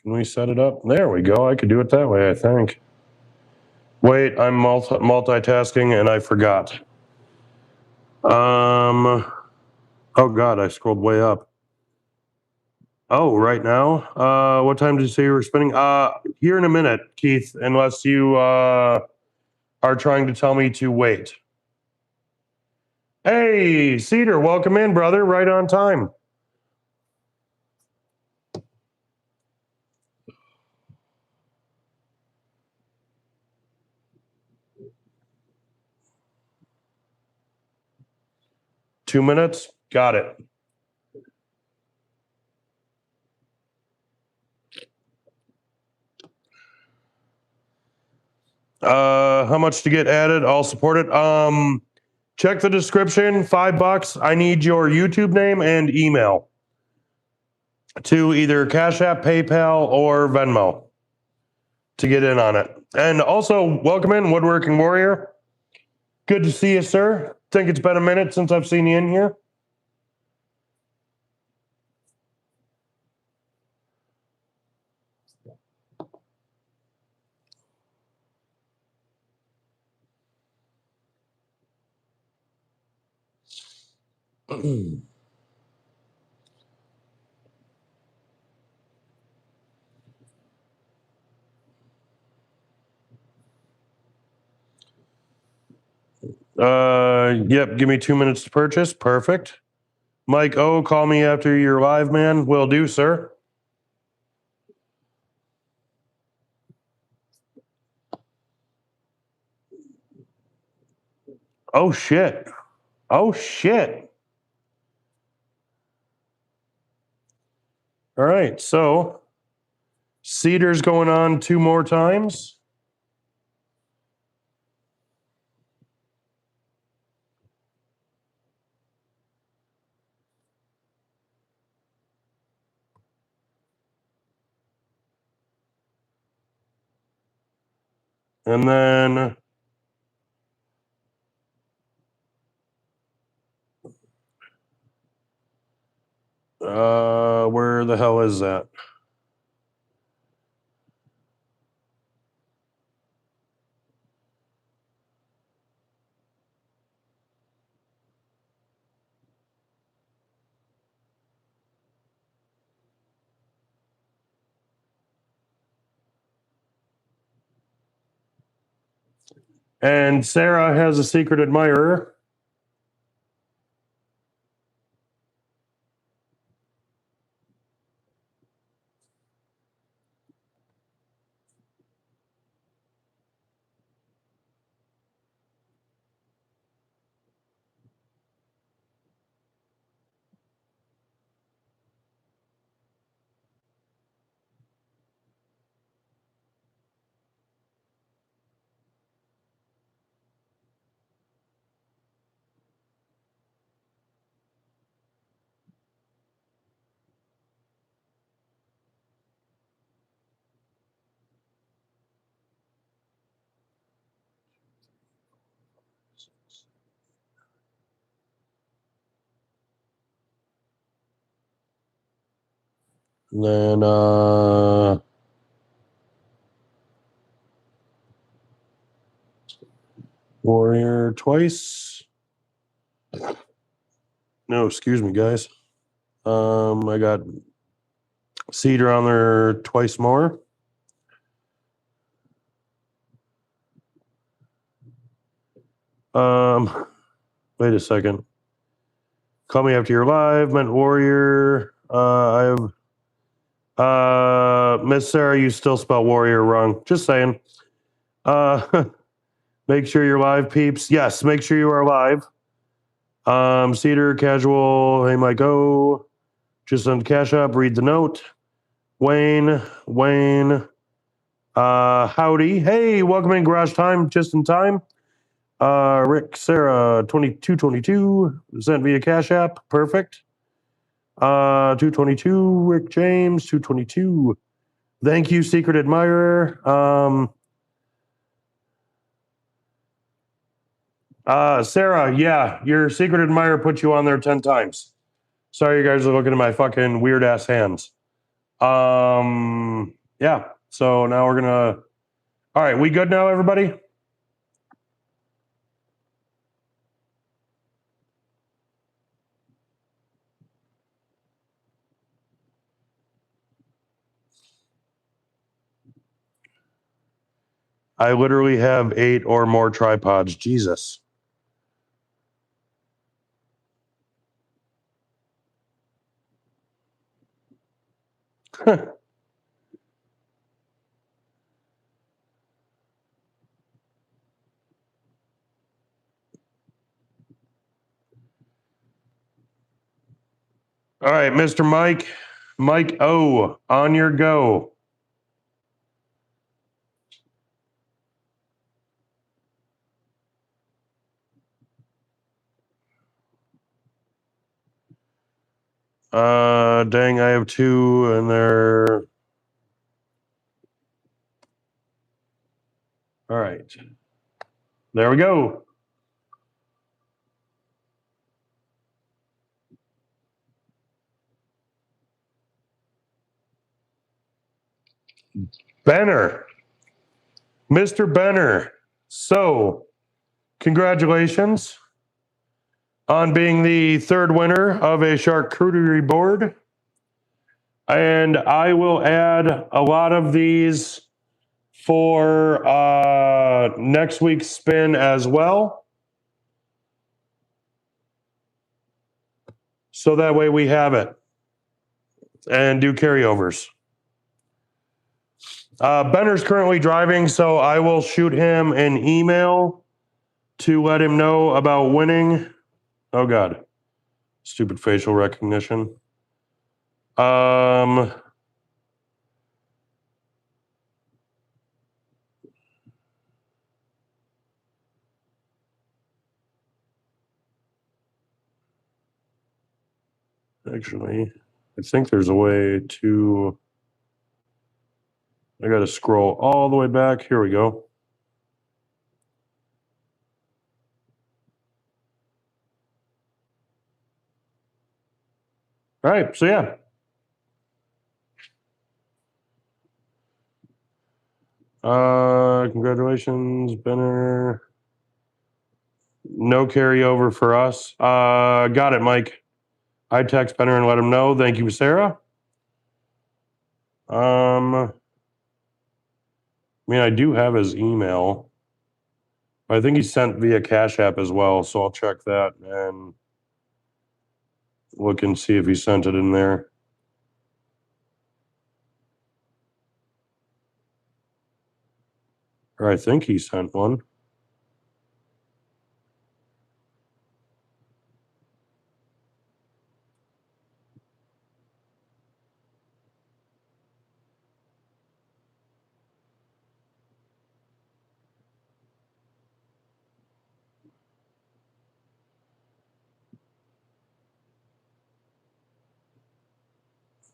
Can we set it up? There we go. I could do it that way, I think. Wait, I'm multitasking and I forgot. Oh God, I scrolled way up. Oh, right now? What time did you say you were spinning? Here in a minute, Keith, unless you are trying to tell me to wait. Hey, Cedar, welcome in, brother. Right on time. Two minutes? Got it. How much to get added? I'll support it. Check the description. $5. I need your YouTube name and email to either Cashapp, PayPal, or Venmo to get in on it. And also, welcome in, Woodworking Warrior. Good to see you, sir. Think it's been a minute since I've seen you in here. Yep, give me 2 minutes to purchase. Perfect. Mike O, call me after you're live, man. Will do, sir. Oh, shit. Oh, shit. All right, so Cedar's going on 2 more times. And then where the hell is that? And Sarah has a secret admirer. And then Warrior twice. No, excuse me, guys. I got Cedar on there twice more. Wait a second. Call me after you're live. Meant Warrior. I have Miss Sarah. You still spell Warrior wrong. Just saying. Make sure you're live, peeps. Yes, make sure you are live. Cedar, casual. Hey, Mike O. Just on Cash App. Read the note. Wayne. Howdy. Hey, welcome in Garage Time. Just in time. Rick, Sarah, 2222 sent via Cash App. Perfect. 222. Rick James, 222. Thank you, Secret Admirer. Sarah, yeah, your Secret Admirer put you on there 10 times. Sorry, you guys are looking at my fucking weird ass hands. Yeah. So now we're gonna. All right, we good now, everybody? I literally have 8 or more tripods. Jesus. All right, Mr. Mike O, on your go. Dang, I have 2 and they're all right. There we go. Benner. Mr. Benner. So, congratulations on being the 3rd winner of a charcuterie board. And I will add a lot of these for next week's spin as well. So that way we have it and do carryovers. Benner's currently driving, so I will shoot him an email to let him know about winning. Oh, God. Stupid facial recognition. Actually, I think there's a way to. I got to scroll all the way back. Here we go. All right. So, yeah. Congratulations, Benner. No carryover for us. Got it, Mike. I text Benner and let him know. Thank you, Sarah. I mean, I do have his email. I think he sent via Cash App as well, so I'll check that and look and see if he sent it in there. Or I think he sent one.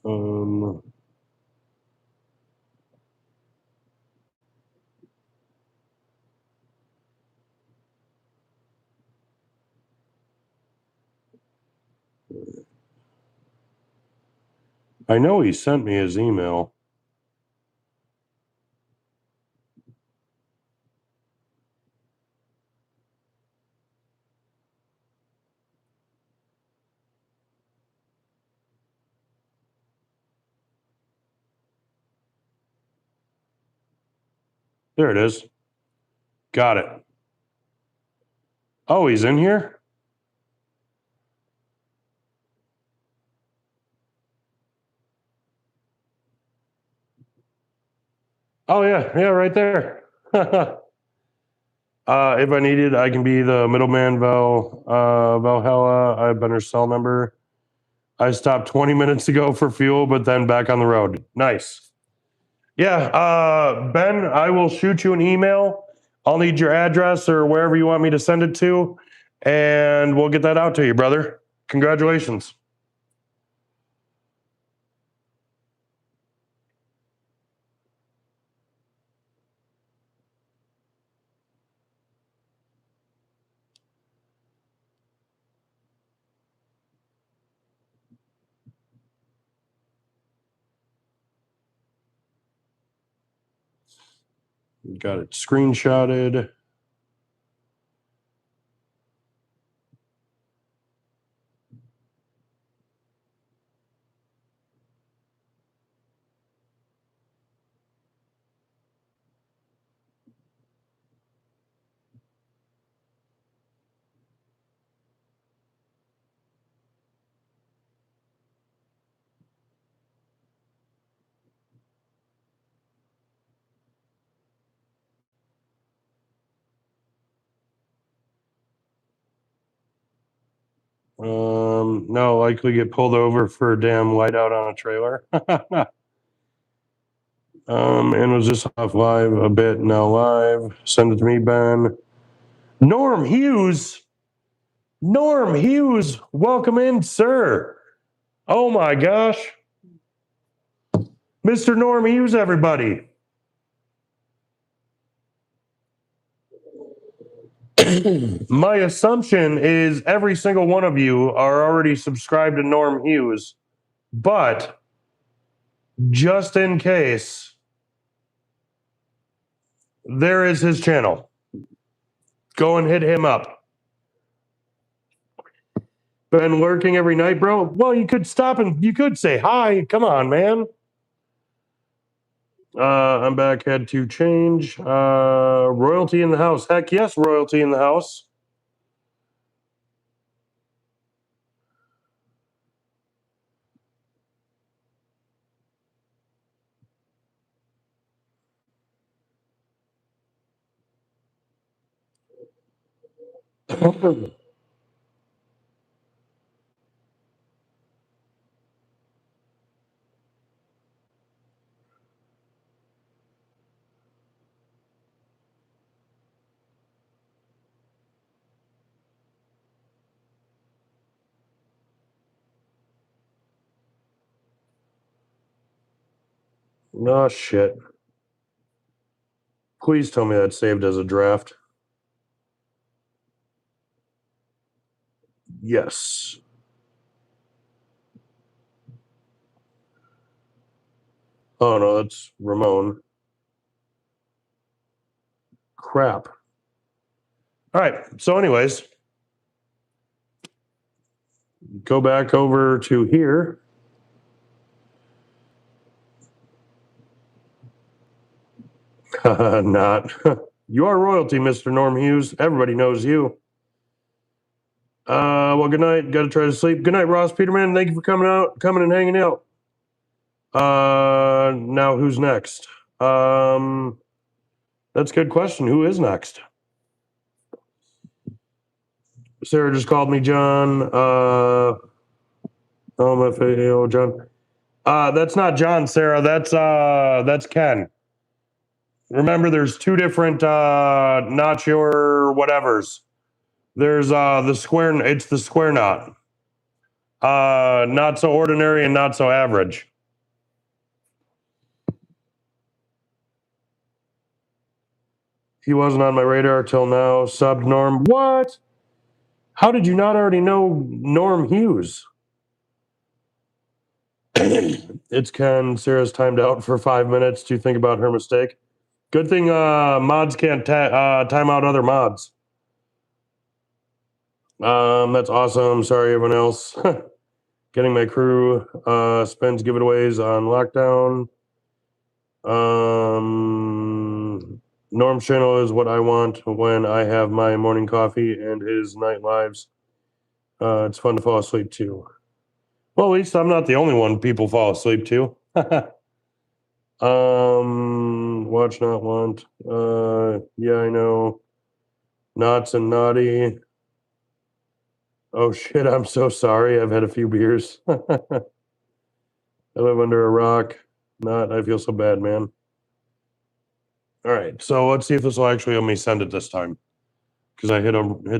Um, I know he sent me his email. There it is. Got it. Oh, he's in here? Oh, yeah. Yeah, right there. If I needed, I can be the middleman, Valhalla. I have Benner's cell number. I stopped 20 minutes ago for fuel, but then back on the road. Nice. Yeah, Ben, I will shoot you an email. I'll need your address or wherever you want me to send it to, and we'll get that out to you, brother. Congratulations. Got it screenshotted. No, likely get pulled over for a damn whiteout on a trailer. And was just off live a bit, now live. Send it to me, Ben. Norm Hughes. Norm Hughes, welcome in, sir. Oh my gosh. Mr. Norm Hughes, everybody. My assumption is every single one of you are already subscribed to Norm Hughes, but just in case, there is his channel. Go and hit him up. Been lurking every night, bro? Well, you could stop and you could say hi. Come on, man. I'm back. Had to change. Royalty in the house. Heck yes, royalty in the house. Oh, shit. Please tell me that's saved as a draft. Yes. Oh, no, that's Ramon. Crap. All right. So, anyways, go back over to here. Not. You are royalty, Mr. Norm Hughes. Everybody knows you. Well, good night. Got to try to sleep. Good night, Ross Peterman. Thank you for coming and hanging out. Now who's next? That's a good question. Who is next? Sarah just called me John. John. That's not John, Sarah. That's Ken. Remember, there's two different not your whatevers. There's the square. It's the square knot. Not so ordinary and not so average. He wasn't on my radar till now. Sub Norm. What? How did you not already know Norm Hughes? It's Ken. Sarah's timed out for 5 minutes to think about her mistake. Good thing mods can't time out other mods. That's awesome. Sorry, everyone else. Getting my crew spends giveaways on lockdown. Norm's channel is what I want when I have my morning coffee and his night lives. It's fun to fall asleep to. Well, at least I'm not the only one people fall asleep to. Watch not want. Yeah, I know. Knots and naughty. Oh shit, I'm so sorry. I've had a few beers. I live under a rock. Not, I feel so bad, man. All right, so let's see if this will actually let me send it this time. Because I hit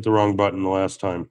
the wrong button the last time.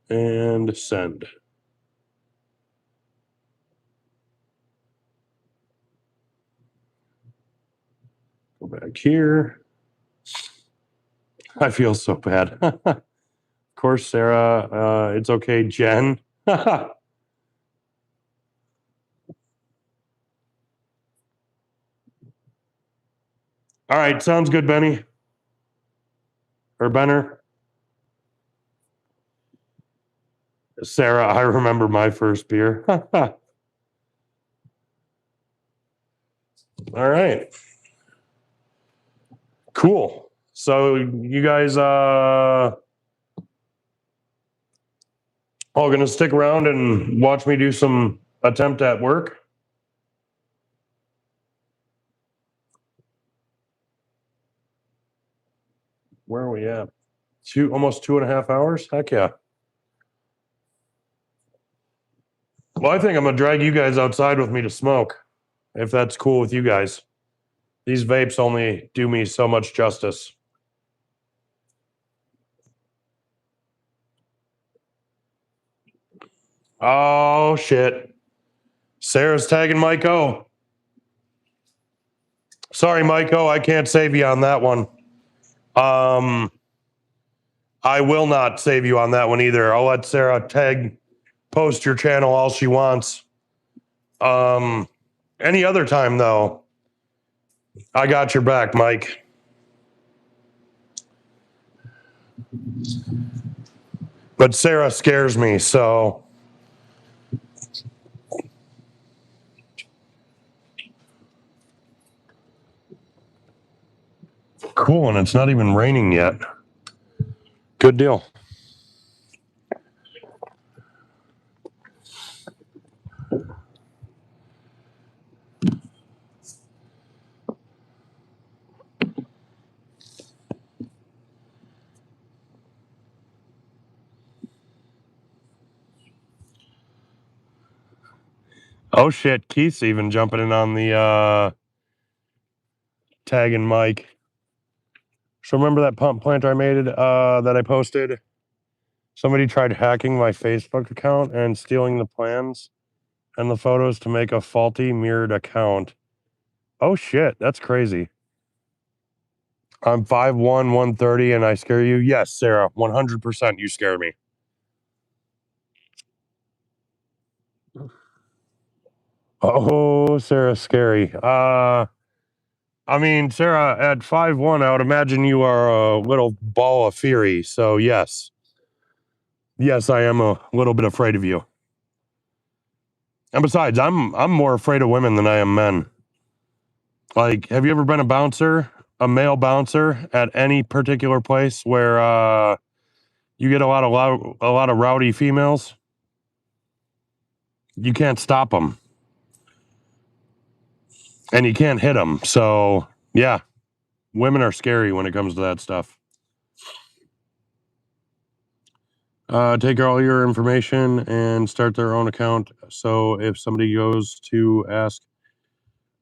And send. Go back here. I feel so bad. Of course, Sarah. It's okay, Jen. All right, sounds good, Benny. Or Benner. Sarah, I remember my first beer. All right. Cool. So you guys all gonna stick around and watch me do some attempt at work? Where are we at? Almost 2.5 hours? Heck yeah. Well, I think I'm gonna drag you guys outside with me to smoke, if that's cool with you guys. These vapes only do me so much justice. Oh shit. Sarah's tagging Mike O. Sorry, Mike O, I can't save you on that one. I will not save you on that one either. I'll let Sarah post your channel all she wants. Any other time though, I got your back, Mike. But Sarah scares me, so cool, and it's not even raining yet. Good deal. Oh shit, Keith's even jumping in on the tagging Mike. So remember that pump planter I made that I posted? Somebody tried hacking my Facebook account and stealing the plans and the photos to make a faulty mirrored account. Oh shit, that's crazy. I'm 5'1", 130, and I scare you? Yes, Sarah, 100% you scare me. Oh, Sarah's scary. I mean, Sarah, at 5'1", I would imagine you are a little ball of fury. So yes. Yes, I am a little bit afraid of you. And besides, I'm more afraid of women than I am men. Like, have you ever been a male bouncer at any particular place where you get a lot of rowdy females? You can't stop them, and you can't hit them. So yeah, women are scary when it comes to that stuff. Take all your information and start their own account. So if somebody goes to ask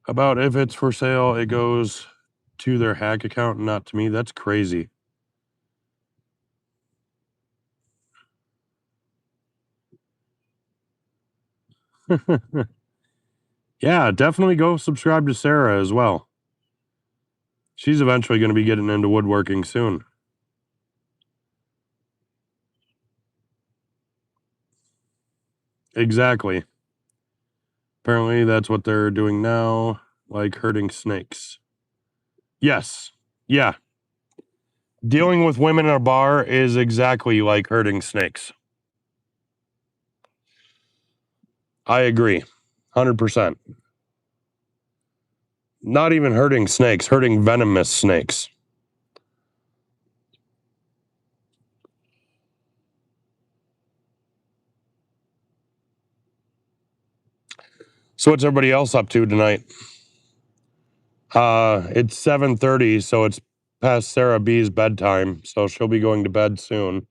about if it's for sale, it goes to their hack account, not to me. That's crazy. Yeah, definitely go subscribe to Sarah as well. She's eventually going to be getting into woodworking soon. Exactly. Apparently, that's what they're doing now, like herding snakes. Yes. Yeah. Dealing with women in a bar is exactly like herding snakes. I agree. 100%. Not even herding snakes, herding venomous snakes. So what's everybody else up to tonight? It's 7:30, so it's past Sarah B's bedtime, so she'll be going to bed soon.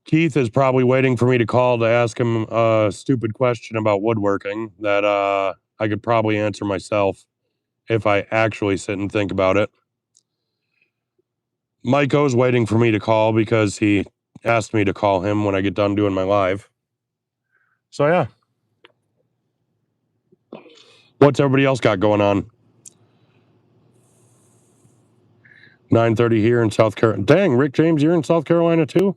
Keith is probably waiting for me to call to ask him a stupid question about woodworking that I could probably answer myself if I actually sit and think about it. Miko's waiting for me to call because he asked me to call him when I get done doing my live. So yeah. What's everybody else got going on? 9:30 here in South Carolina. Dang, Rick James, you're in South Carolina too?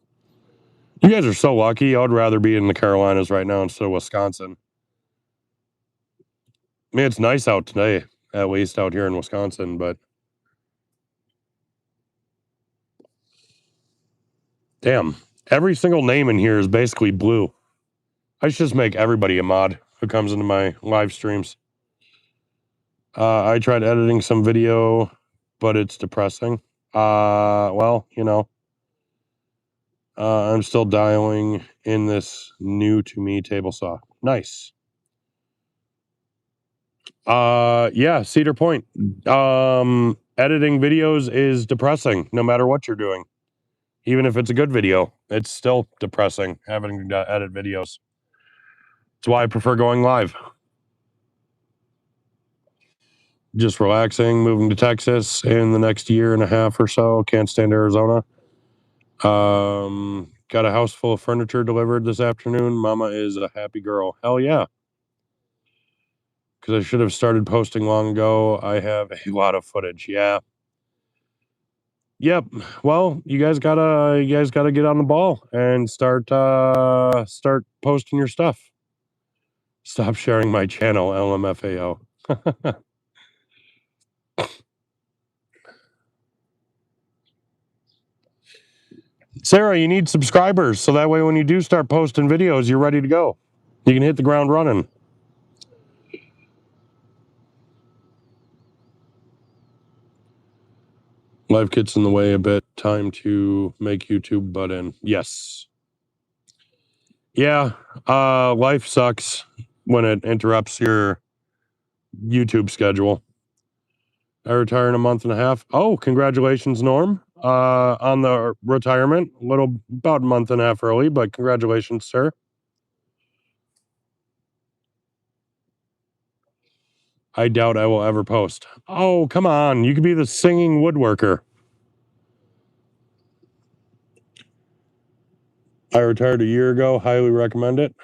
You guys are so lucky. I would rather be in the Carolinas right now instead of Wisconsin. I mean, it's nice out today, at least out here in Wisconsin, but damn, every single name in here is basically blue. I should just make everybody a mod who comes into my live streams. I tried editing some video, but it's depressing. Well, you know, I'm still dialing in this new to me table saw. Nice. Yeah, Cedar Point. Editing videos is depressing no matter what you're doing. Even if it's a good video, it's still depressing having to edit videos. That's why I prefer going live. Just relaxing, moving to Texas in the next year and a half or so. Can't stand Arizona. Got a house full of furniture delivered this afternoon. Mama is a happy girl. Hell yeah. Because I should have started posting long ago. I have a lot of footage. Yeah. Yep. Well, you guys gotta get on the ball and start posting your stuff. Stop sharing my channel, LMFAO. Sarah, you need subscribers so that way when you do start posting videos, you're ready to go. You can hit the ground running. Life gets in the way a bit. Time to make YouTube butt in. Yes. Yeah. Life sucks when it interrupts your YouTube schedule. I retire in a month and a half. Oh, congratulations, Norm. On the retirement. About a month and a half early, but congratulations, sir. I doubt I will ever post. Oh, come on. You could be the singing woodworker. I retired a year ago. Highly recommend it.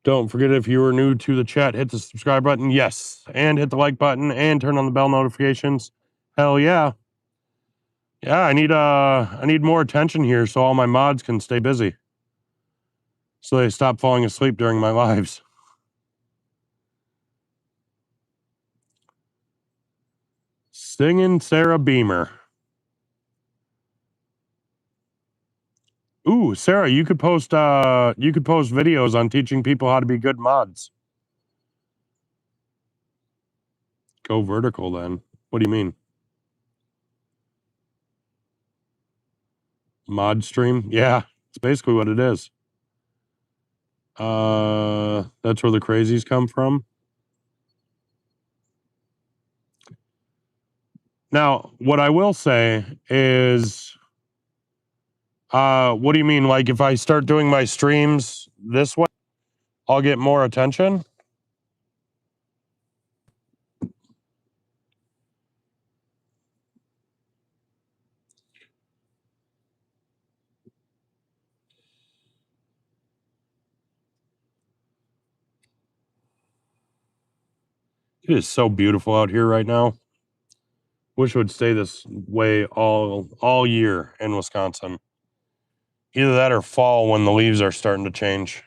Don't forget, if you are new to the chat, hit the subscribe button. Yes. And hit the like button and turn on the bell notifications. Hell yeah. Yeah, I need more attention here so all my mods can stay busy. So they stop falling asleep during my lives. Singing Sarah Beamer. Ooh, Sarah, you could post videos on teaching people how to be good mods. Go vertical then. What do you mean? Mod stream? Yeah, it's basically what it is. That's where the crazies come from. Now, what I will say is, what do you mean? Like if I start doing my streams this way, I'll get more attention? It is so beautiful out here right now. Wish it would stay this way all year in Wisconsin. Either that or fall when the leaves are starting to change.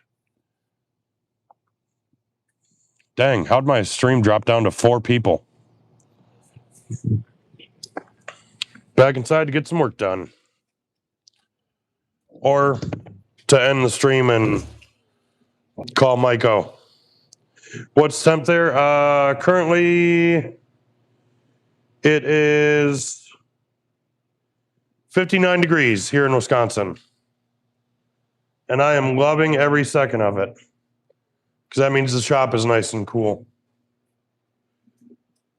Dang, how'd my stream drop down to 4 people? Back inside to get some work done. Or to end the stream and call Maiko. What's temp there? Currently, it is 59 degrees here in Wisconsin. And I am loving every second of it. Because that means the shop is nice and cool.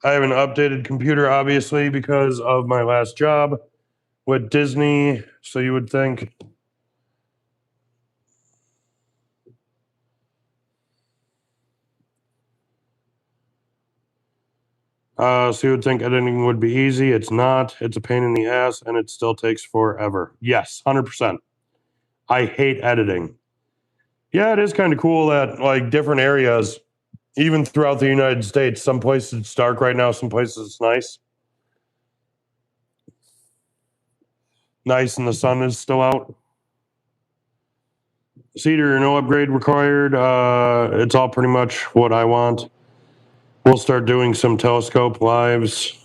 I have an updated computer, obviously, because of my last job with Disney. So you would think. So you would think editing would be easy. It's not. It's a pain in the ass, and it still takes forever. Yes, 100%. I hate editing. Yeah, it is kind of cool that like different areas, even throughout the United States, some places it's dark right now, some places it's nice. Nice, and the sun is still out. Cedar, no upgrade required. It's all pretty much what I want. We'll start doing some telescope lives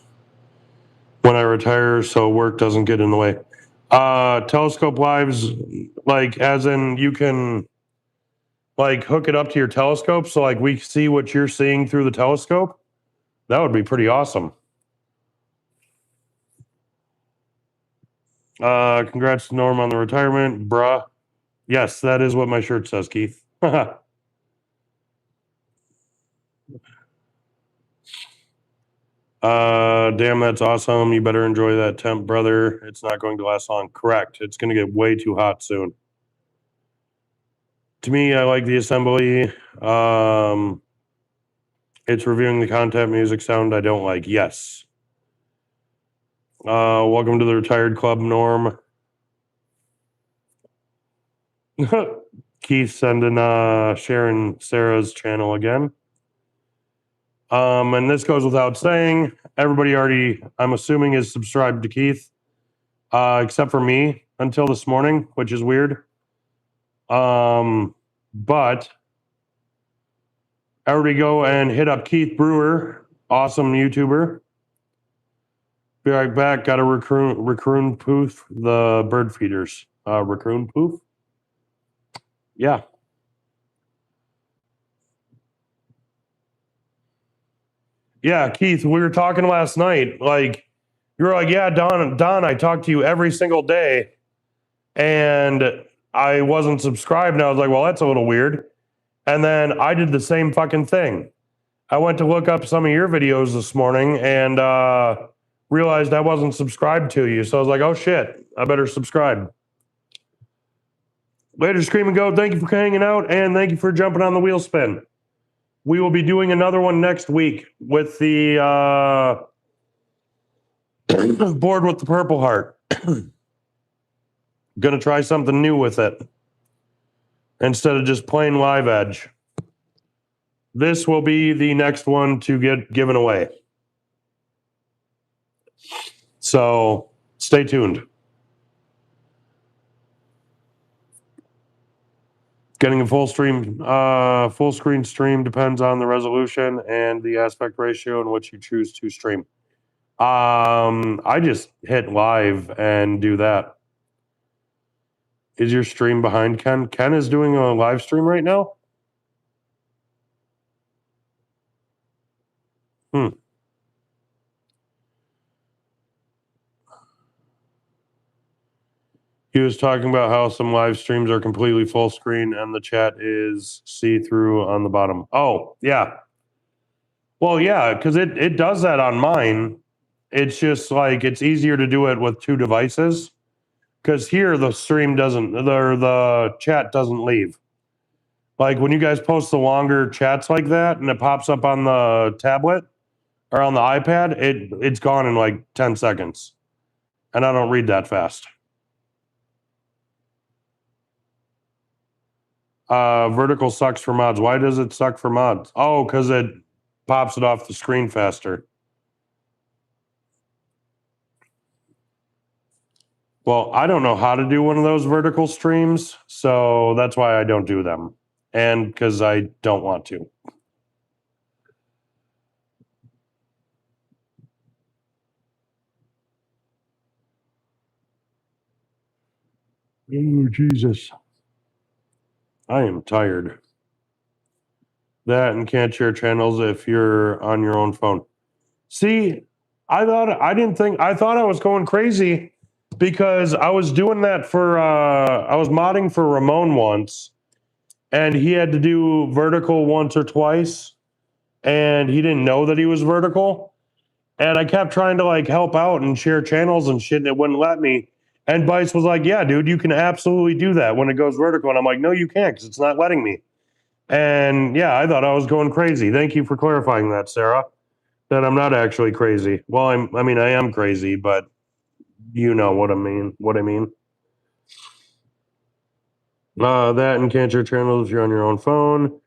when I retire, so work doesn't get in the way. Telescope lives, like as in you can like hook it up to your telescope, so like we see what you're seeing through the telescope. That would be pretty awesome. Congrats to Norm on the retirement, bruh. Yes, that is what my shirt says, Keith. Damn, that's awesome. You better enjoy that temp, brother. It's not going to last long. Correct. It's going to get way too hot soon. To me, I like the assembly. It's reviewing the content, music, sound I don't like. Yes. Welcome to the retired club, Norm. Keith sending sharing Sarah's channel again. And this goes without saying. Everybody already, I'm assuming, is subscribed to Keith, except for me until this morning, which is weird. But everybody go and hit up Keith Brewer, awesome YouTuber. Be right back. Got a raccoon poof, the bird feeders. Raccoon poof? Yeah. Yeah, Keith, we were talking last night. Like, you were like, yeah, Don, I talk to you every single day. And I wasn't subscribed. And I was like, well, that's a little weird. And then I did the same fucking thing. I went to look up some of your videos this morning and realized I wasn't subscribed to you. So I was like, oh shit, I better subscribe. Later, Scream and Go, thank you for hanging out and thank you for jumping on the wheel spin. We will be doing another one next week with the board with the Purple Heart. Gonna try something new with it instead of just plain live edge. This will be the next one to get given away. So stay tuned. Getting a full screen stream depends on the resolution and the aspect ratio in which you choose to stream. I just hit live and do that. Is your stream behind Ken? Ken is doing a live stream right now? He was talking about how some live streams are completely full screen and the chat is see-through on the bottom. Oh, yeah. Well, yeah, because it does that on mine. It's just like it's easier to do it with two devices. Because here the stream doesn't, the chat doesn't leave. Like when you guys post the longer chats like that and it pops up on the tablet or on the iPad, it's gone in like 10 seconds. And I don't read that fast. Vertical sucks for mods. Why does it suck for mods? Oh, because it pops it off the screen faster. Well, I don't know how to do one of those vertical streams, so that's why I don't do them. And because I don't want to. Oh, Jesus. I am tired. That and can't share channels if you're on your own phone. See, I thought I was going crazy because I was doing that for I was modding for Ramon once and he had to do vertical once or twice and he didn't know that he was vertical. And I kept trying to like help out and share channels and shit and it wouldn't let me. And Bice was like, yeah, dude, you can absolutely do that when it goes vertical. And I'm like, no, you can't because it's not letting me. And yeah, I thought I was going crazy. Thank you for clarifying that, Sarah. that I'm not actually crazy. Well, I mean, I am crazy, but you know what I mean. That and can't share channels if you're on your own phone.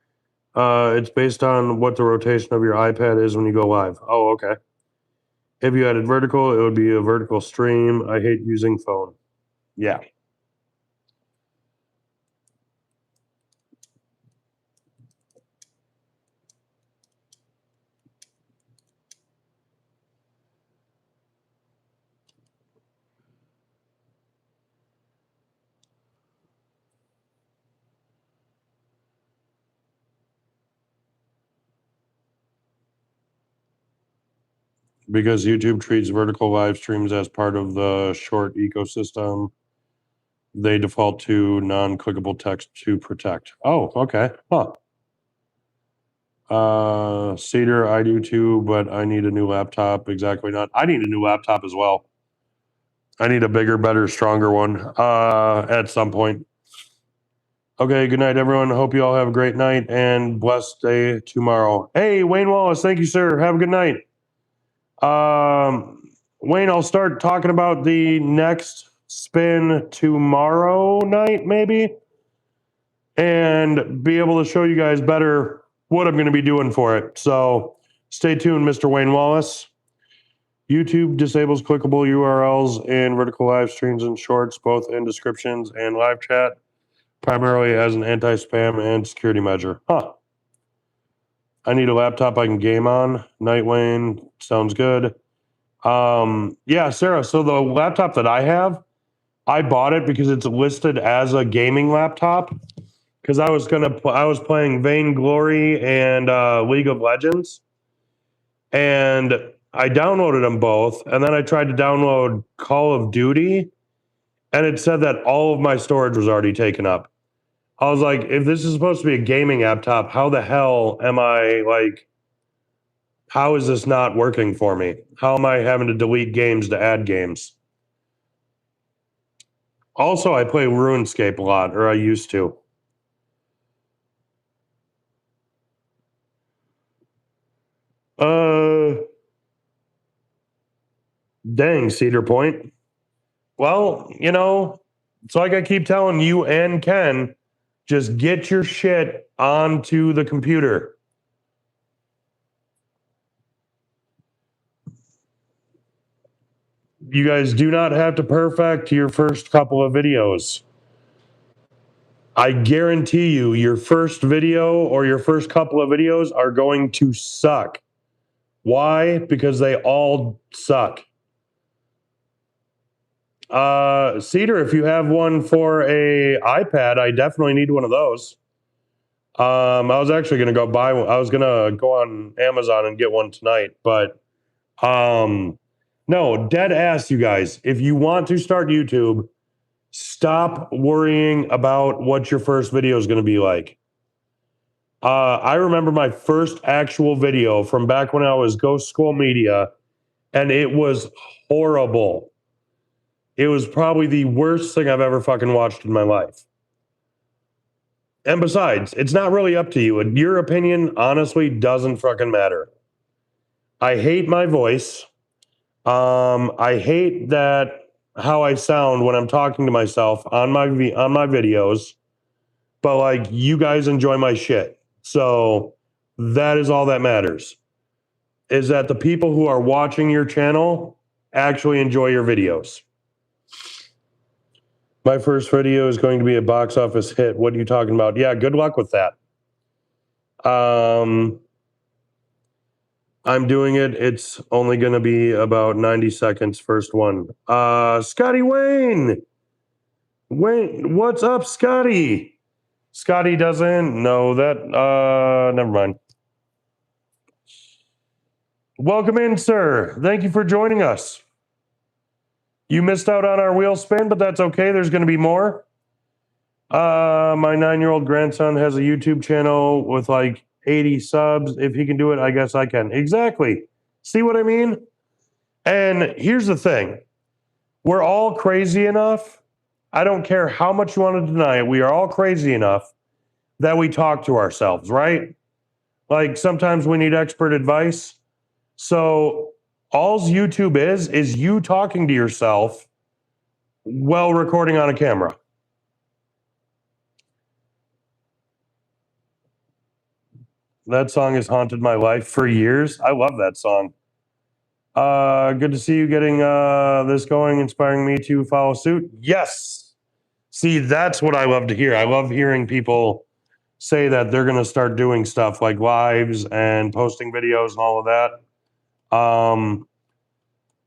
It's based on what the rotation of your iPad is when you go live. Oh, okay. If you added vertical, it would be a vertical stream. I hate using phone. Yeah. Because YouTube treats vertical live streams as part of the short ecosystem, they default to non-clickable text to protect. Oh, okay. Huh. Cedar, I do too, but I need a new laptop. Exactly not. I need a new laptop as well. I need a bigger, better, stronger one at some point. Okay, good night, everyone. Hope you all have a great night and blessed day tomorrow. Hey, Wayne Wallace, thank you, sir. Have a good night. Wayne, I'll start talking about the next spin tomorrow night, maybe, and be able to show you guys better what I'm going to be doing for it. So stay tuned, Mr. Wayne Wallace. YouTube disables clickable URLs in vertical live streams and shorts, both in descriptions and live chat, primarily as an anti-spam and security measure. Huh. I need a laptop I can game on. Night Wayne, sounds good. Yeah, Sarah. So the laptop that I have, I bought it because it's listed as a gaming laptop. Because I was playing Vainglory and League of Legends, and I downloaded them both, and then I tried to download Call of Duty, and it said that all of my storage was already taken up. I was like, if this is supposed to be a gaming laptop, how the hell am I like? How is this not working for me? How am I having to delete games to add games? Also, I play RuneScape a lot, or I used to. Dang, Cedar Point. Well, it's like I keep telling you and Ken, just get your shit onto the computer. You guys do not have to perfect your first couple of videos. I guarantee you, your first video or your first couple of videos are going to suck. Why? Because they all suck. Cedar, if you have one for a iPad, I definitely need one of those. I was actually going to go buy one. I was going to go on Amazon and get one tonight, but no, dead ass, you guys. If you want to start YouTube, stop worrying about what your first video is going to be like. I remember my first actual video from back when I was Ghost School Media, and it was horrible. It was probably the worst thing I've ever fucking watched in my life. And besides, it's not really up to you. Your opinion honestly doesn't fucking matter. I hate my voice. I hate that how I sound when I'm talking to myself on my videos. But like, you guys enjoy my shit. So that is all that matters. Is that the people who are watching your channel actually enjoy your videos. My first video is going to be a box office hit. What are you talking about? Yeah, good luck with that. I'm doing it. It's only going to be about 90 seconds. First one. Scotty Wayne. Wayne, what's up, Scotty? Scotty doesn't know that. Never mind. Welcome in, sir. Thank you for joining us. You missed out on our wheel spin, but that's okay. There's going to be more. My 9-year-old grandson has a YouTube channel with like 80 subs. If he can do it, I guess I can. Exactly. See what I mean? And here's the thing. We're all crazy enough. I don't care how much you want to deny it. We are all crazy enough that we talk to ourselves, right? Like sometimes we need expert advice. So all YouTube is you talking to yourself while recording on a camera. That song has haunted my life for years. I love that song. Good to see you getting this going, inspiring me to follow suit. Yes. See, that's what I love to hear. I love hearing people say that they're going to start doing stuff like lives and posting videos and all of that.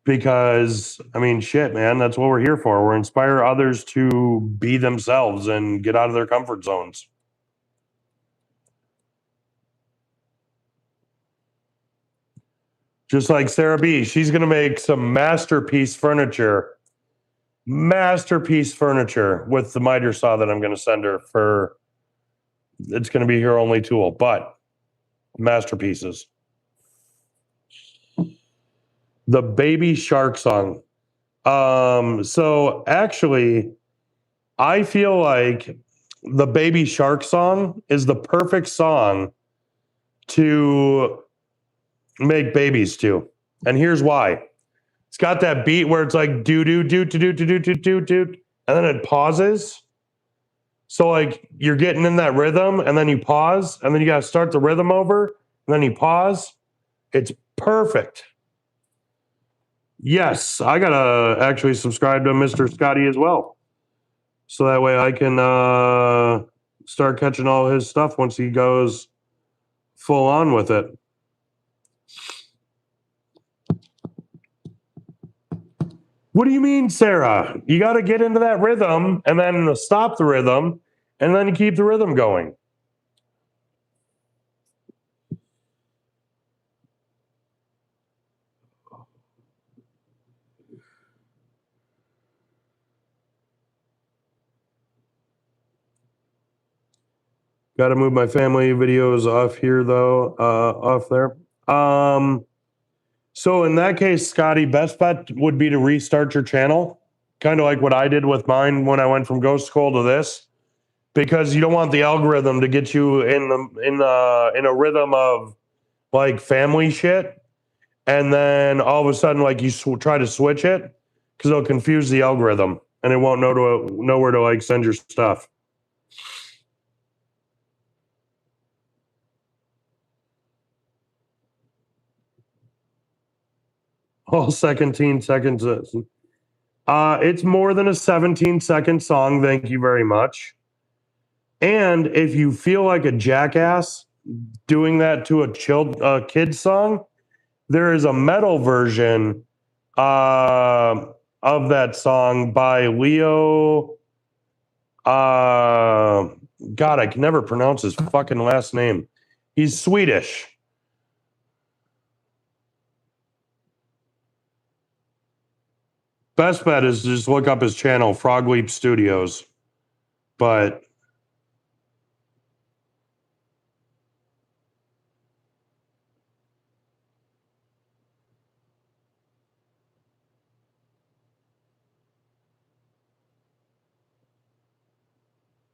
Because, I mean, shit, man, that's what we're here for. We're inspire others to be themselves and get out of their comfort zones. Just like Sarah B, she's going to make some masterpiece furniture with the miter saw that I'm going to send her for. It's going to be her only tool, but masterpieces. The Baby Shark song. So actually, I feel like the Baby Shark song is the perfect song to make babies to. And here's why. It's got that beat where it's like do do do do do do do do do, and then it pauses. So like you're getting in that rhythm, and then you pause, and then you got to start the rhythm over, and then you pause. It's perfect. Yes, I gotta actually subscribe to Mr. Scotty as well, so that way I can start catching all his stuff once he goes full on with it. What do you mean, Sarah? You got to get into that rhythm and then stop the rhythm and then you keep the rhythm going. Got to move my family videos off here though, off there. So in that case, Scotty, best bet would be to restart your channel, kind of like what I did with mine when I went from Ghost Skull to this, because you don't want the algorithm to get you in a rhythm of like family shit, and then all of a sudden like you try to switch it because it'll confuse the algorithm and it won't know where to like send your stuff. All 17 seconds. It's more than a 17-second song. Thank you very much. And if you feel like a jackass doing that to a kid song, there is a metal version of that song by Leo. God, I can never pronounce his fucking last name. He's Swedish. Best bet is just look up his channel, Frog Leap Studios. But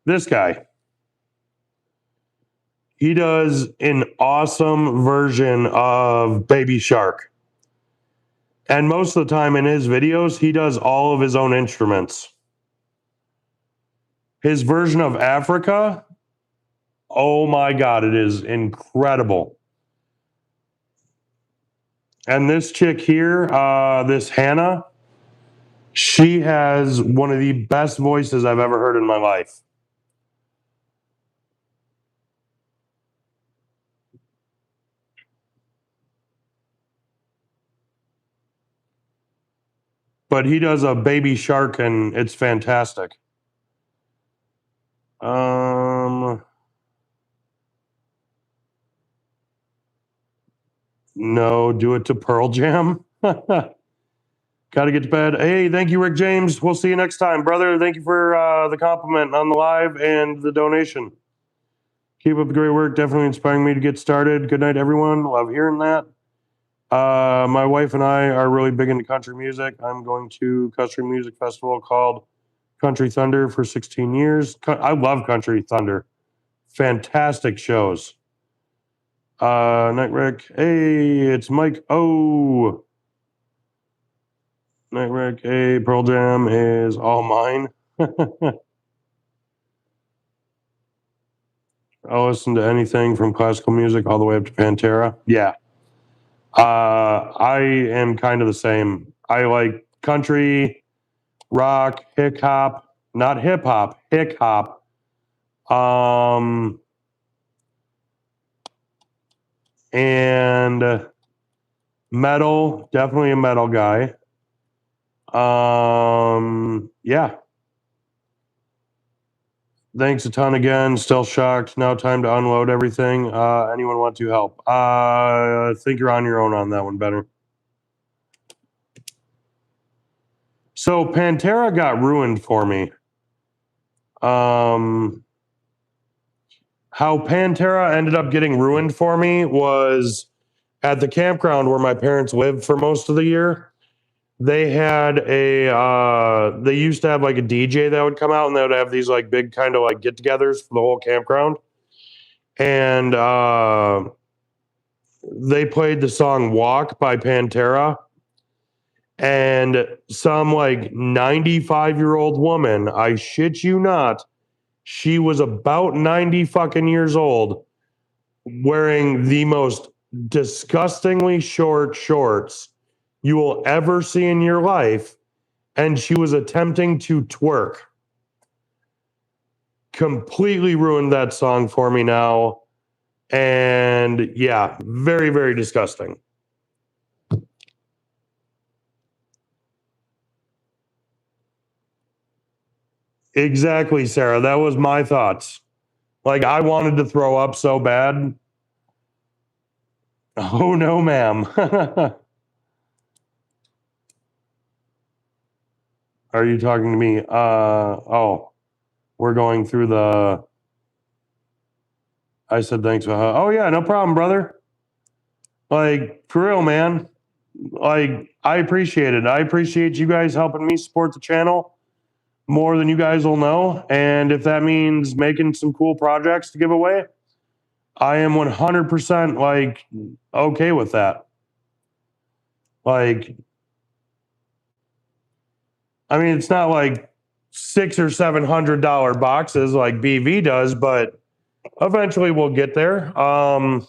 this guy, he does an awesome version of Baby Shark. And most of the time in his videos, he does all of his own instruments. His version of Africa, oh my God, it is incredible. And this chick here, this Hannah, she has one of the best voices I've ever heard in my life. But he does a Baby Shark and it's fantastic. No, do it to Pearl Jam. Gotta get to bed. Hey, thank you, Rick James. We'll see you next time, brother. Thank you for the compliment on the live and the donation. Keep up the great work. Definitely inspiring me to get started. Good night, everyone. Love hearing that. My wife and I are really big into country music. I'm going to country music festival called Country Thunder for 16 years. I love Country Thunder. Fantastic shows. Night Rick. Hey, it's Mike O. Night Rick. Hey, Pearl Jam is all mine. I'll listen to anything from classical music all the way up to Pantera. Yeah. I am kind of the same. I like country, rock, hip hop, not hip hop, hip hop. And metal, definitely a metal guy. Yeah. Thanks a ton again. Still shocked. Now time to unload everything. Anyone want to help? I think you're on your own on that one, Benner. So Pantera got ruined for me. How Pantera ended up getting ruined for me was at the campground where my parents lived for most of the year. They had they used to have like a DJ that would come out and they would have these like big kind of like get-togethers for the whole campground. And they played the song Walk by Pantera. And some like 95-year-old woman, I shit you not, she was about 90 fucking years old, wearing the most disgustingly short shorts you will ever see in your life. And she was attempting to twerk. Completely ruined that song for me now. And yeah, very, very disgusting. Exactly, Sarah. That was my thoughts. Like, I wanted to throw up so bad. Oh, no, ma'am. Are you talking to me? Oh, we're going through the. I said thanks. Oh, yeah, no problem, brother. Like, for real, man. Like, I appreciate it. I appreciate you guys helping me support the channel more than you guys will know. And if that means making some cool projects to give away, I am 100% like okay with that. Like, I mean, it's not like $600 or $700 boxes like BV does, but eventually we'll get there. I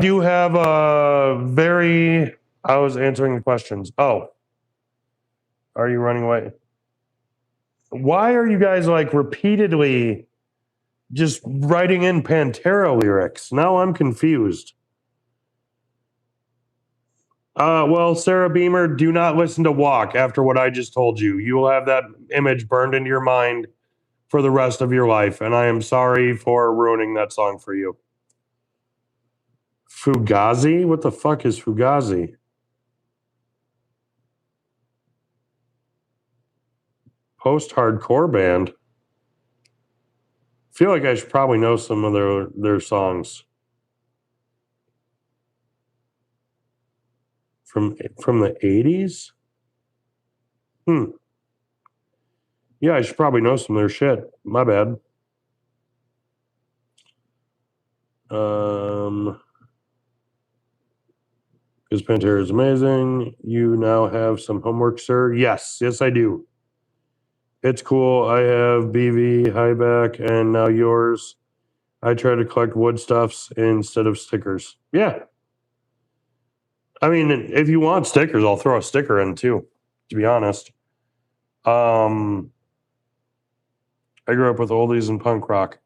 do have a very. I was answering the questions. Oh, are you running away? Why are you guys like repeatedly just writing in Pantera lyrics? Now I'm confused. Well, Sarah Beamer, do not listen to Walk after what I just told you. You will have that image burned into your mind for the rest of your life, and I am sorry for ruining that song for you. Fugazi? What the fuck is Fugazi? Post-hardcore band? I feel like I should probably know some of their songs. From the 80s? Yeah, I should probably know some of their shit. My bad. Because Pantera is amazing. You now have some homework, sir. Yes, I do. It's cool. I have BV, Highback, and now yours. I try to collect wood stuffs instead of stickers. Yeah. I mean, if you want stickers, I'll throw a sticker in too, to be honest. I grew up with oldies and punk rock.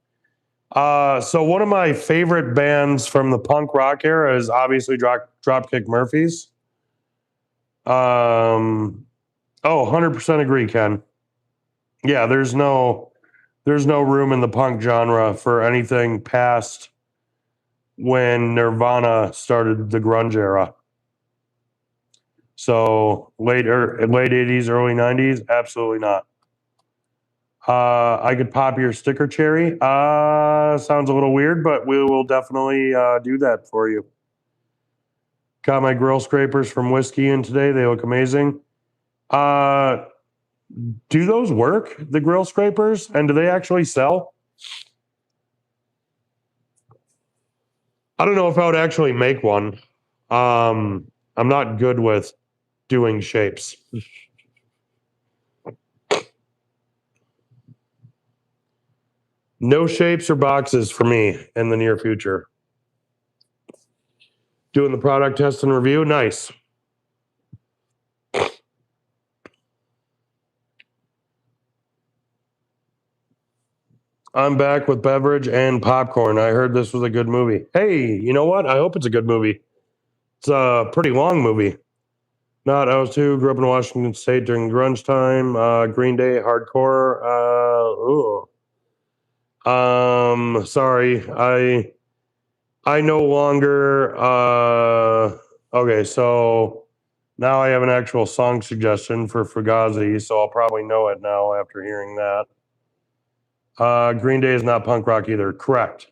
So one of my favorite bands from the punk rock era is obviously Dropkick Murphys. 100% agree, Ken. Yeah, there's no room in the punk genre for anything past when Nirvana started the grunge era. So late 80s, early 90s, absolutely not. I could pop your sticker cherry. Sounds a little weird, but we will definitely do that for you. Got my grill scrapers from Whiskey in today. They look amazing. Do those work, the grill scrapers? And do they actually sell? I don't know if I would actually make one. I'm not good with doing shapes. No shapes or boxes for me in the near future. Doing the product test and review, nice. I'm back with beverage and popcorn. I heard this was a good movie. Hey, you know what? I hope it's a good movie. It's a pretty long movie. Not I was too. Grew up in Washington State during grunge time. Green Day, hardcore. Sorry, I no longer. Okay, so now I have an actual song suggestion for Fugazi, so I'll probably know it now after hearing that. Green Day is not punk rock either. Correct.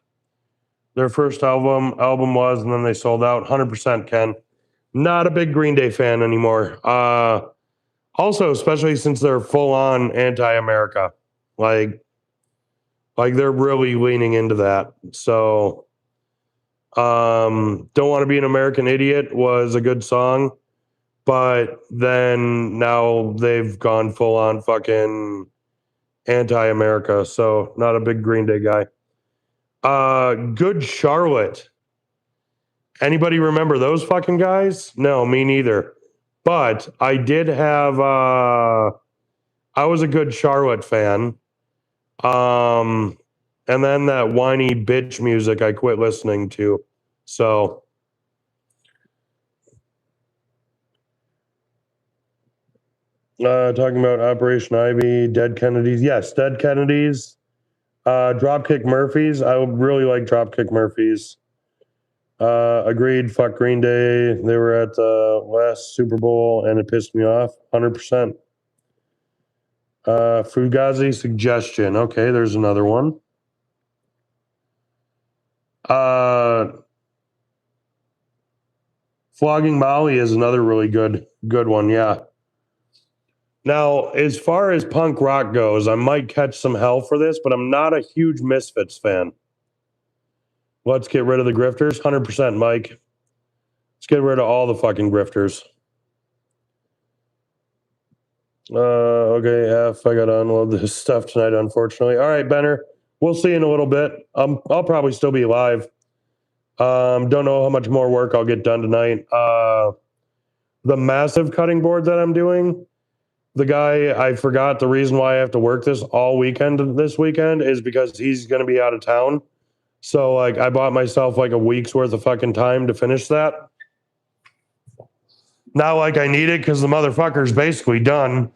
Their first album was, and then they sold out. 100% Ken. Not a big Green Day fan anymore. Also, especially since they're full on anti-America, like they're really leaning into that. So, "Don't Want to Be an American Idiot" was a good song, but then now they've gone full on fucking anti-America. So, not a big Green Day guy. Good Charlotte. Anybody remember those fucking guys? No, me neither. But I did have I was a Good Charlotte fan. And then that whiny bitch music I quit listening to. So talking about Operation Ivy, Dead Kennedys. Yes, Dead Kennedys. Dropkick Murphys. I really like Dropkick Murphys. Agreed. Fuck Green Day. They were at the last Super Bowl and it pissed me off. 100%. Fugazi suggestion. Okay, there's another one. Flogging Molly is another really good one. Yeah. Now, as far as punk rock goes, I might catch some hell for this, but I'm not a huge Misfits fan. Let's get rid of the grifters. 100%, Mike. Let's get rid of all the fucking grifters. Okay, F. I got to unload this stuff tonight, unfortunately. All right, Benner. We'll see you in a little bit. I'll probably still be live. Don't know how much more work I'll get done tonight. The massive cutting board that I'm doing, the guy, I forgot the reason why I have to work this all weekend this weekend is because he's going to be out of town. So, like, I bought myself like a week's worth of fucking time to finish that. Not like I need it because the motherfucker's basically done.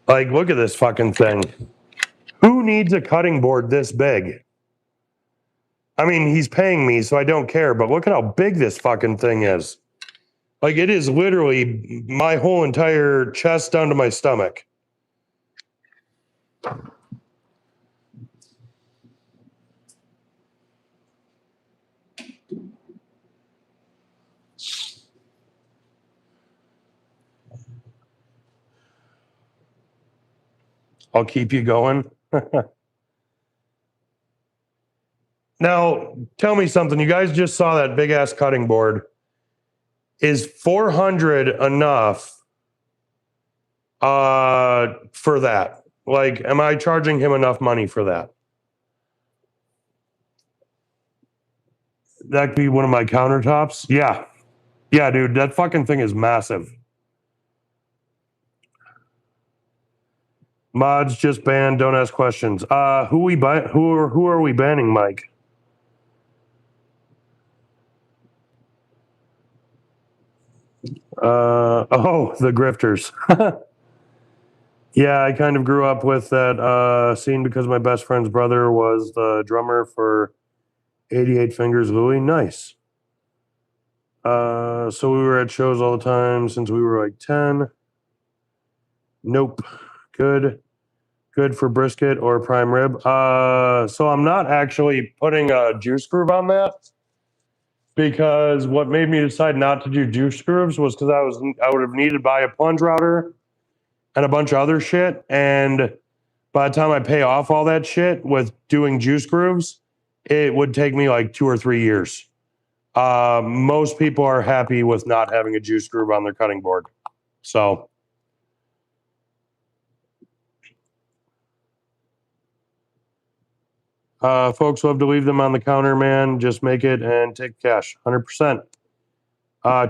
Like, look at this fucking thing. Who needs a cutting board this big? I mean, he's paying me, so I don't care, but look at how big this fucking thing is. Like, it is literally my whole entire chest down to my stomach. I'll keep you going. Now, tell me something. You guys just saw that big ass cutting board. Is 400 enough for that? Like, am I charging him enough money for that? That could be one of my countertops. Yeah. Yeah, dude, that fucking thing is massive. Mods just banned. Don't ask questions. Who are we banning, Mike? The grifters. Yeah, I kind of grew up with that scene because my best friend's brother was the drummer for 88 Fingers Louie. Nice. So we were at shows all the time since we were like 10. Nope. Good for brisket or prime rib. So I'm not actually putting a juice groove on that because what made me decide not to do juice grooves was because I would have needed to buy a plunge router and a bunch of other shit. And by the time I pay off all that shit with doing juice grooves, it would take me like 2 or 3 years. Most people are happy with not having a juice groove on their cutting board. So, folks love to leave them on the counter, man. Just make it and take cash, 100%.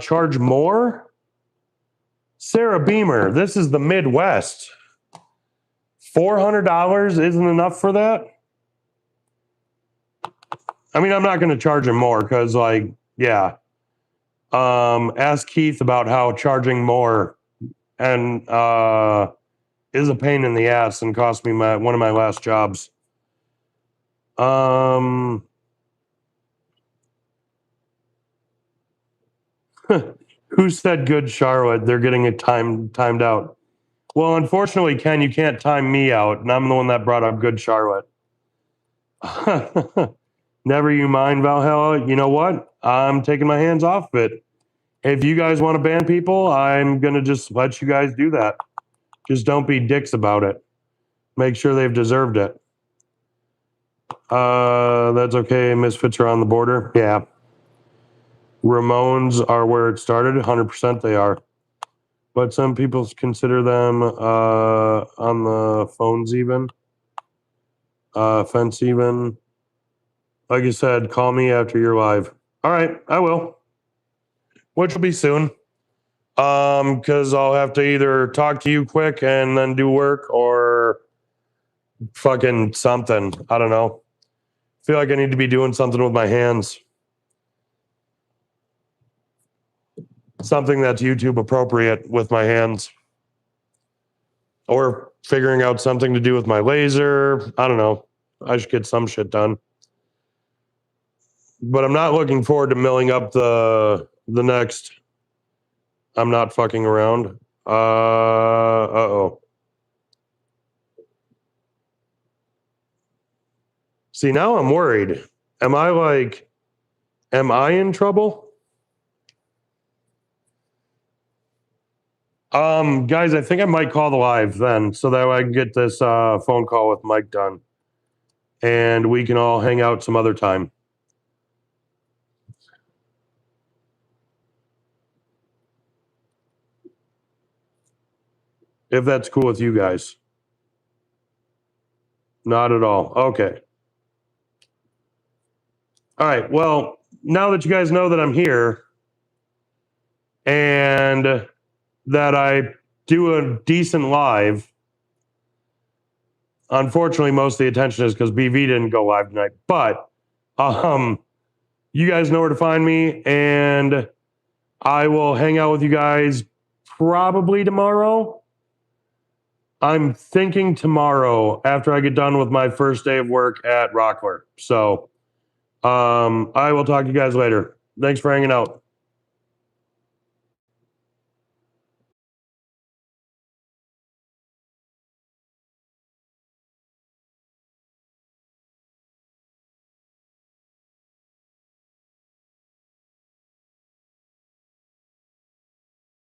Charge more? Sarah Beamer, this is the Midwest. $400 isn't enough for that? I mean, I'm not going to charge him more because, like, yeah. Ask Keith about how charging more and is a pain in the ass and cost me one of my last jobs. Who said good Charlotte? They're getting it timed out. Well, unfortunately, Ken, you can't time me out, and I'm the one that brought up good Charlotte. Never you mind, Valhalla. You know what? I'm taking my hands off of it. If you guys want to ban people, I'm going to just let you guys do that. Just don't be dicks about it. Make sure they've deserved it. That's okay. Misfits are on the border. Yeah. Ramones are where it started. 100% they are. But some people consider them on the phones even. Fence even. Like I said, call me after you're live. All right, I will. Which will be soon. Because I'll have to either talk to you quick and then do work or fucking something. I don't know. Feel like I need to be doing something with my hands. Something that's YouTube appropriate with my hands. Or figuring out something to do with my laser. I don't know. I should get some shit done. But I'm not looking forward to milling up the next. I'm not fucking around. Uh-oh. See, now I'm worried. Am I in trouble? Guys, I think I might call the live then, so that way I can get this phone call with Mike done. And we can all hang out some other time. If that's cool with you guys. Not at all. Okay. All right. Well, now that you guys know that I'm here and that I do a decent live, unfortunately, most of the attention is because BV didn't go live tonight. But you guys know where to find me, and I will hang out with you guys probably tomorrow. I'm thinking tomorrow after I get done with my first day of work at Rockler. So I will talk to you guys later. Thanks for hanging out.